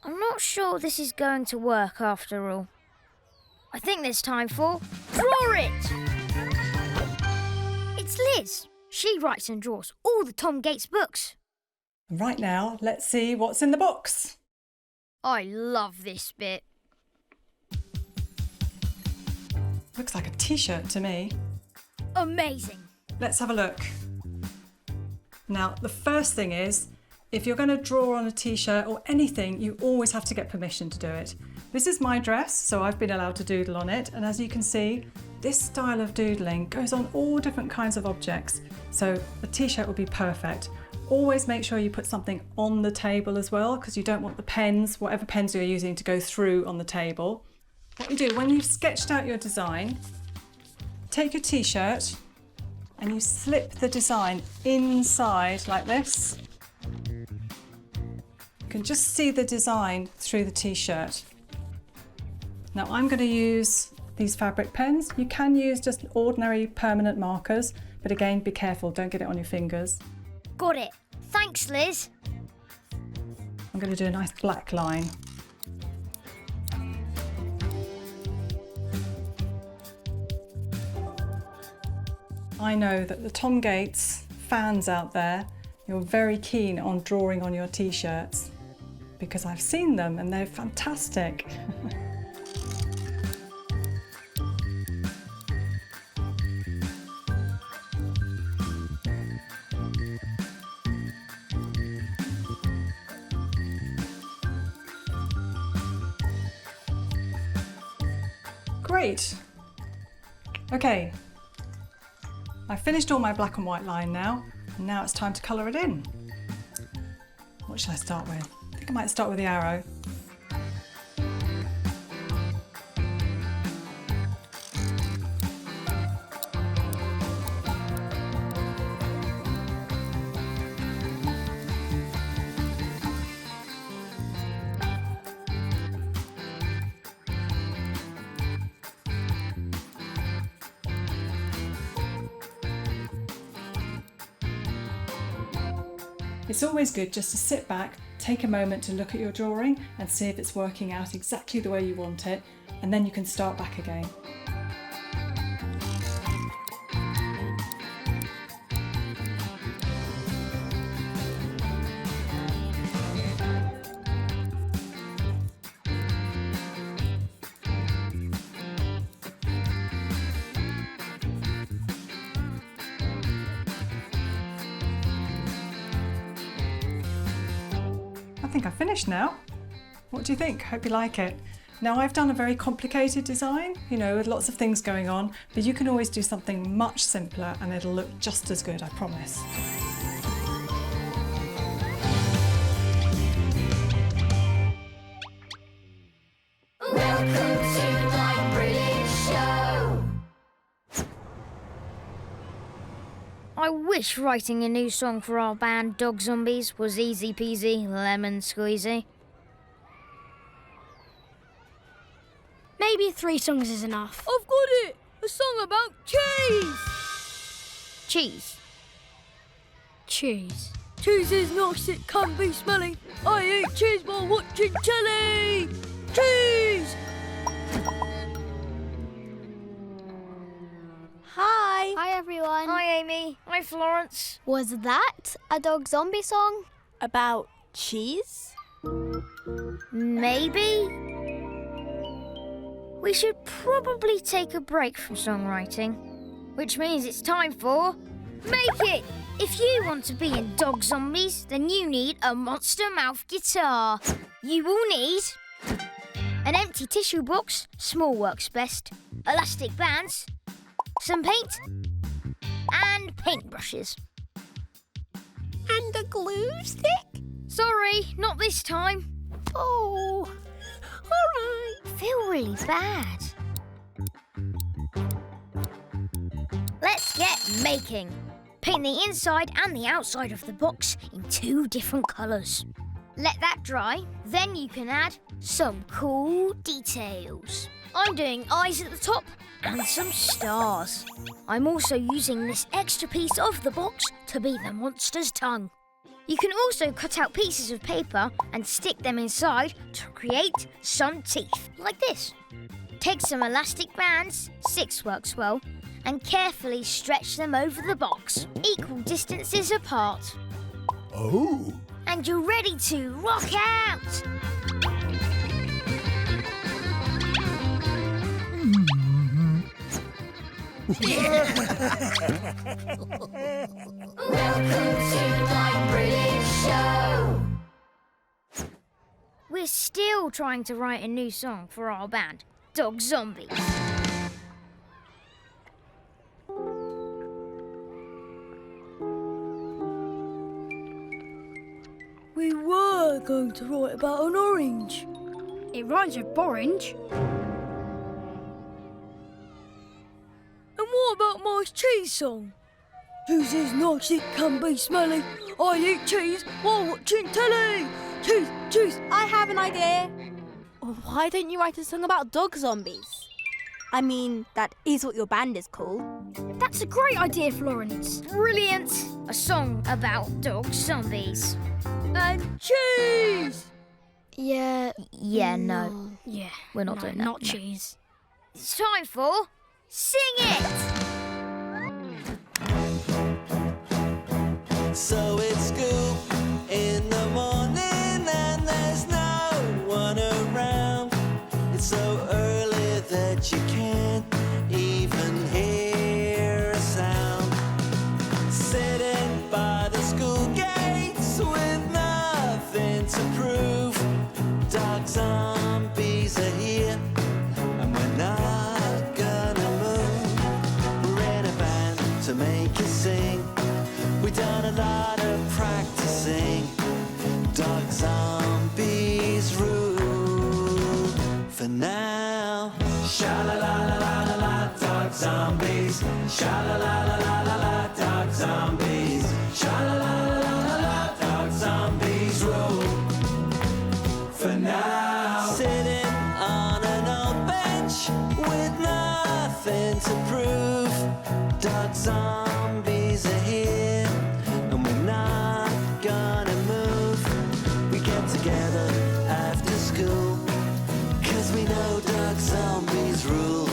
I'm not sure this is going to work after all. I think there's time for Draw It! It's Liz. She writes and draws all the Tom Gates books. Right now, let's see what's in the box. I love this bit. Looks like a t-shirt to me. Amazing. Let's have a look. Now, the first thing is, if you're going to draw on a t-shirt or anything, you always have to get permission to do it. This is my dress, so I've been allowed to doodle on it. And as you can see, this style of doodling goes on all different kinds of objects. So a t-shirt would be perfect. Always make sure you put something on the table as well, because you don't want the pens, whatever pens you're using, to go through on the table. What you do, when you've sketched out your design, take your t-shirt and you slip the design inside like this. You can just see the design through the t-shirt. Now I'm going to use these fabric pens. You can use just ordinary permanent markers, but again, be careful, don't get it on your fingers. Got it. Thanks, Liz. I'm going to do a nice black line. I know that the Tom Gates fans out there, you're very keen on drawing on your t-shirts because I've seen them and they're fantastic. Great. Okay. I've finished all my black and white line now, and now it's time to colour it in. What shall I start with? I think I might start with the arrow. It's always good just to sit back, take a moment to look at your drawing and see if it's working out exactly the way you want it, and then you can start back again. I think I've finished now. What do you think? Hope you like it. Now I've done a very complicated design, you know, with lots of things going on, but you can always do something much simpler and it'll look just as good, I promise. Welcome to my brilliant show. I wish writing a new song for our band Dog Zombies was easy peasy, lemon squeezy. Maybe 3 songs is enough. I've got it! A song about cheese! Cheese. Cheese. Cheese is nice, it can be smelly. I eat cheese while watching telly! Cheese! Hi. Hi everyone. Hi Amy. Hi Florence. Was that a dog zombie song? About cheese? Maybe? We should probably take a break from songwriting, which means it's time for Make It! If you want to be in Dog Zombies, then you need a monster mouth guitar. You will need an empty tissue box, small works best, elastic bands, some paint, and paintbrushes. And a glue stick? Sorry, not this time. Oh, all right. I feel really bad. Let's get making. Paint the inside and the outside of the box in 2 different colours. Let that dry, then you can add some cool details. I'm doing eyes at the top and some stars. I'm also using this extra piece of the box to be the monster's tongue. You can also cut out pieces of paper and stick them inside to create some teeth, like this. Take some elastic bands, 6 works well, and carefully stretch them over the box, equal distances apart. Oh! And you're ready to rock out! Welcome to my brilliant show. We're still trying to write a new song for our band, Dog Zombies. We were going to write about an orange. It rhymes with orange. And what about my cheese song? Cheese is nice, it can be smelly. I eat cheese while watching telly. Cheese, cheese. I have an idea. Why don't you write a song about dog zombies? I mean, that is what your band is called. That's a great idea, Florence. Brilliant! A song about dog zombies. And cheese! Yeah. Yeah, no. Yeah. We're not doing that. Not cheese. It's time for Sing It! So it's school in the morning and there's no one around. It's so early that you can't even hear a sound. Sitting by the school gates with nothing to prove. Dog zombies are here and we're not to make us sing. We've done a lot of practicing. Dog zombies rule for now. Sha-la-la-la-la-la-la, dog zombies. Sha-la-la-la-la-la-la, dog zombies. Sha-la-la-la-la-la, dog zombies rule for now. Sitting on an old bench with nothing to prove. Dog zombies are here, and we're not gonna move. We get together after school, 'cause we know dog zombies rule.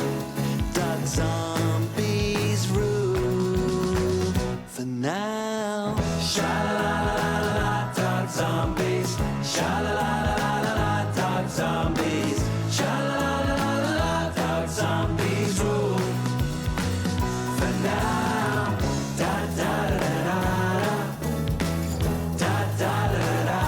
Dog zombies rule for now. Sha-la-la-la-la-la, dog zombies. Sha-la-la-la-la-la, dog zombies. Sha-la-la-la-la-la, dog zombies rule for now. Da-da-da-da-da. Da-da-da-da-da.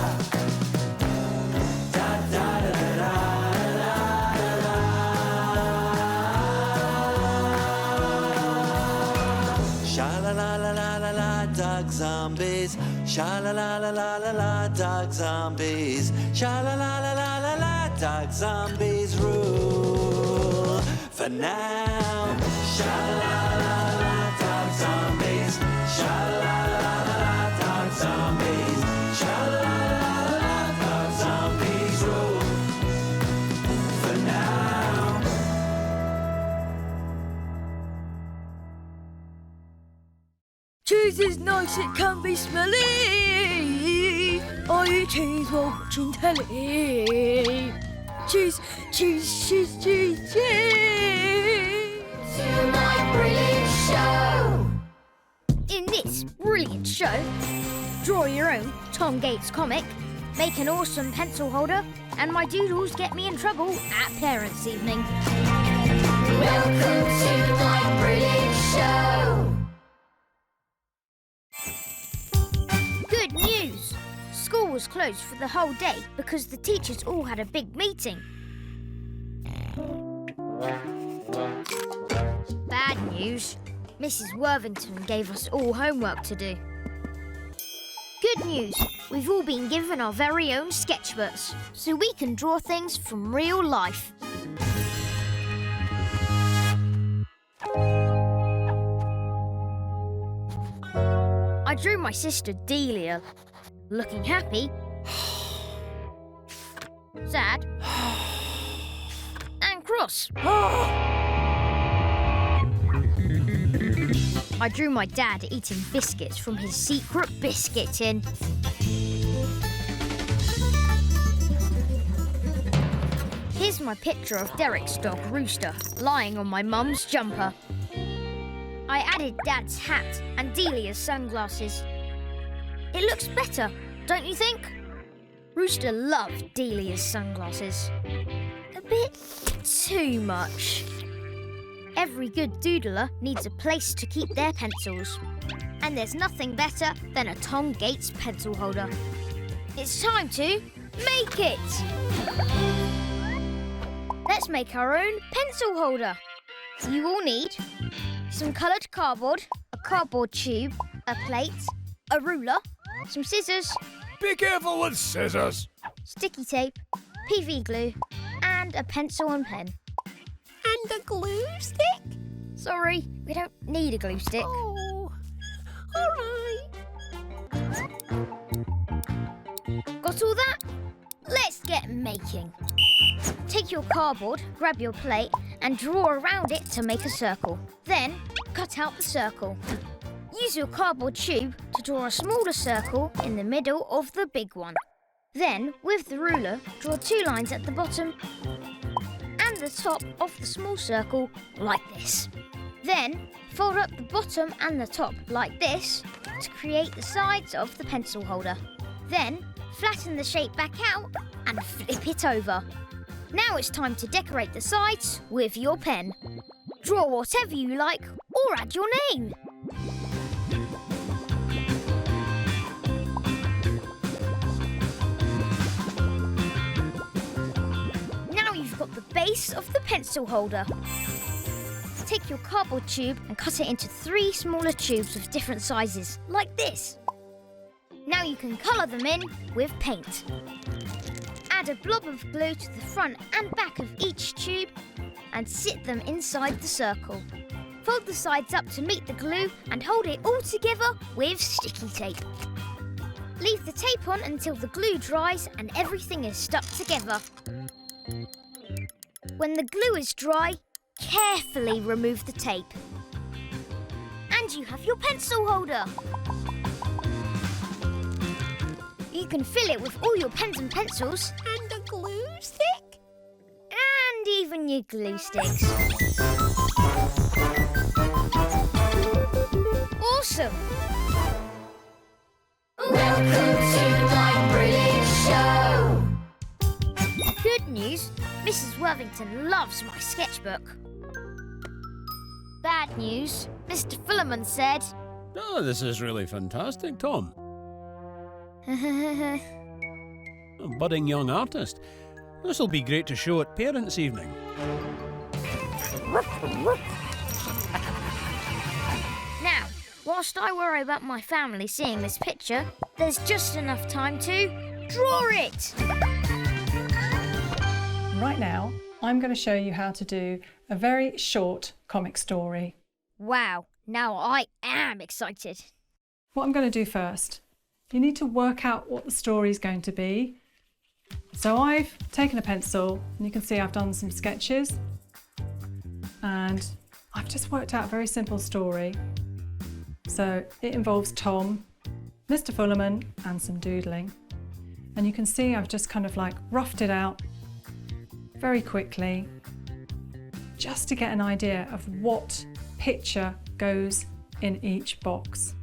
Sha-la-la-la-la-la-la, dog zombies. Sha-la-la-la-la-la-la, dog zombies. Sha-la-la-la-la-la-la, dog zombies rule for now. Sha-la-la-la-la, dog zombies. Sha-la-la-la-la-la, dog zombies. Sha-la-la-la-la-la, dog zombies rule for now. Cheese is nice, it can be smelly. I eat cheese while watching telly. Cheese, cheese, cheese, cheese, cheese. To my brilliant show. In this brilliant show, draw your own Tom Gates comic, make an awesome pencil holder, and my doodles get me in trouble at parents' evening. Welcome to my brilliant show. Good news! School was closed for the whole day because the teachers all had a big meeting. Bad news. Mrs. Worthington gave us all homework to do. Good news. We've all been given our very own sketchbooks, so we can draw things from real life. I drew my sister Delia, looking happy, sad, and cross. I drew my dad eating biscuits from his secret biscuit tin. Here's my picture of Derek's dog, Rooster, lying on my mum's jumper. I added Dad's hat and Delia's sunglasses. It looks better, don't you think? Rooster loved Delia's sunglasses. A bit too much. Every good doodler needs a place to keep their pencils. And there's nothing better than a Tom Gates pencil holder. It's time to make it! Let's make our own pencil holder. You will need some coloured cardboard, a cardboard tube, a plate, a ruler, some scissors. Be careful with scissors. Sticky tape, PV glue, and a pencil and pen. And a glue stick? Sorry, we don't need a glue stick. Oh, all right. Got all that? Let's get making. Take your cardboard, grab your plate, and draw around it to make a circle. Then, cut out the circle. Use your cardboard tube to draw a smaller circle in the middle of the big one. Then, with the ruler, draw 2 lines at the bottom and the top of the small circle like this. Then, fold up the bottom and the top like this to create the sides of the pencil holder. Then, flatten the shape back out and flip it over. Now it's time to decorate the sides with your pen. Draw whatever you like or add your name. Now you've got the base of the pencil holder. Take your cardboard tube and cut it into 3 smaller tubes with different sizes, like this. Now you can colour them in with paint. Add a blob of glue to the front and back of each tube and sit them inside the circle. Fold the sides up to meet the glue and hold it all together with sticky tape. Leave the tape on until the glue dries and everything is stuck together. When the glue is dry, carefully remove the tape. And you have your pencil holder. You can fill it with all your pens and pencils. And a glue stick. And even your glue sticks. Awesome! Welcome to my brilliant show! Good news, Mrs. Worthington loves my sketchbook. Bad news, Mr. Fullerman said... Oh, this is really fantastic, Tom. A budding young artist. This'll be great to show at Parents' Evening. Now, whilst I worry about my family seeing this picture, there's just enough time to draw it! Right now, I'm going to show you how to do a very short comic story. Wow, now I am excited. What I'm going to do first, you need to work out what the story is going to be. So I've taken a pencil and you can see I've done some sketches and I've just worked out a very simple story. So it involves Tom, Mr. Fullerman and some doodling. And you can see I've just kind of like roughed it out very quickly just to get an idea of what picture goes in each box.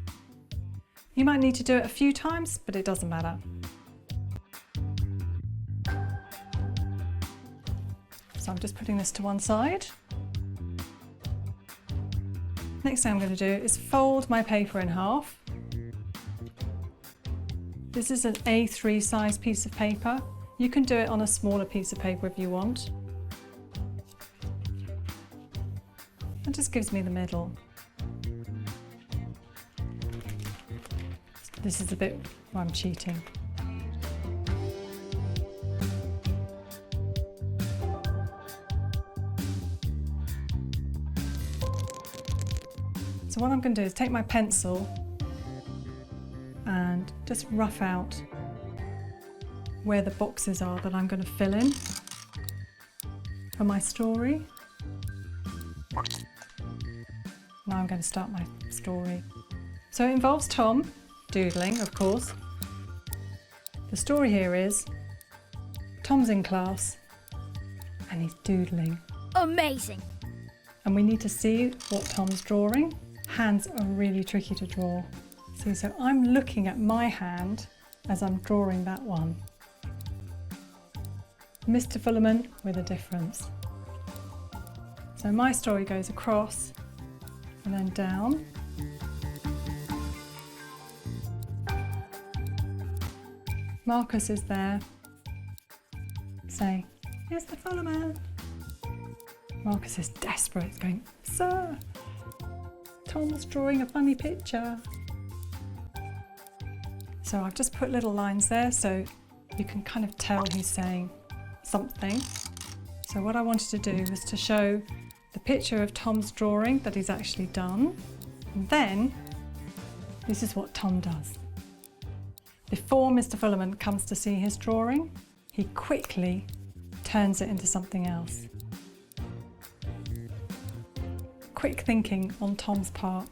You might need to do it a few times, but it doesn't matter. So I'm just putting this to one side. Next thing I'm going to do is fold my paper in half. This is an A3 size piece of paper. You can do it on a smaller piece of paper if you want. That just gives me the middle. This is the bit where I'm cheating. So what I'm going to do is take my pencil and just rough out where the boxes are that I'm going to fill in for my story. Now I'm going to start my story. So it involves Tom doodling, of course. The story here is Tom's in class and he's doodling. Amazing! And we need to see what Tom's drawing. Hands are really tricky to draw. See, so I'm looking at my hand as I'm drawing that one. Mr. Fullerman with a difference. So my story goes across and then down. Marcus is there. Say, Mr. Fullerman. Marcus is desperate. He's going, Sir, Tom's drawing a funny picture. So I've just put little lines there so you can kind of tell he's saying something. So what I wanted to do was to show the picture of Tom's drawing that he's actually done. And then this is what Tom does. Before Mr. Fullerman comes to see his drawing, he quickly turns it into something else. Quick thinking on Tom's part.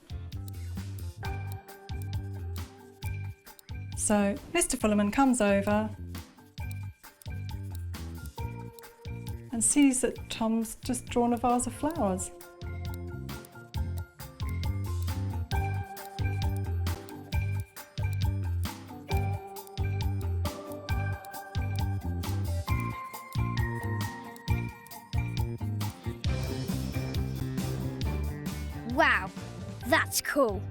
So Mr. Fullerman comes over and sees that Tom's just drawn a vase of flowers. Wow, that's cool.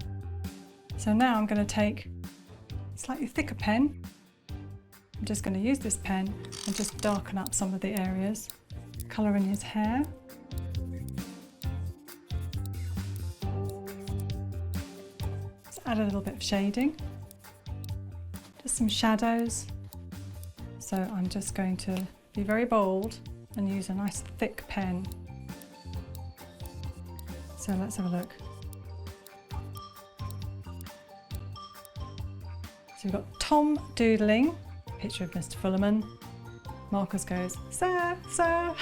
So now I'm going to take a slightly thicker pen. I'm just going to use this pen and just darken up some of the areas. Colour in his hair. Let's add a little bit of shading. Just some shadows. So I'm just going to be very bold and use a nice thick pen. So let's have a look. So we've got Tom doodling, picture of Mr Fullerman. Marcus goes, "Sir, sir."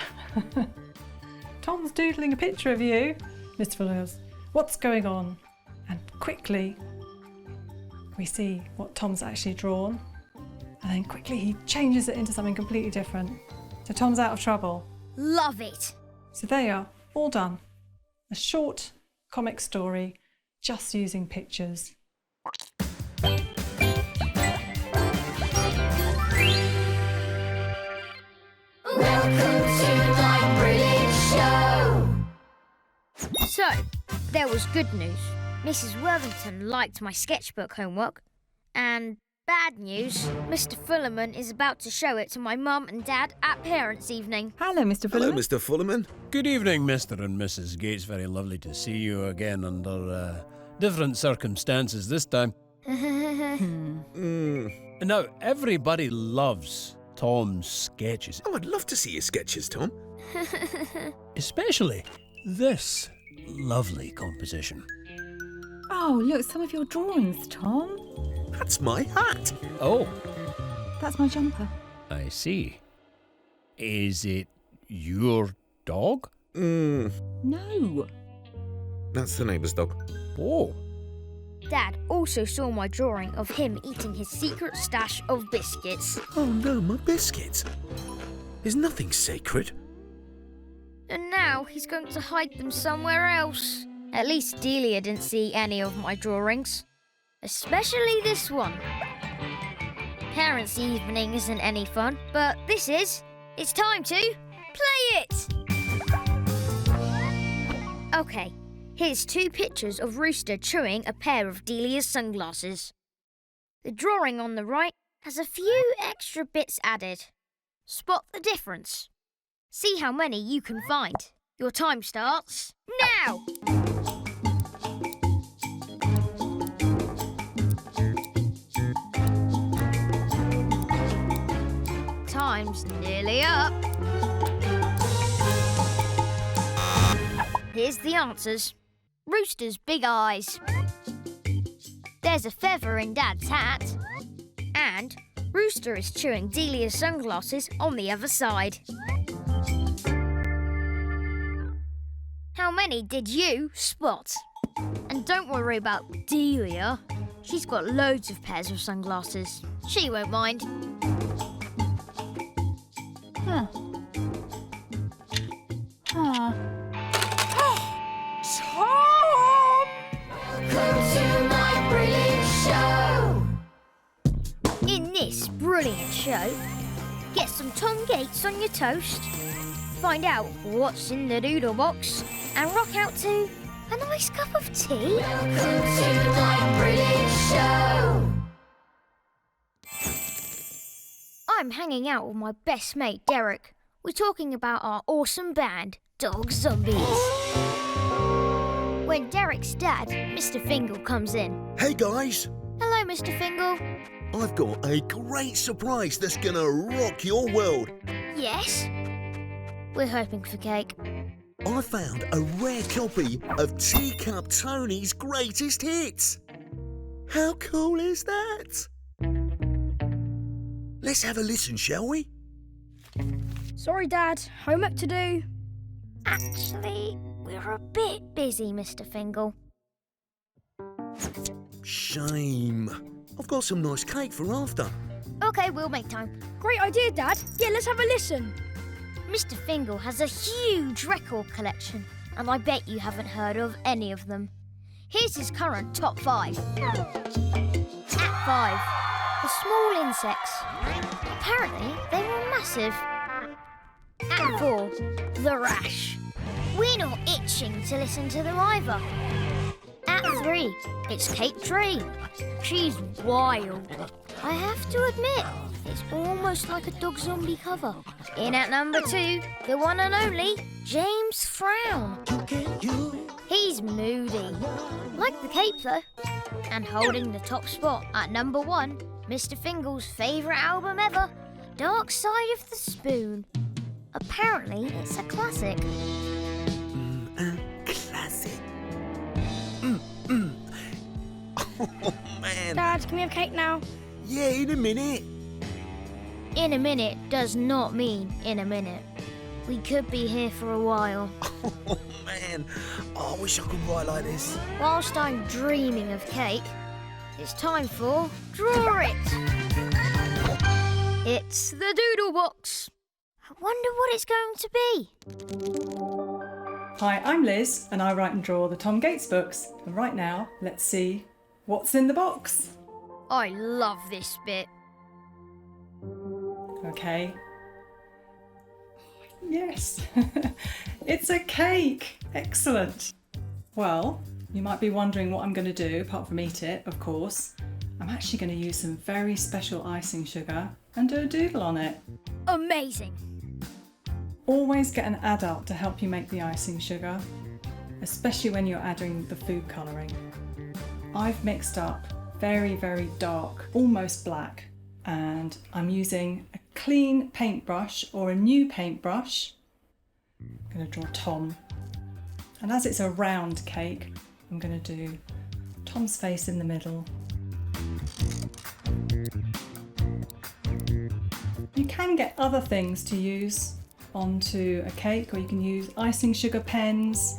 Tom's doodling a picture of you. Mr Fullerman goes, "What's going on?" And quickly we see what Tom's actually drawn. And then quickly he changes it into something completely different. So Tom's out of trouble. Love it. So there you are, all done. A short comic story, just using pictures. Welcome to my brilliant show. So, there was good news. Mrs. Worthington liked my sketchbook homework. And bad news, Mr. Fullerman is about to show it to my mum and dad at parents' evening. Hello, Mr. Fullerman. Hello, Mr. Fullerman. Good evening, Mr. and Mrs. Gates. Very lovely to see you again under different circumstances this time. Now, everybody loves Tom's sketches. Oh, I'd love to see your sketches, Tom. Especially this lovely composition. Oh, look, some of your drawings, Tom. That's my hat. Oh, That's my jumper. I see. Is it your dog? No. That's the neighbour's dog. Oh. Dad also saw my drawing of him eating his secret stash of biscuits. Oh no, my biscuits. There's nothing sacred. And now he's going to hide them somewhere else. At least Delia didn't see any of my drawings. Especially this one. Parents' evening isn't any fun, but this is. It's time to play it! Okay, here's 2 pictures of Rooster chewing a pair of Delia's sunglasses. The drawing on the right has a few extra bits added. Spot the difference. See how many you can find. Your time starts now! Time's nearly up. Here's the answers. Rooster's big eyes. There's a feather in Dad's hat. And Rooster is chewing Delia's sunglasses on the other side. How many did you spot? And don't worry about Delia. She's got loads of pairs of sunglasses. She won't mind. Huh. Huh. Tom! Welcome to my brilliant show. In this brilliant show, get some Tom Gates on your toast, find out what's in the doodle box, and rock out to a nice cup of tea. Welcome to my brilliant show. I'm hanging out with my best mate, Derek. We're talking about our awesome band, Dog Zombies. When Derek's dad, Mr. Fingal, comes in. Hey guys, Hello, Mr. Fingal. I've got a great surprise that's gonna rock your world. Yes? We're hoping for cake. I found a rare copy of Teacup Tony's greatest hits. How cool is that? Let's have a listen, shall we? Sorry, Dad. Homework to do. Actually, we're a bit busy, Mr. Fingal. Shame. I've got some nice cake for after. OK, we'll make time. Great idea, Dad. Yeah, let's have a listen. Mr. Fingal has a huge record collection, and I bet you haven't heard of any of them. Here's his current top 5. At 5, the small insects. Apparently, they were massive. At 4, the rash. We're not itching to listen to them either. At 3, it's Kate Tree. She's wild. I have to admit, it's almost like a dog zombie cover. In at number 2, the one and only James Frown. He's moody. Like the cape though. And holding the top spot at number 1, Mr Fingle's favourite album ever, Dark Side of the Spoon. Apparently, it's a classic. Classic. Oh, man. Dad, can we have cake now? Yeah, in a minute. In a minute does not mean in a minute. We could be here for a while. Oh, man. Oh, I wish I could write like this. Whilst I'm dreaming of cake, it's time for Draw It! It's the Doodle box. I wonder what it's going to be. Hi, I'm Liz, and I write and draw the Tom Gates books. And right now, let's see what's in the box. I love this bit. Okay. Yes, it's a cake. Excellent. Well, you might be wondering what I'm going to do, apart from eat it, of course. I'm actually going to use some very special icing sugar and do a doodle on it. Amazing. Always get an adult to help you make the icing sugar, especially when you're adding the food colouring. I've mixed up very, very dark, almost black, and I'm using a clean paintbrush or a new paintbrush. I'm going to draw Tom. And as it's a round cake, I'm going to do Tom's face in the middle. You can get other things to use onto a cake, or you can use icing sugar pens.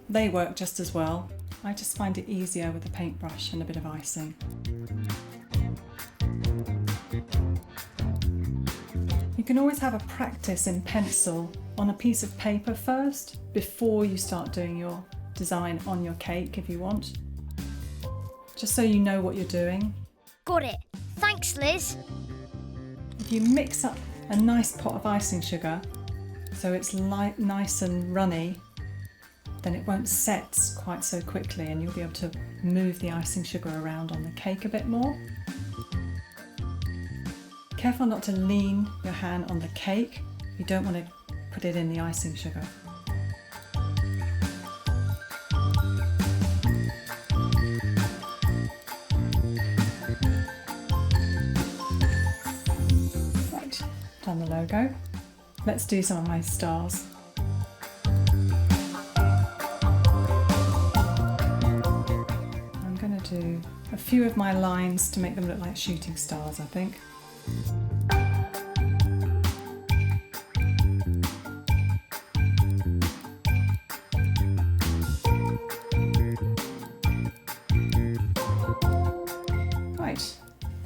They work just as well. I just find it easier with a paintbrush and a bit of icing. You can always have a practice in pencil on a piece of paper first, before you start doing your design on your cake if you want. Just so you know what you're doing. Got it. Thanks, Liz. If you mix up a nice pot of icing sugar so it's light, nice and runny, then it won't set quite so quickly and you'll be able to move the icing sugar around on the cake a bit more. Careful not to lean your hand on the cake. You don't want to put it in the icing sugar. Right, done the logo. Let's do some of my stars. I'm going to do a few of my lines to make them look like shooting stars, I think. Right,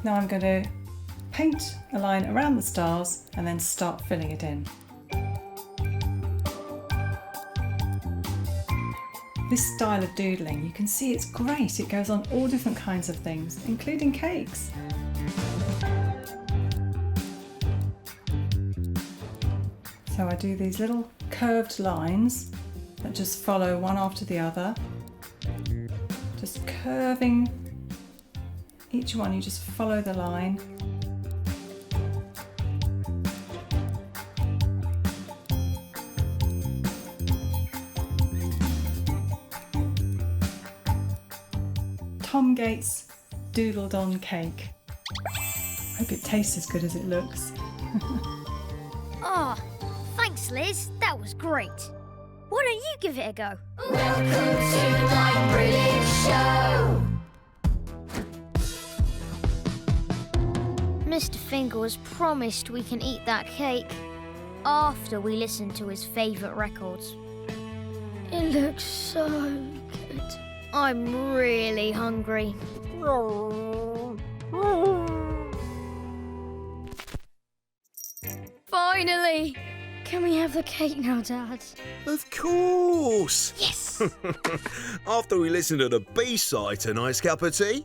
now I'm going to paint a line around the stars and then start filling it in. This style of doodling, you can see it's great. It goes on all different kinds of things, including cakes. So I do these little curved lines that just follow one after the other. Just curving each one, you just follow the line. Tom Gates doodled on cake. Hope it tastes as good as it looks. Ah, thanks, Liz. That was great. Why don't you give it a go? Welcome to my brilliant show. Mr. Fingal has promised we can eat that cake after we listen to his favourite records. It looks so good. I'm really hungry. Finally! Can we have the cake now, Dad? Of course! Yes! After we listen to the B-side, a nice cup of tea?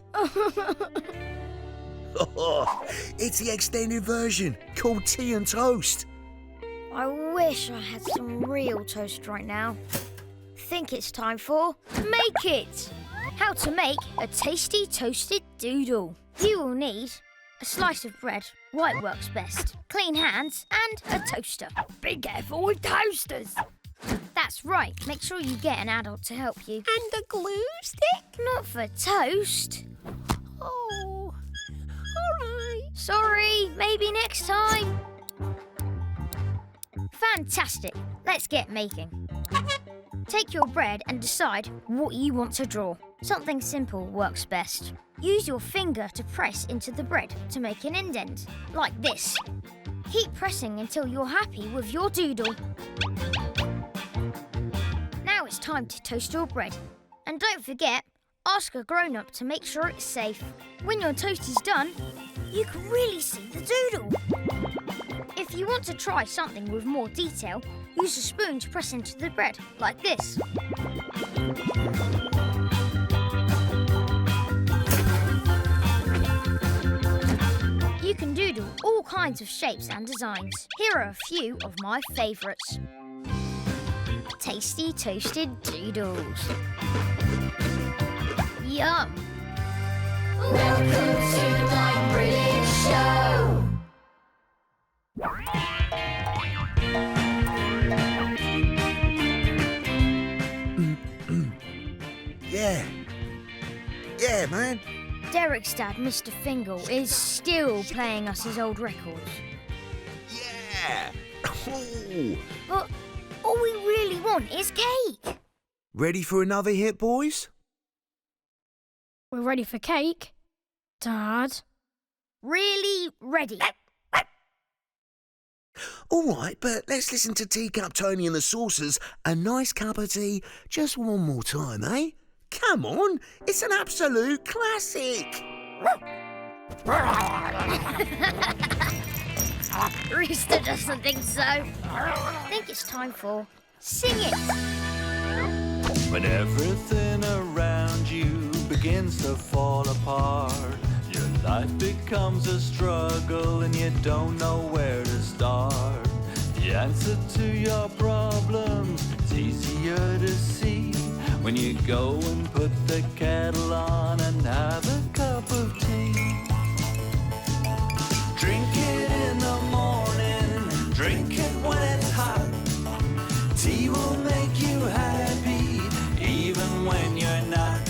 It's the extended version, called Tea and Toast. I wish I had some real toast right now. Think it's time for Make It! How to make a tasty toasted doodle. You will need a slice of bread, white works best, clean hands and a toaster. Be careful with toasters. That's right. Make sure you get an adult to help you. And a glue stick? Not for toast. Oh, all right. Sorry, maybe next time. Fantastic. Let's get making. Take your bread and decide what you want to draw. Something simple works best. Use your finger to press into the bread to make an indent, like this. Keep pressing until you're happy with your doodle. Now it's time to toast your bread. And don't forget, ask a grown-up to make sure it's safe. When your toast is done, you can really see the doodle. If you want to try something with more detail, use a spoon to press into the bread, like this. You can doodle all kinds of shapes and designs. Here are a few of my favourites. Tasty toasted doodles. Yum! Welcome to my brilliant show! Yeah, man. Derek's dad, Mr Fingal, is still playing us his old records. Yeah. Ooh. But all we really want is cake. Ready for another hit, boys? We're ready for cake, Dad. Really ready. All right, but let's listen to Teacup Tony and the Saucers, A Nice Cup of Tea, just one more time, eh? Come on, it's an absolute classic. Rooster doesn't think so. I think it's time for Sing It. When everything around you begins to fall apart, your life becomes a struggle and you don't know where to start. The answer to your problems is easier to see when you go and put the kettle on and have a cup of tea. Drink it in the morning, drink it when it's hot. Tea will make you happy even when you're not.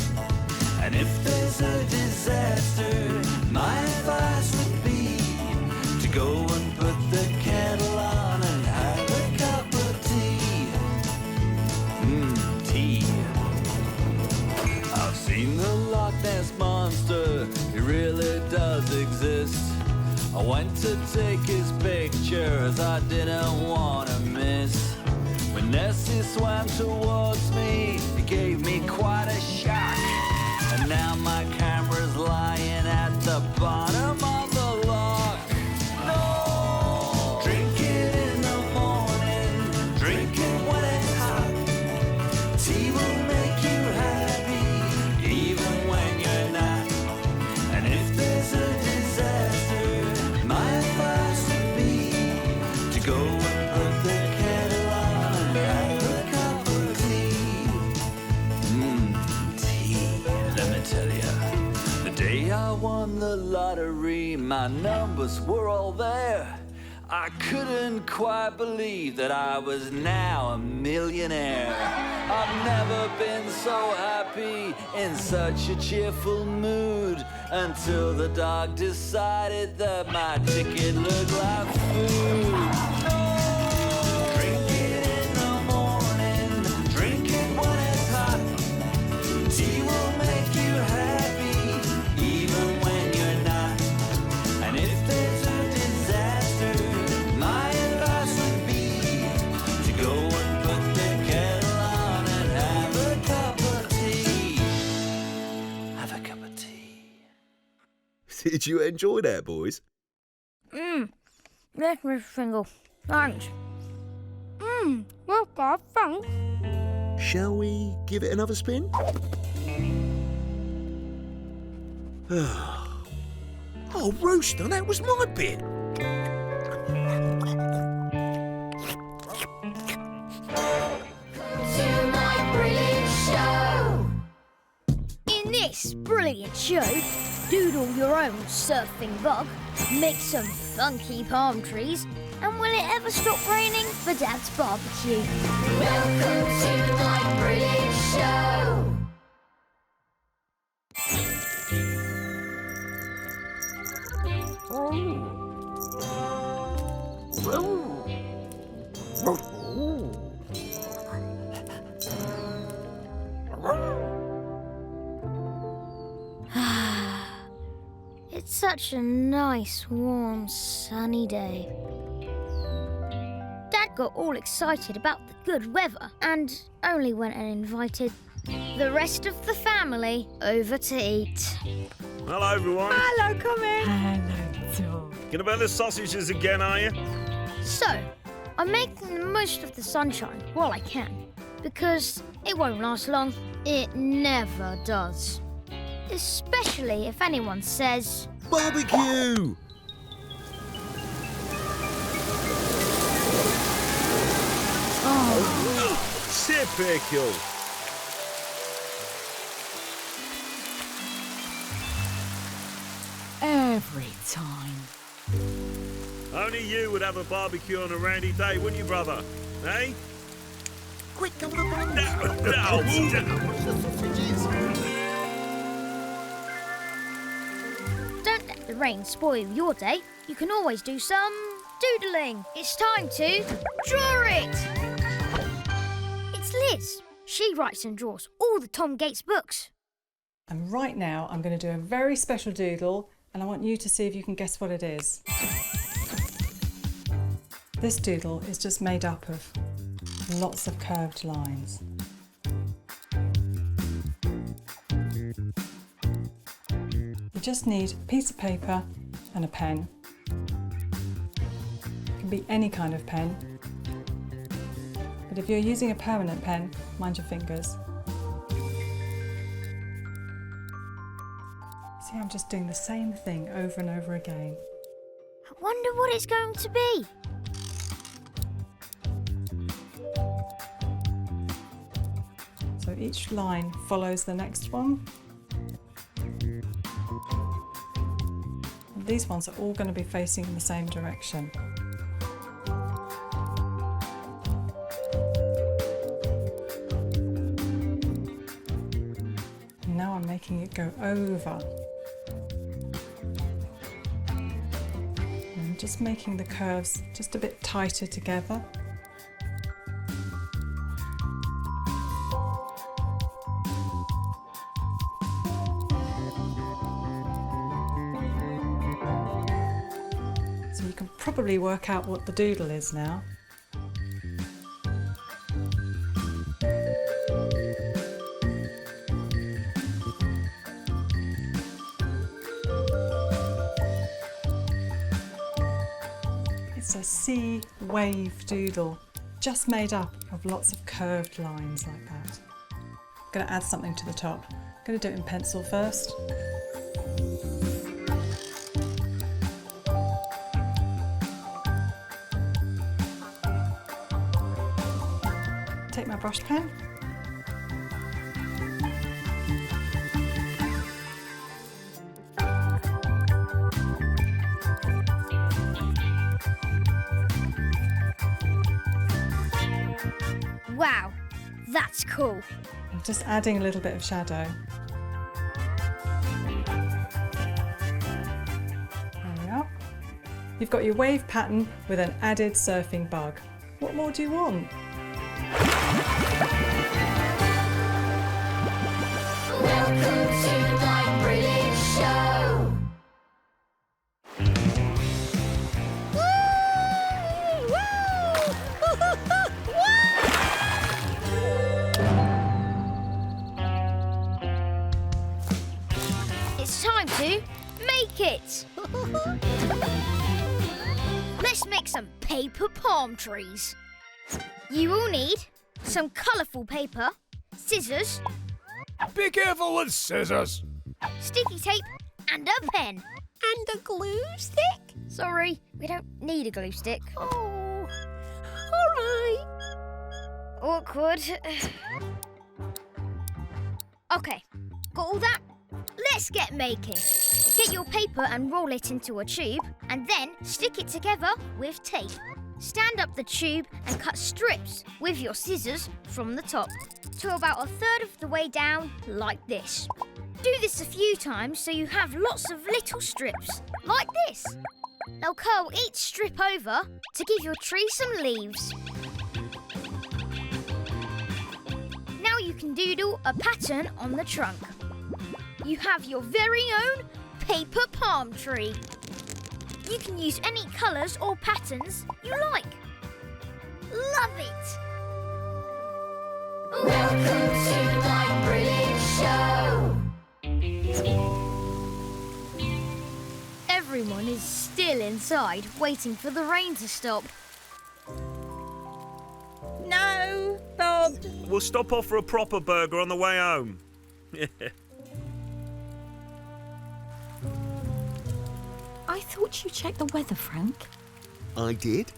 And if there's a disaster, my advice would be to go and put the kettle on and have a cup of tea. Tea. I've seen the Loch Ness Monster, he really does exist. I went to take his pictures I didn't want to miss. When Nessie swam towards me, it gave me quite a shock. And now my camera's lying at the bottom of the lock. No! Drink it in the morning, drink it when it's hot. Tea will make you happy, even when you're not. And if there's a disaster, my advice would be to go and put the kettle on and have a cup of tea. Tea. Let me tell ya, the day I won the lottery, my numbers were all there. I couldn't quite believe that I was now a millionaire. I've never been so happy, in such a cheerful mood, until the dog decided that my ticket looked like food. Drink it in the morning, drink it when it's hot. Tea will make you happy, even when you're not. And if there's a disaster, my advice would be to go and put the kettle on and have a cup of tea. Have a cup of tea. Did you enjoy that, boys? Yes, Mr Fingal. Thanks. Well, God, thanks. Shall we give it another spin? Oh, Rooster, that was my bit. To my brilliant show! In this brilliant show, doodle your own surfing bug, make some funky palm trees, And will it ever stop raining for Dad's barbecue? Welcome to my British show. It's such a nice, warm, sunny day. Dad got all excited about the good weather and only went and invited the rest of the family over to eat. Hello, everyone. Hello, come in. Hello, dog. Gonna burn the sausages again, are you? So, I'm making the most of the sunshine while I can, because it won't last long. It never does. Especially if anyone says... Barbecue! Oh, typical. Every time. Only you would have a barbecue on a rainy day, wouldn't you, brother? Eh? Quick, come on, No. Don't let the rain spoil your day. You can always do some doodling. It's time to draw it. It's Liz. She writes and draws all the Tom Gates books. And right now I'm going to do a very special doodle, and I want you to see if you can guess what it is. This doodle is just made up of lots of curved lines. You just need a piece of paper and a pen. It can be any kind of pen, but if you're using a permanent pen, mind your fingers. See, I'm just doing the same thing over and over again. I wonder what it's going to be. So each line follows the next one. And these ones are all going to be facing in the same direction. And now I'm making it go over. And I'm just making the curves just a bit tighter together. Probably work out what the doodle is now. It's a sea wave doodle, just made up of lots of curved lines like that. I'm going to add something to the top. I'm going to do it in pencil first. Take my brush pen. Wow, that's cool. I'm just adding a little bit of shadow. There we are. You've got your wave pattern with an added surfing bug. What more do you want? Welcome to my British show. It's time to make it. Let's make some paper palm trees. You will need some colourful paper, scissors. Be careful with scissors. Sticky tape and a pen. And a glue stick? Sorry, we don't need a glue stick. Oh, all right. Awkward. Okay, got all that? Let's get making. Get your paper and roll it into a tube, and then stick it together with tape. Stand up the tube and cut strips with your scissors from the top to about a third of the way down, like this. Do this a few times so you have lots of little strips, like this. Now curl each strip over to give your tree some leaves. Now you can doodle a pattern on the trunk. You have your very own paper palm tree. You can use any colours or patterns you like. Love it! Welcome to my brilliant show. Everyone is still inside, waiting for the rain to stop. No, Bob. We'll stop off for a proper burger on the way home. I thought you checked the weather, Frank. I did.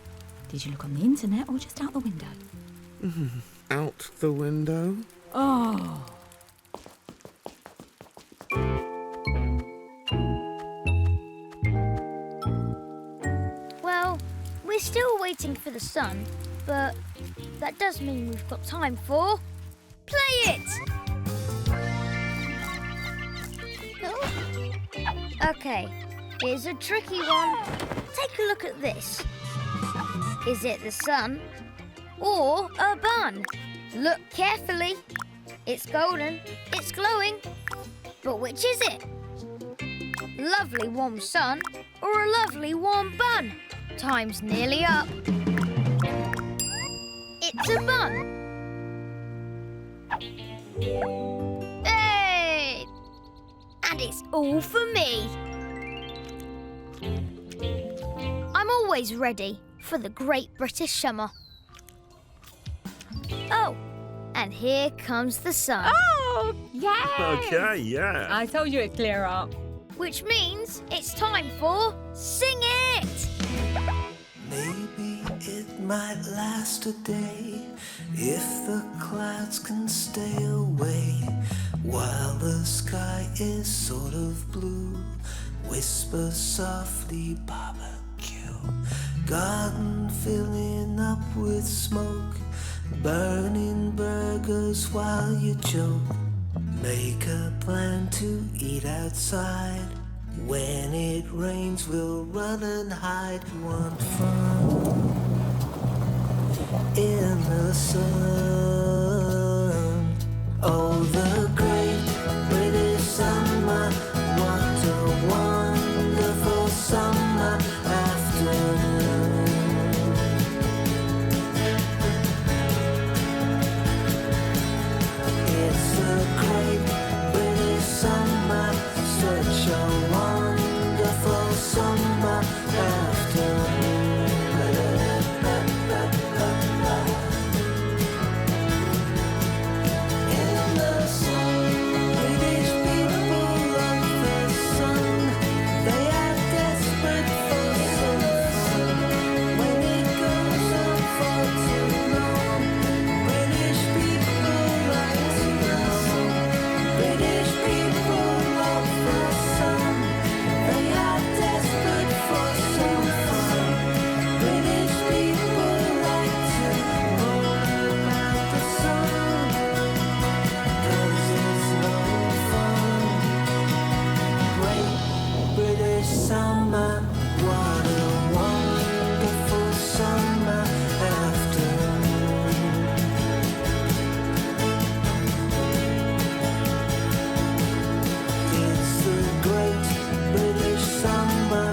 Did you look on the internet or just out the window? Out the window. Oh. Well, we're still waiting for the sun, but that does mean we've got time for... Play it! Okay, here's a tricky one. Take a look at this. Is it the sun or a bun? Look carefully. It's golden, it's glowing. But which is it? Lovely warm sun or a lovely warm bun? Time's nearly up. It's a bun. Hey! And it's all for me. I'm always ready for the great British summer. Oh, and here comes the sun. Oh, yeah. Okay, yeah. I told you it'd clear up. Which means it's time for Sing It! Maybe it might last a day if the clouds can stay away while the sky is sort of blue. Whisper softly, barbecue. Garden filling up with smoke, burning burgers while you joke. Make a plan to eat outside. When it rains, we'll run and hide. Want fun in the sun. Oh, the great British summer. What a wonderful summer afternoon. It's the great British summer. Such a wonderful summer afternoon. In the sun, British people love the sun. They are desperate for some fun. When it goes on for too long, British people like to know. British people love the sun. They are desperate for some fun. British people like to know about the sun. 'Cause it's no fun. Great British summer. What a wonderful summer afternoon. It's the great British summer,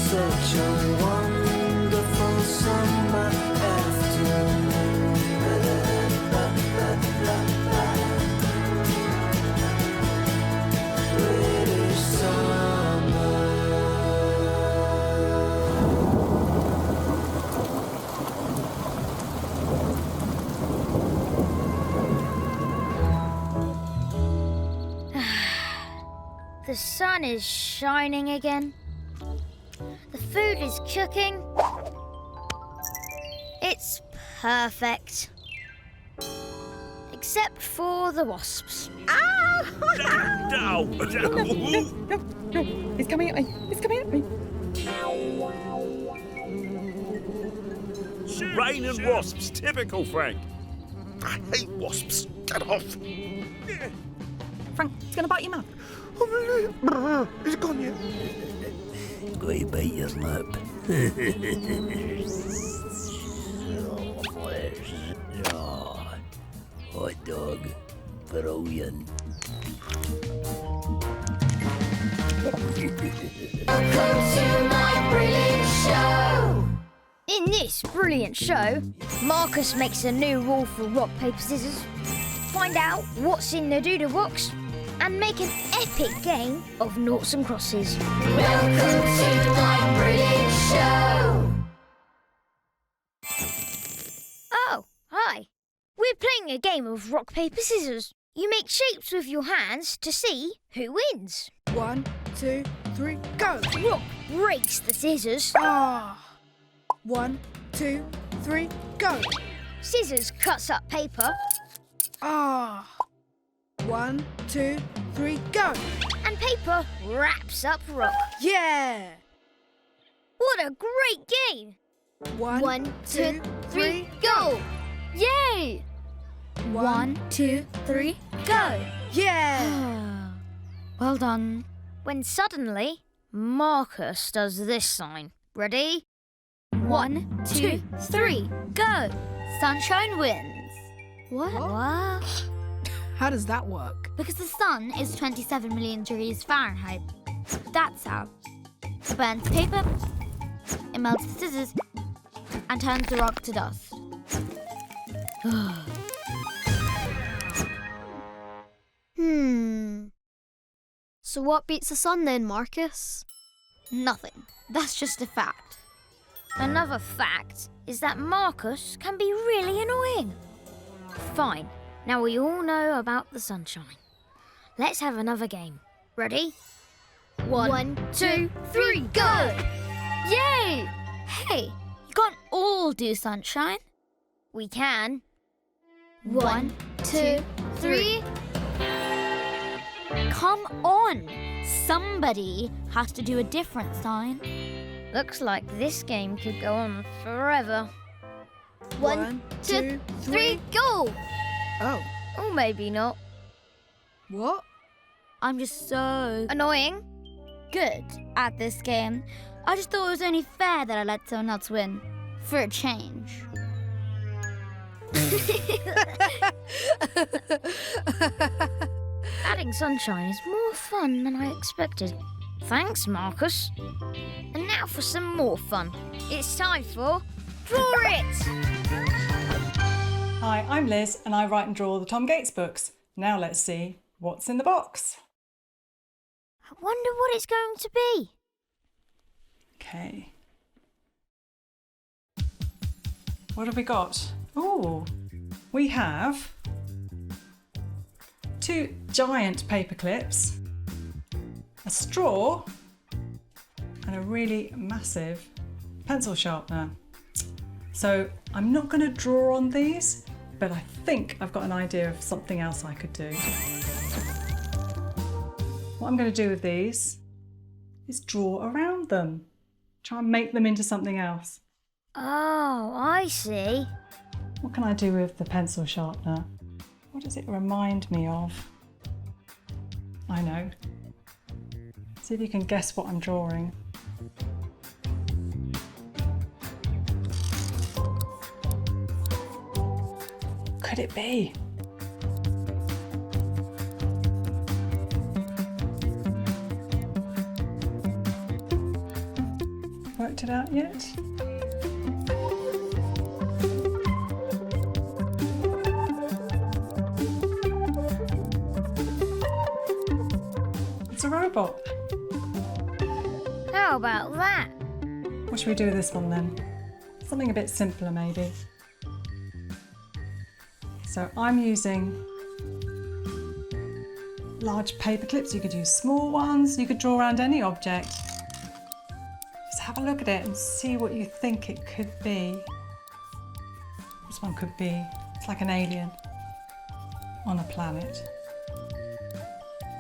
such a wonderful summer afternoon. British summer. The sun is shining again. The food is cooking. It's perfect. Except for the wasps. Ow! Ow! No, it's coming at me. It's coming at me. Rain and wasps, typical Frank. I hate wasps. Get off. Frank, it's going to bite your mouth. Is it gone yet? Go and bite your lip. Oh, hot dog. Brilliant. Welcome to my brilliant show. In this brilliant show, Marcus makes a new rule for rock, paper, scissors, find out what's in the doodle box, and make an epic game of noughts and crosses. Welcome to my brilliant show. Oh, hi. We're playing a game of rock, paper, scissors. You make shapes with your hands to see who wins. 1, 2, 3, go! Rock breaks the scissors. 1, 2, 3, go! Scissors cuts up paper. 1, 2, 3, go! And paper wraps up rock. Yeah! What a great game! 1, 2, 3, go! Yay! 1, 2, 3, go! Yeah! Well done. When suddenly, Marcus does this sign. Ready? 1, 2, 3, go! Sunshine wins. What? How does that work? Because the sun is 27 million degrees Fahrenheit. That's how. It burns paper, it melts the scissors, and turns the rock to dust. So what beats the sun then, Marcus? Nothing. That's just a fact. Another fact is that Marcus can be really annoying. Fine. Now we all know about the sunshine. Let's have another game. Ready? 1, 2, 3, go! Yay! Hey, you can't all do sunshine. We can. 1, 2, 3. Come on! Somebody has to do a different sign. Looks like this game could go on forever. 1, 2, 3, go! Oh. Or maybe not. What? I'm just so annoying. Good at this game. I just thought it was only fair that I let someone else win. For a change. Adding sunshine is more fun than I expected. Thanks, Marcus. And now for some more fun. It's time for Draw It! Hi, I'm Liz and I write and draw the Tom Gates books. Now let's see what's in the box. I wonder what it's going to be. Okay. What have we got? Oh, we have 2 giant paper clips, a straw, and a really massive pencil sharpener. So I'm not going to draw on these, but I think I've got an idea of something else I could do. What I'm going to do with these is draw around them. Try and make them into something else. Oh, I see. What can I do with the pencil sharpener? What does it remind me of? I know. See if you can guess what I'm drawing. Could it be? Worked it out yet? It's a robot. How about that? What should we do with this one then? Something a bit simpler maybe. So I'm using large paper clips. You could use small ones. You could draw around any object. Just have a look at it and see what you think it could be. This one could be, it's like an alien on a planet.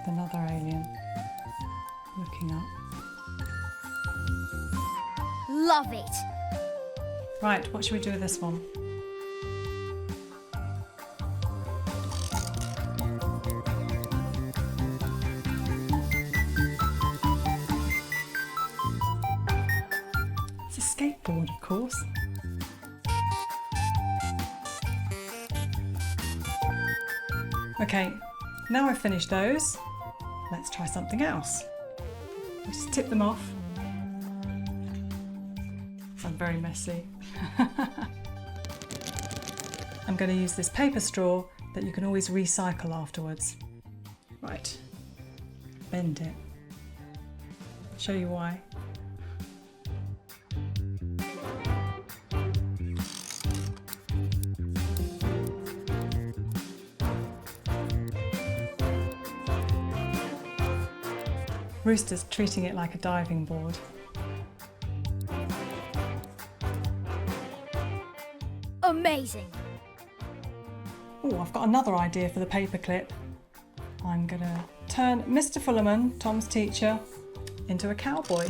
Another alien looking up. Love it. Right, what should we do with this one? It's a skateboard, of course. Okay, now I've finished those, let's try something else. We'll just tip them off. I'm very messy. I'm going to use this paper straw that you can always recycle afterwards. Right, bend it. Show you why. Rooster's treating it like a diving board. Amazing. Oh, I've got another idea for the paper clip. I'm going to turn Mr Fullerman, Tom's teacher, into a cowboy.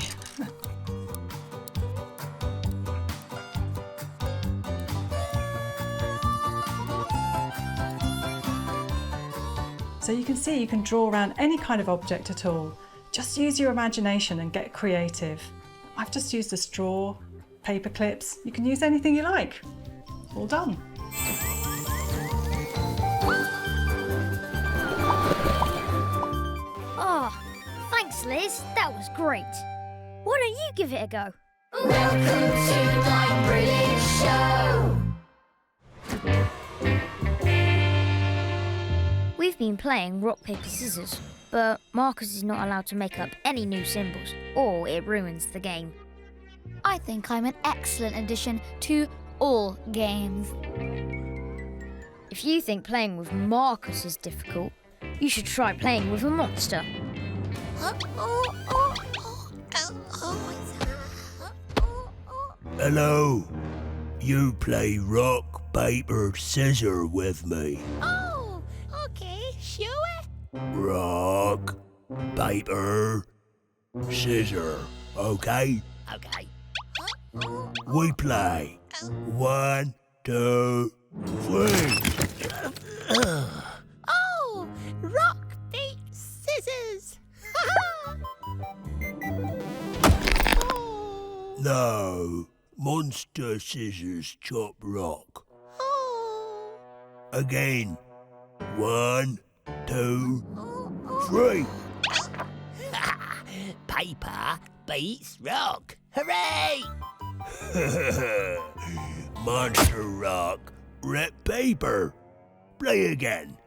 So you can see you can draw around any kind of object at all. Just use your imagination and get creative. I've just used a straw, paper clips. You can use anything you like. All done. Oh, thanks, Liz. That was great. Why don't you give it a go? Welcome to my brilliant show. We've been playing rock, paper, scissors, but Marcus is not allowed to make up any new symbols, or it ruins the game. I think I'm an excellent addition to all games. If you think playing with Marcus is difficult, you should try playing with a monster. Hello. You play rock, paper, scissor with me. Oh, okay, sure. Rock, paper, scissor, okay? Okay. We play. 1, 2, 3. Oh, rock, paper, scissors. No, monster scissors chop rock. Oh. Again. 1, 2, 3. Paper beats rock. Hooray! Monster rock, rip paper. Play again.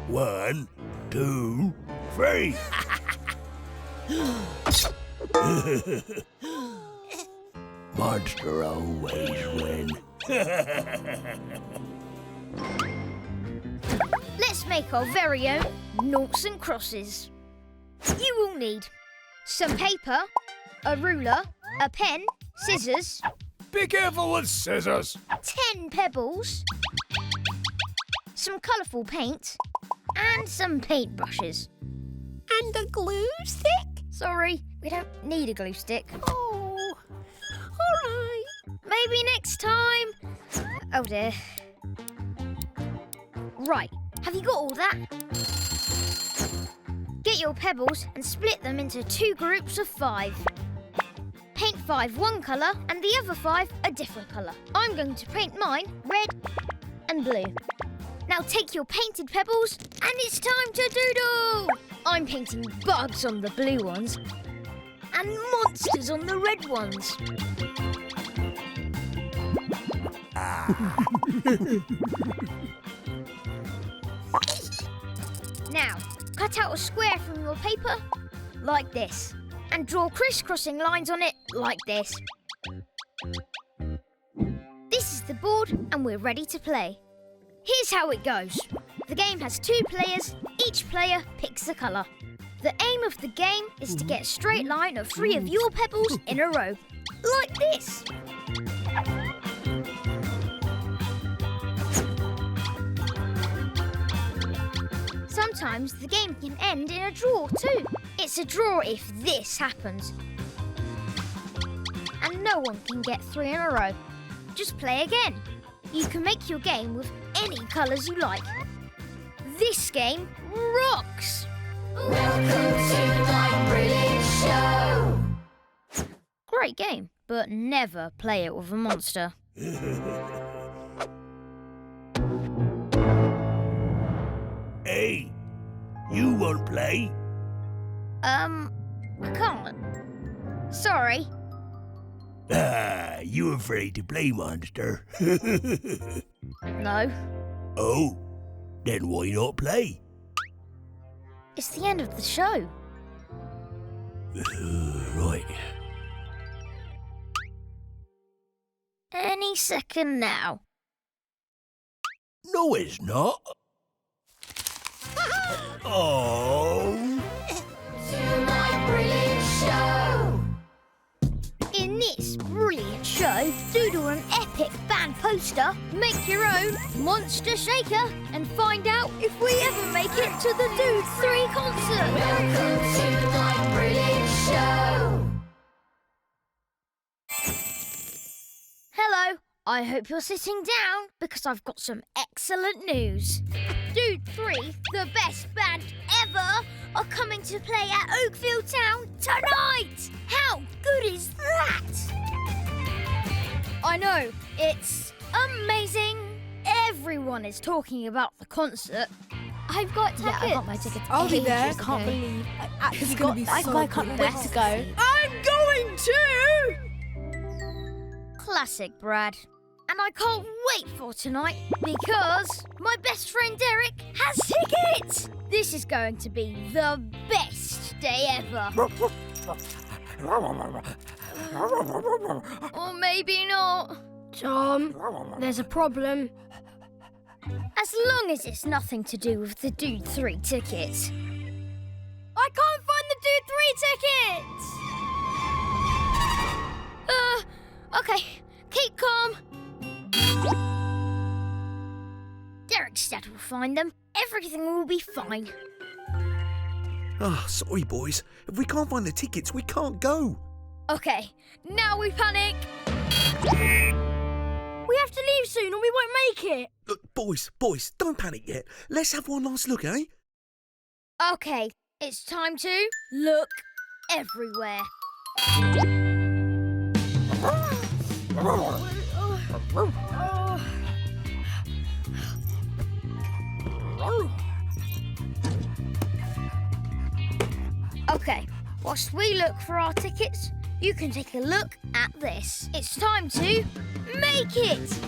1, 2, 3. Monster always win. Let's make our very own noughts and crosses. You will need some paper, a ruler, a pen, scissors. Be careful with scissors. 10 pebbles, some colourful paint, and some paintbrushes. And a glue stick? Sorry, we don't need a glue stick. Oh, all right. Maybe next time. Oh dear. Right, have you got all that? Get your pebbles and split them into 2 groups of 5. Paint 5 one colour and the other 5 a different colour. I'm going to paint mine red and blue. Now take your painted pebbles and it's time to doodle! I'm painting bugs on the blue ones and monsters on the red ones. Now, cut out a square from your paper, like this, and draw crisscrossing lines on it, like this. This is the board, and we're ready to play. Here's how it goes. The game has 2 players, each player picks a colour. The aim of the game is to get a straight line of 3 of your pebbles in a row, like this. sometimes the game can end in a draw too. It's a draw if this happens. And no one can get 3 in a row. Just play again. You can make your game with any colours you like. This game rocks! Welcome to my brilliant show! Great game, but never play it with a monster. Hey, you won't play? I can't. Sorry. Ah, you afraid to play, monster? No. Oh, then why not play? It's the end of the show. Right. Any second now. No, it's not. Oh. To my brilliant show! In this brilliant show, doodle an epic band poster, make your own monster shaker, and find out if we ever make it to the Dude 3 concert. Welcome to my brilliant show! Hello, I hope you're sitting down because I've got some excellent news. Dude 3, the best band ever, are coming to play at Oakville Town tonight! How good is that? I know, it's amazing. Everyone is talking about the concert. I've got tickets. Yeah, I got my tickets. I'll be there. I ages can't ago. believe I actually gonna got be that. so I can't good. wait to go. I'm going too! Classic, Brad. And I can't wait for tonight because my best friend Derek has tickets. This is going to be the best day ever. Or maybe not. Tom, there's a problem. As long as it's nothing to do with the Dude 3 tickets. I can't find the Dude 3 tickets! Okay, keep calm. Derek's dad will find them. Everything will be fine. Sorry, boys. If we can't find the tickets, we can't go. Okay, now we panic. We have to leave soon or we won't make it. Look, boys, don't panic yet. Let's have one last look, eh? Okay, it's time to look everywhere. Okay, whilst we look for our tickets, you can take a look at this. It's time to make it!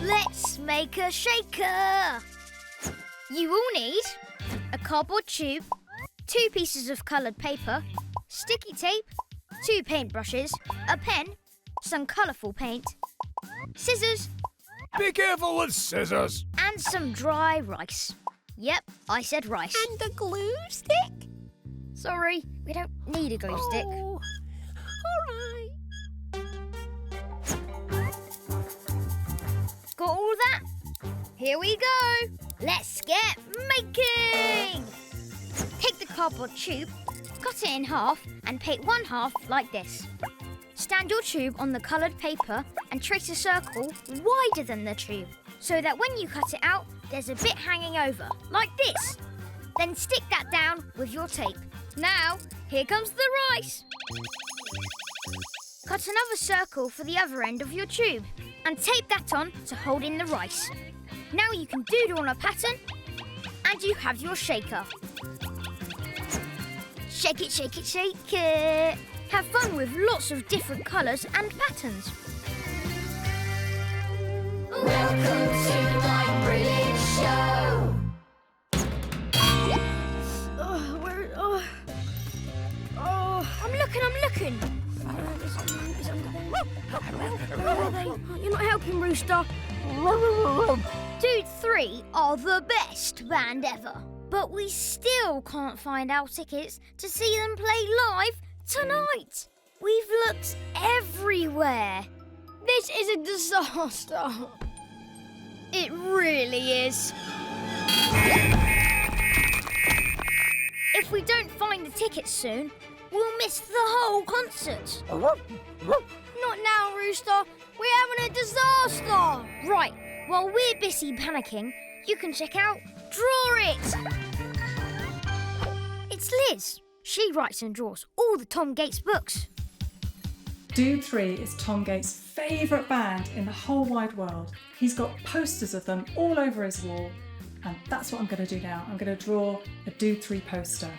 Let's make a shaker! You will need a cardboard tube, 2 pieces of coloured paper, sticky tape, 2 paintbrushes, a pen, some colourful paint, scissors, Be careful with scissors. and some dry rice. Yep, I said rice. And the glue stick? Sorry, we don't need a glue stick. Oh, all right. Got all that? Here we go. Let's get making! Take the cardboard tube, cut it in half and paint one half like this. Stand your tube on the coloured paper and trace a circle wider than the tube so that when you cut it out, there's a bit hanging over, like this. Then stick that down with your tape. Now, here comes the rice. Cut another circle for the other end of your tube and tape that on to hold in the rice. Now you can doodle on a pattern and you have your shaker. Shake it, shake it, shake it. Have fun with lots of different colours and patterns. Welcome to my brilliant show! I'm looking. Where are they? You're not helping, Rooster. Dude 3 are the best band ever, but we still can't find our tickets to see them play live tonight. We've looked everywhere. This is a disaster. It really is. If we don't find the tickets soon, we'll miss the whole concert. Not now, Rooster. We're having a disaster. Right, while we're busy panicking, you can check out Draw It. It's Liz. She writes and draws all the Tom Gates books. Dude 3 is Tom Gates' favourite band in the whole wide world. He's got posters of them all over his wall, and that's what I'm going to do now. I'm going to draw a Dude 3 poster.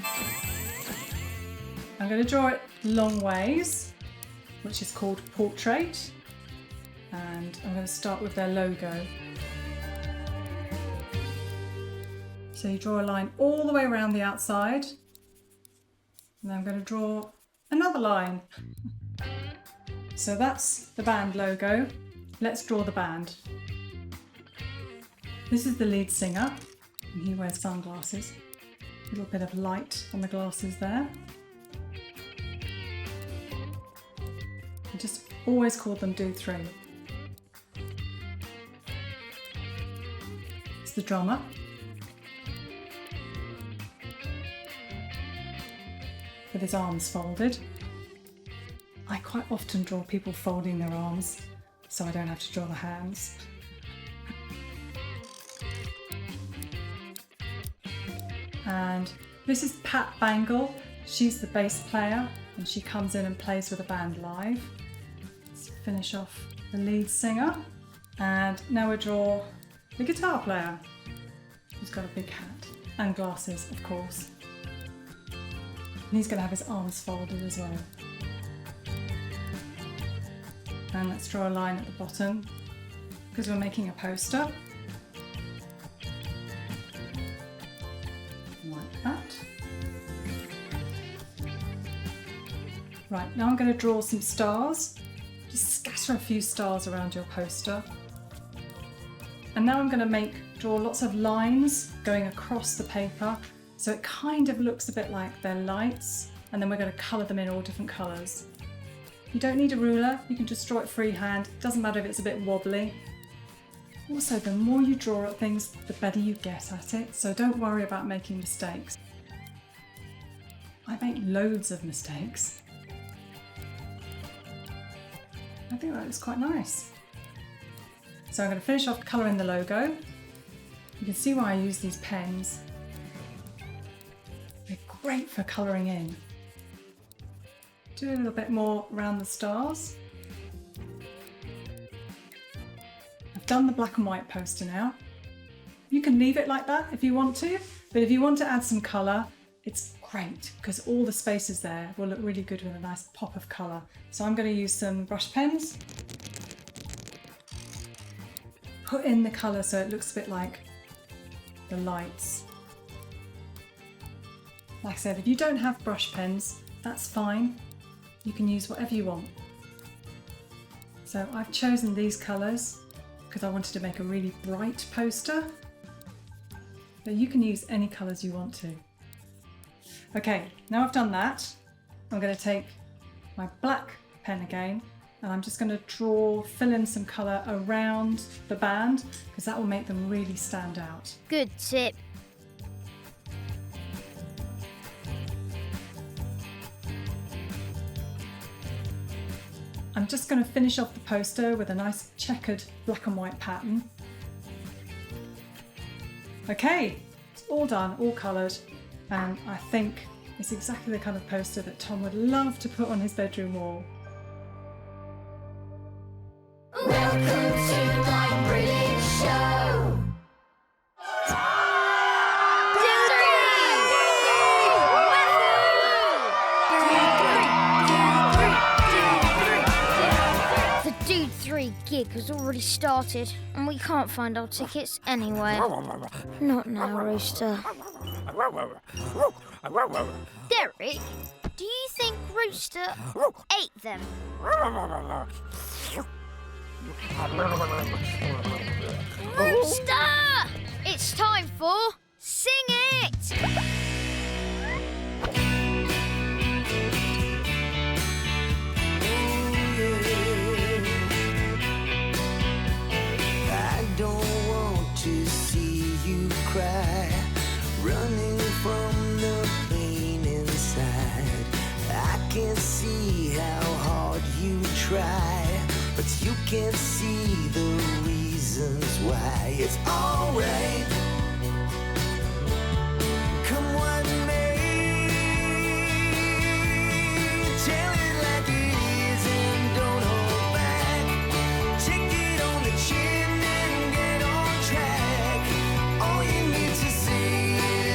I'm going to draw it long ways, which is called portrait, and I'm going to start with their logo. So you draw a line all the way around the outside, and then I'm going to draw another line. So that's the band logo. Let's draw the band. This is the lead singer, and he wears sunglasses. A little bit of light on the glasses there. I just always call them Dude 3. It's the drummer. With his arms folded. I quite often draw people folding their arms, so I don't have to draw the hands. And this is Pat Bangle. She's the bass player, and she comes in and plays with the band live. Let's finish off the lead singer. And now we draw the guitar player, who's got a big hat and glasses, of course. And he's going to have his arms folded as well. And let's draw a line at the bottom because we're making a poster. Like that. Right, now I'm going to draw some stars. Just scatter a few stars around your poster. And now I'm going to draw lots of lines going across the paper, so it kind of looks a bit like they're lights, and then we're going to colour them in all different colours. You don't need a ruler, you can just draw it freehand. It doesn't matter if it's a bit wobbly. Also, the more you draw at things, the better you get at it, so don't worry about making mistakes. I make loads of mistakes. I think that looks quite nice. So I'm going to finish off colouring the logo. You can see why I use these pens. They're great for colouring in. Do a little bit more around the stars. I've done the black and white poster now. You can leave it like that if you want to, but if you want to add some colour, it's great because all the spaces there will look really good with a nice pop of colour. So I'm going to use some brush pens. Put in the colour so it looks a bit like the lights. Like I said, if you don't have brush pens, that's fine. You can use whatever you want. So I've chosen these colours because I wanted to make a really bright poster. But you can use any colours you want to. Okay, now I've done that, I'm going to take my black pen again, and I'm just going to fill in some colour around the band because that will make them really stand out. Good tip. I'm just going to finish off the poster with a nice checkered black and white pattern. Okay, it's all done, all coloured, and I think it's exactly the kind of poster that Tom would love to put on his bedroom wall. Welcome to my brilliant show. The Dude 3 gig has already started, and we can't find our tickets anywhere. Not now, Rooster. Derek, do you think Rooster ate them? Rooster! It's time for Sing It! I don't want to see you cry. cry, but you can't see the reasons why. It's alright. Come what may, tell it like it is and don't hold back. Take it on the chin and get on track. All you need to say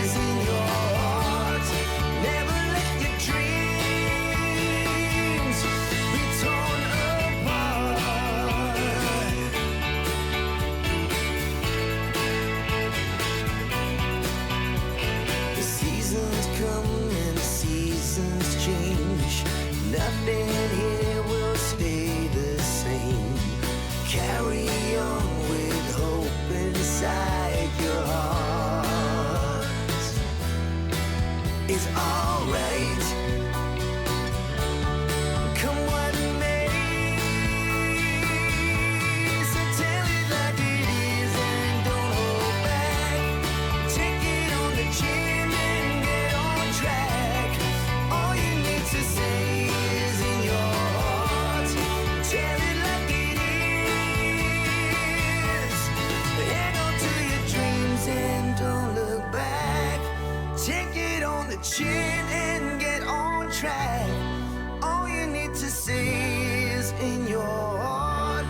is in your heart. Never let your dreams be torn apart. The seasons come and seasons change. Nothing here will stay the same. Carry on with hope inside your heart. It's alright. Come what may. So tell it like it is and don't hold back. Take it on the chin and get on track. All you need to say is in your heart. Tell it like it is. Hang on to your dreams and don't look back. Take it on the chin and get on track. All you need to say is in your heart.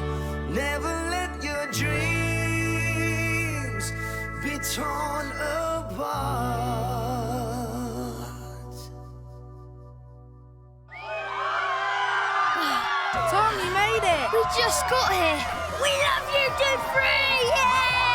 Never let your dreams be torn apart. Tom, you made it! We just got here. We love you, Dude Free! Yay!